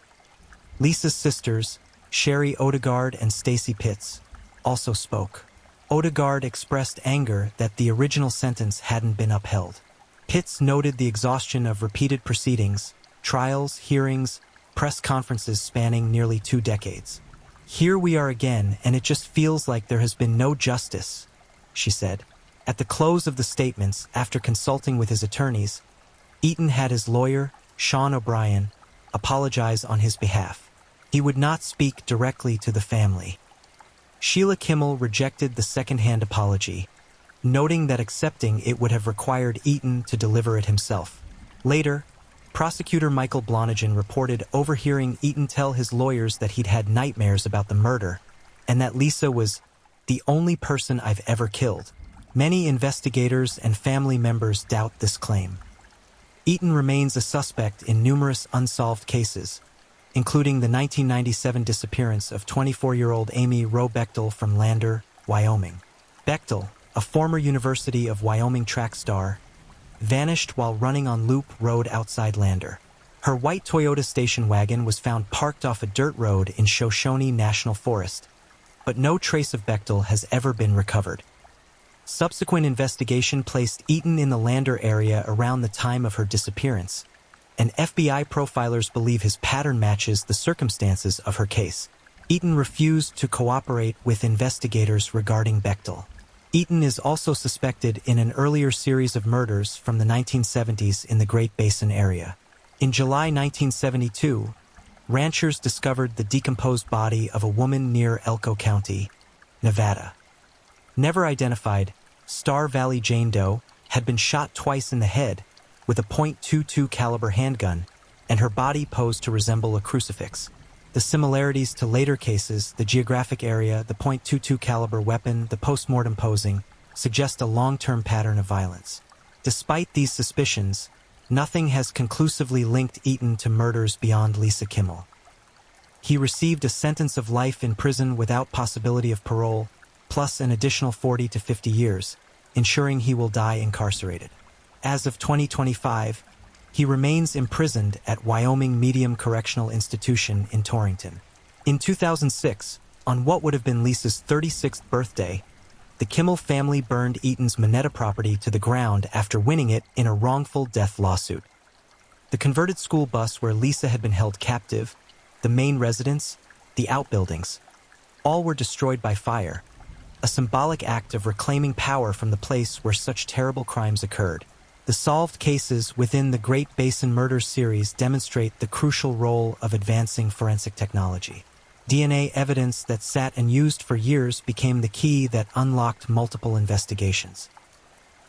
Lisa's sisters, Sherry Odegaard and Stacy Pitts, also spoke. Odegaard expressed anger that the original sentence hadn't been upheld. Pitts noted the exhaustion of repeated proceedings, trials, hearings, press conferences spanning nearly 2 decades. "Here we are again, and it just feels like there has been no justice," she said. At the close of the statements, after consulting with his attorneys, Eaton had his lawyer, Sean O'Brien, apologize on his behalf. He would not speak directly to the family. Sheila Kimmel rejected the second-hand apology, noting that accepting it would have required Eaton to deliver it himself. Later, prosecutor Michael Blonigan reported overhearing Eaton tell his lawyers that he'd had nightmares about the murder and that Lisa was "the only person I've ever killed." Many investigators and family members doubt this claim. Eaton remains a suspect in numerous unsolved cases, including the 1997 disappearance of 24-year-old Amy Roe Bechtel from Lander, Wyoming. Bechtel, a former University of Wyoming track star, vanished while running on Loop Road outside Lander. Her white Toyota station wagon was found parked off a dirt road in Shoshone National Forest, but no trace of Bechtel has ever been recovered. Subsequent investigation placed Eaton in the Lander area around the time of her disappearance, and FBI profilers believe his pattern matches the circumstances of her case. Eaton refused to cooperate with investigators regarding Bechtel. Eaton is also suspected in an earlier series of murders from the 1970s in the Great Basin area. In July 1972, ranchers discovered the decomposed body of a woman near Elko County, Nevada. Never identified, Star Valley Jane Doe had been shot twice in the head with a .22 caliber handgun, and her body posed to resemble a crucifix. The similarities to later cases, the geographic area, the .22 caliber weapon, the postmortem posing, suggest a long-term pattern of violence. Despite these suspicions, nothing has conclusively linked Eaton to murders beyond Lisa Kimmel. He received a sentence of life in prison without possibility of parole, plus an additional 40 to 50 years, ensuring he will die incarcerated. As of 2025, he remains imprisoned at Wyoming Medium Correctional Institution in Torrington. In 2006, on what would have been Lisa's 36th birthday, the Kimmel family burned Eaton's Monetta property to the ground after winning it in a wrongful death lawsuit. The converted school bus where Lisa had been held captive, the main residence, the outbuildings, all were destroyed by fire, a symbolic act of reclaiming power from the place where such terrible crimes occurred. The solved cases within the Great Basin Murders series demonstrate the crucial role of advancing forensic technology. DNA evidence that sat unused for years became the key that unlocked multiple investigations.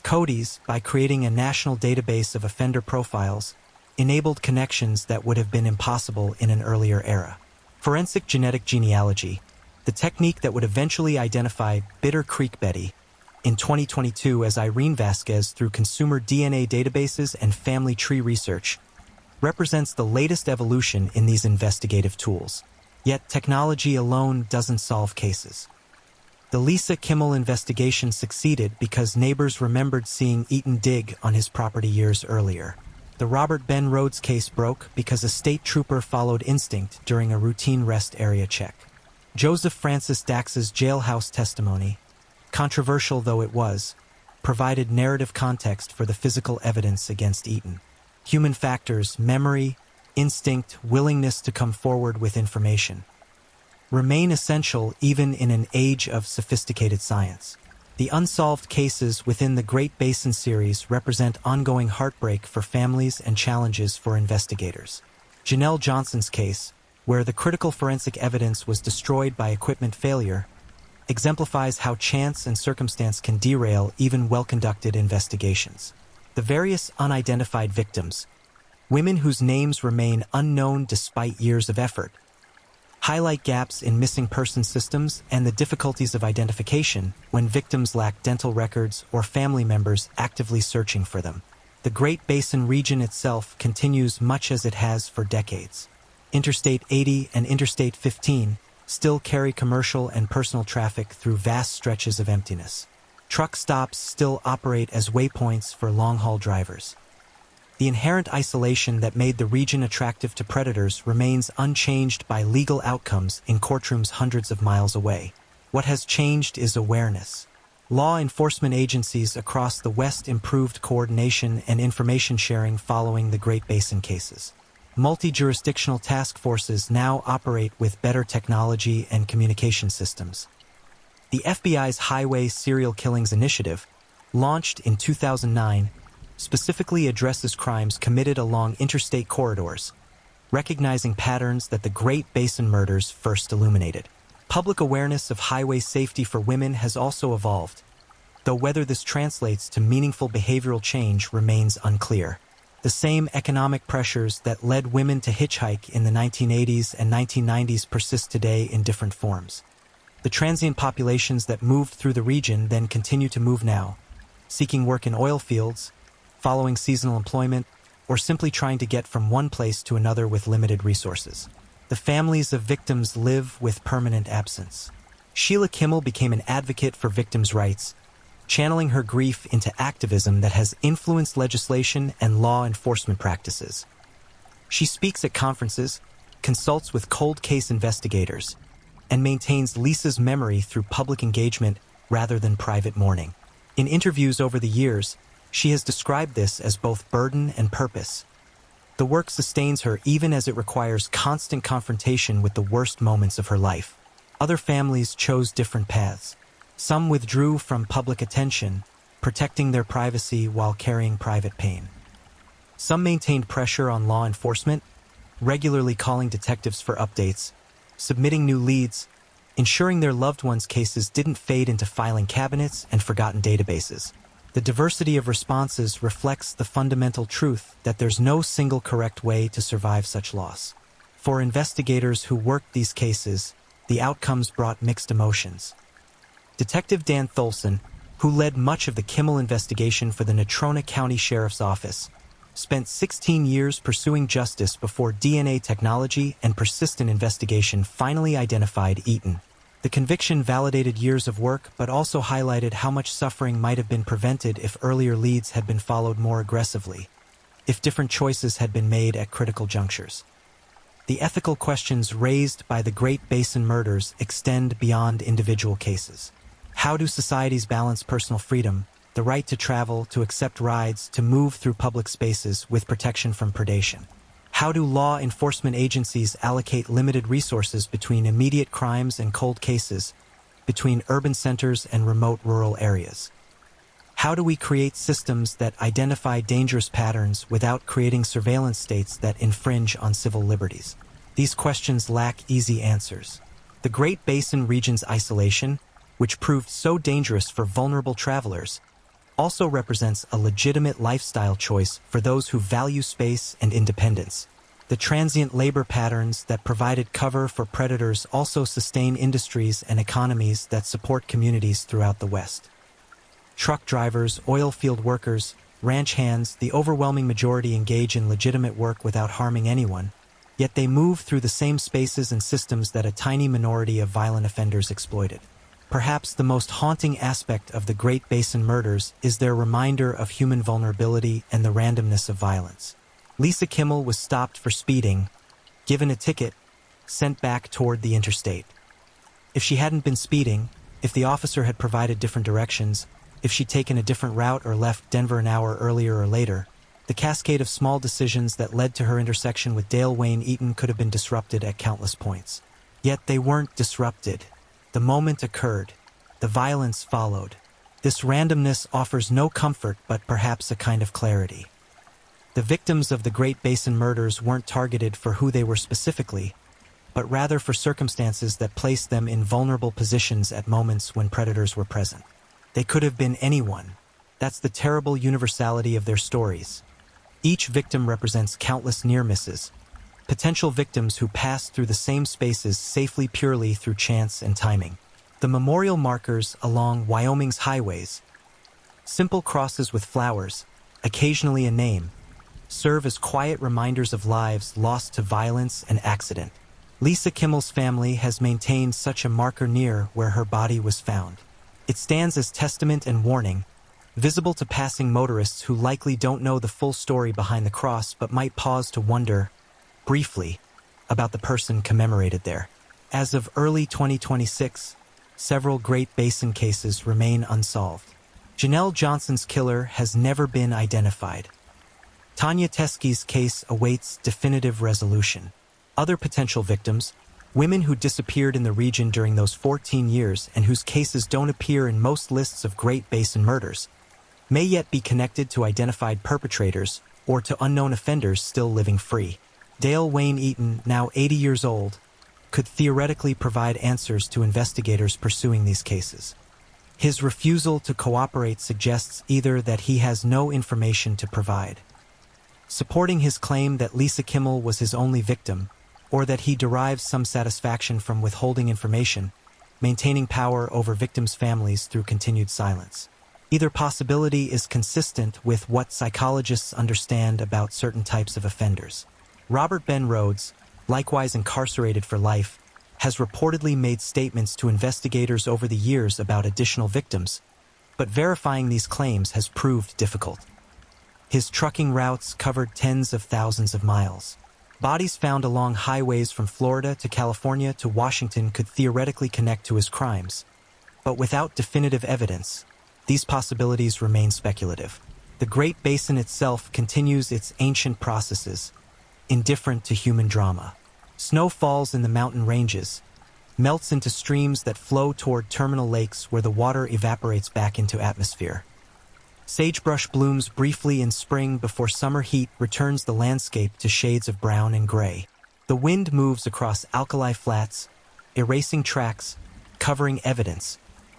CODIS, by creating a national database of offender profiles, enabled connections that would have been impossible in an earlier era. Forensic genetic genealogy, the technique that would eventually identify Bitter Creek Betty in 2022 as Irene Vasquez through consumer DNA databases and family tree research, represents the latest evolution in these investigative tools. Yet technology alone doesn't solve cases. The Lisa Kimmel investigation succeeded because neighbors remembered seeing Eaton dig on his property years earlier. The Robert Ben Rhoades case broke because a state trooper followed instinct during a routine rest area check. Joseph Francis Dax's jailhouse testimony, controversial though it was, provided narrative context for the physical evidence against Eaton. Human factors, memory, instinct, willingness to come forward with information remain essential even in an age of sophisticated science. The unsolved cases within the Great Basin series represent ongoing heartbreak for families and challenges for investigators. Janelle Johnson's case, where the critical forensic evidence was destroyed by equipment failure, exemplifies how chance and circumstance can derail even well-conducted investigations. The various unidentified victims, women whose names remain unknown despite years of effort, highlight gaps in missing person systems and the difficulties of identification when victims lack dental records or family members actively searching for them. The Great Basin region itself continues much as it has for decades. Interstate 80 and Interstate 15 still carry commercial and personal traffic through vast stretches of emptiness. Truck stops still operate as waypoints for long-haul drivers. The inherent isolation that made the region attractive to predators remains unchanged by legal outcomes in courtrooms hundreds of miles away. What has changed is awareness. Law enforcement agencies across the West improved coordination and information sharing following the Great Basin cases. Multi-jurisdictional task forces now operate with better technology and communication systems. The FBI's Highway Serial Killings Initiative, launched in 2009, specifically addresses crimes committed along interstate corridors, recognizing patterns that the Great Basin murders first illuminated. Public awareness of highway safety for women has also evolved, though whether this translates to meaningful behavioral change remains unclear. The same economic pressures that led women to hitchhike in the 1980s and 1990s persist today in different forms. The transient populations that moved through the region then continue to move now, seeking work in oil fields, following seasonal employment, or simply trying to get from one place to another with limited resources. The families of victims live with permanent absence. Sheila Kimmel became an advocate for victims' rights, channeling her grief into activism that has influenced legislation and law enforcement practices. She speaks at conferences, consults with cold case investigators, and maintains Lisa's memory through public engagement rather than private mourning. In interviews over the years, she has described this as both burden and purpose. The work sustains her even as it requires constant confrontation with the worst moments of her life. Other families chose different paths. Some withdrew from public attention, protecting their privacy while carrying private pain. Some maintained pressure on law enforcement, regularly calling detectives for updates, submitting new leads, ensuring their loved ones' cases didn't fade into filing cabinets and forgotten databases. The diversity of responses reflects the fundamental truth that there's no single correct way to survive such loss. For investigators who worked these cases, the outcomes brought mixed emotions. Detective Dan Tholson, who led much of the Kimmel investigation for the Natrona County Sheriff's Office, spent 16 years pursuing justice before DNA technology and persistent investigation finally identified Eaton. The conviction validated years of work but also highlighted how much suffering might have been prevented if earlier leads had been followed more aggressively, if different choices had been made at critical junctures. The ethical questions raised by the Great Basin murders extend beyond individual cases. How do societies balance personal freedom, the right to travel, to accept rides, to move through public spaces with protection from predation? How do law enforcement agencies allocate limited resources between immediate crimes and cold cases, between urban centers and remote rural areas? How do we create systems that identify dangerous patterns without creating surveillance states that infringe on civil liberties? These questions lack easy answers. The Great Basin region's isolation, which proved so dangerous for vulnerable travelers, also represents a legitimate lifestyle choice for those who value space and independence. The transient labor patterns that provided cover for predators also sustain industries and economies that support communities throughout the West. Truck drivers, oil field workers, ranch hands, the overwhelming majority engage in legitimate work without harming anyone, yet they move through the same spaces and systems that a tiny minority of violent offenders exploited. Perhaps the most haunting aspect of the Great Basin murders is their reminder of human vulnerability and the randomness of violence. Lisa Kimmel was stopped for speeding, given a ticket, sent back toward the interstate. If she hadn't been speeding, if the officer had provided different directions, if she'd taken a different route or left Denver an hour earlier or later, The cascade of small decisions that led to her intersection with Dale Wayne Eaton could have been disrupted at countless points. Yet they weren't disrupted. The moment occurred. The violence followed. This randomness offers no comfort but perhaps a kind of clarity. The victims of the Great Basin murders weren't targeted for who they were specifically, but rather for circumstances that placed them in vulnerable positions at moments when predators were present. They could have been anyone. That's the terrible universality of their stories. Each victim represents countless near misses, potential victims who passed through the same spaces safely purely through chance and timing. The memorial markers along Wyoming's highways, simple crosses with flowers, occasionally a name, serve as quiet reminders of lives lost to violence and accident. Lisa Kimmel's family has maintained such a marker near where her body was found. It stands as testament and warning, visible to passing motorists who likely don't know the full story behind the cross but might pause to wonder, briefly, about the person commemorated there. As of early 2026, several Great Basin cases remain unsolved. Janelle Johnson's killer has never been identified. Tanya Teskey's case awaits definitive resolution. Other potential victims, women who disappeared in the region during those 14 years and whose cases don't appear in most lists of Great Basin murders, may yet be connected to identified perpetrators or to unknown offenders still living free. Dale Wayne Eaton, now 80 years old, could theoretically provide answers to investigators pursuing these cases. His refusal to cooperate suggests either that he has no information to provide, supporting his claim that Lisa Kimmel was his only victim, or that he derives some satisfaction from withholding information, maintaining power over victims' families through continued silence. Either possibility is consistent with what psychologists understand about certain types of offenders. Robert Ben Rhoades, likewise incarcerated for life, has reportedly made statements to investigators over the years about additional victims, but verifying these claims has proved difficult. His trucking routes covered tens of thousands of miles. Bodies found along highways from Florida to California to Washington could theoretically connect to his crimes, but without definitive evidence, these possibilities remain speculative. The Great Basin itself continues its ancient processes, indifferent to human drama. Snow falls in the mountain ranges, melts into streams that flow toward terminal lakes where the water evaporates back into atmosphere. Sagebrush blooms briefly in spring before summer heat returns the landscape to shades of brown and gray. The wind moves across alkali flats, erasing tracks, covering evidence,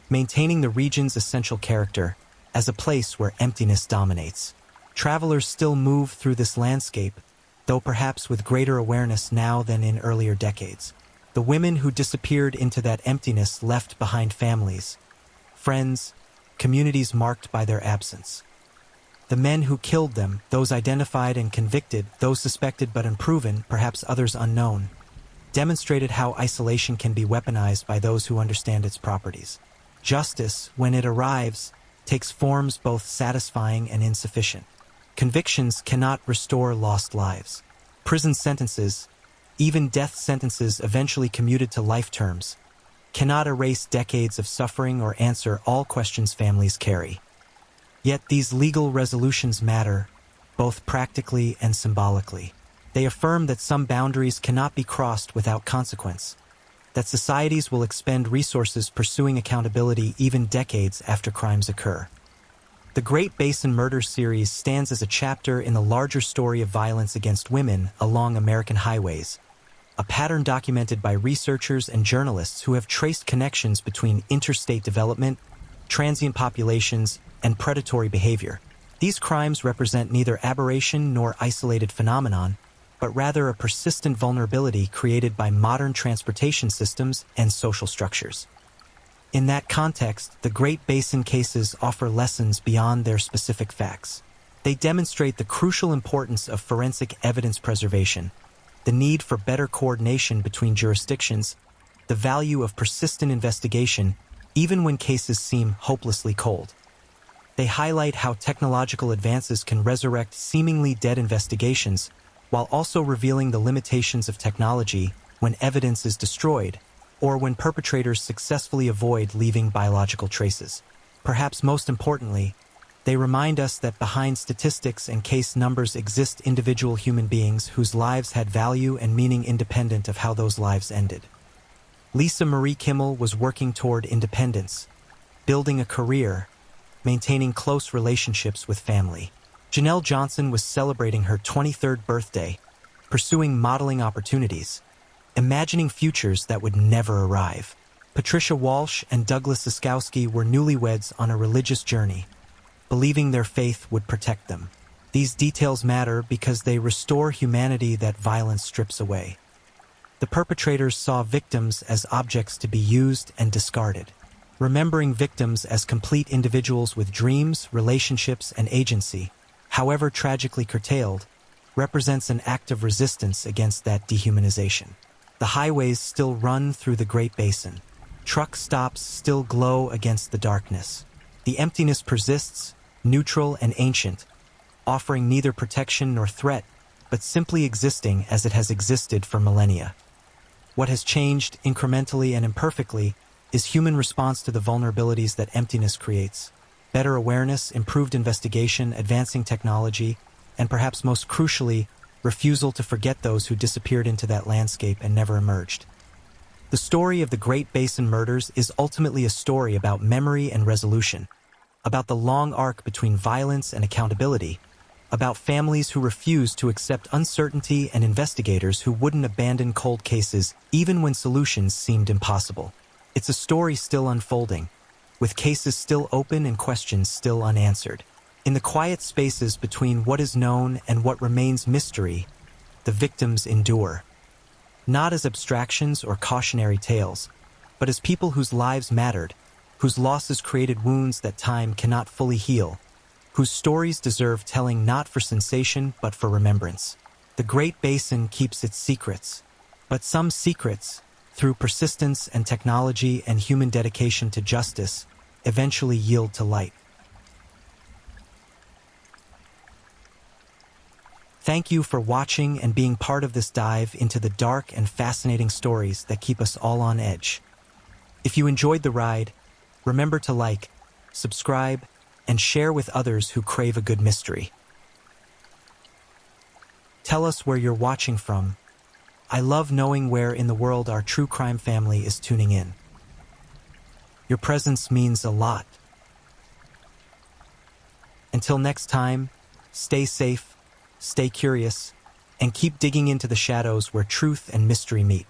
maintaining the region's essential character as a place where emptiness dominates. Travelers still move through this landscape, though perhaps with greater awareness now than in earlier decades. The women who disappeared into that emptiness left behind families, friends, communities marked by their absence. The men who killed them, those identified and convicted, those suspected but unproven, perhaps others unknown, demonstrated how isolation can be weaponized by those who understand its properties. Justice, when it arrives, takes forms both satisfying and insufficient. Convictions cannot restore lost lives. Prison sentences, even death sentences eventually commuted to life terms, cannot erase decades of suffering or answer all questions families carry. Yet these legal resolutions matter, both practically and symbolically. They affirm that some boundaries cannot be crossed without consequence, that societies will expend resources pursuing accountability even decades after crimes occur. The Great Basin Murder series stands as a chapter in the larger story of violence against women along American highways, a pattern documented by researchers and journalists who have traced connections between interstate development, transient populations, and predatory behavior. These crimes represent neither aberration nor isolated phenomenon, but rather a persistent vulnerability created by modern transportation systems and social structures. In that context, the Great Basin cases offer lessons beyond their specific facts. They demonstrate the crucial importance of forensic evidence preservation, the need for better coordination between jurisdictions, the value of persistent investigation, even when cases seem hopelessly cold. They highlight how technological advances can resurrect seemingly dead investigations, while also revealing the limitations of technology when evidence is destroyed, or when perpetrators successfully avoid leaving biological traces. Perhaps most importantly, They remind us that behind statistics and case numbers exist individual human beings whose lives had value and meaning independent of how those lives ended. Lisa Marie Kimmel was working toward independence, building a career, maintaining close relationships with family. Janelle Johnson was celebrating her 23rd birthday, pursuing modeling opportunities, imagining futures that would never arrive. Patricia Walsh and Douglas Siskowski were newlyweds on a religious journey, believing their faith would protect them. These details matter because they restore humanity that violence strips away. The perpetrators saw victims as objects to be used and discarded. Remembering victims as complete individuals with dreams, relationships, and agency, however tragically curtailed, represents an act of resistance against that dehumanization. The highways still run through the Great Basin. Truck stops still glow against the darkness. The emptiness persists, neutral and ancient, offering neither protection nor threat, but simply existing as it has existed for millennia. What has changed, incrementally and imperfectly, is human response to the vulnerabilities that emptiness creates. Better awareness, improved investigation, advancing technology, and perhaps most crucially, refusal to forget those who disappeared into that landscape and never emerged. The story of the Great Basin murders is ultimately a story about memory and resolution, about the long arc between violence and accountability, about families who refused to accept uncertainty and investigators who wouldn't abandon cold cases even when solutions seemed impossible. It's a story still unfolding, with cases still open and questions still unanswered. In the quiet spaces between what is known and what remains mystery, the victims endure. Not as abstractions or cautionary tales, but as people whose lives mattered, whose losses created wounds that time cannot fully heal, whose stories deserve telling not for sensation but for remembrance. The Great Basin keeps its secrets, but some secrets, through persistence and technology and human dedication to justice, eventually yield to light. Thank you for watching and being part of this dive into the dark and fascinating stories that keep us all on edge. If you enjoyed the ride, remember to like, subscribe, and share with others who crave a good mystery. Tell us where you're watching from. I love knowing where in the world our true crime family is tuning in. Your presence means a lot. Until next time, stay safe, stay curious, and keep digging into the shadows where truth and mystery meet.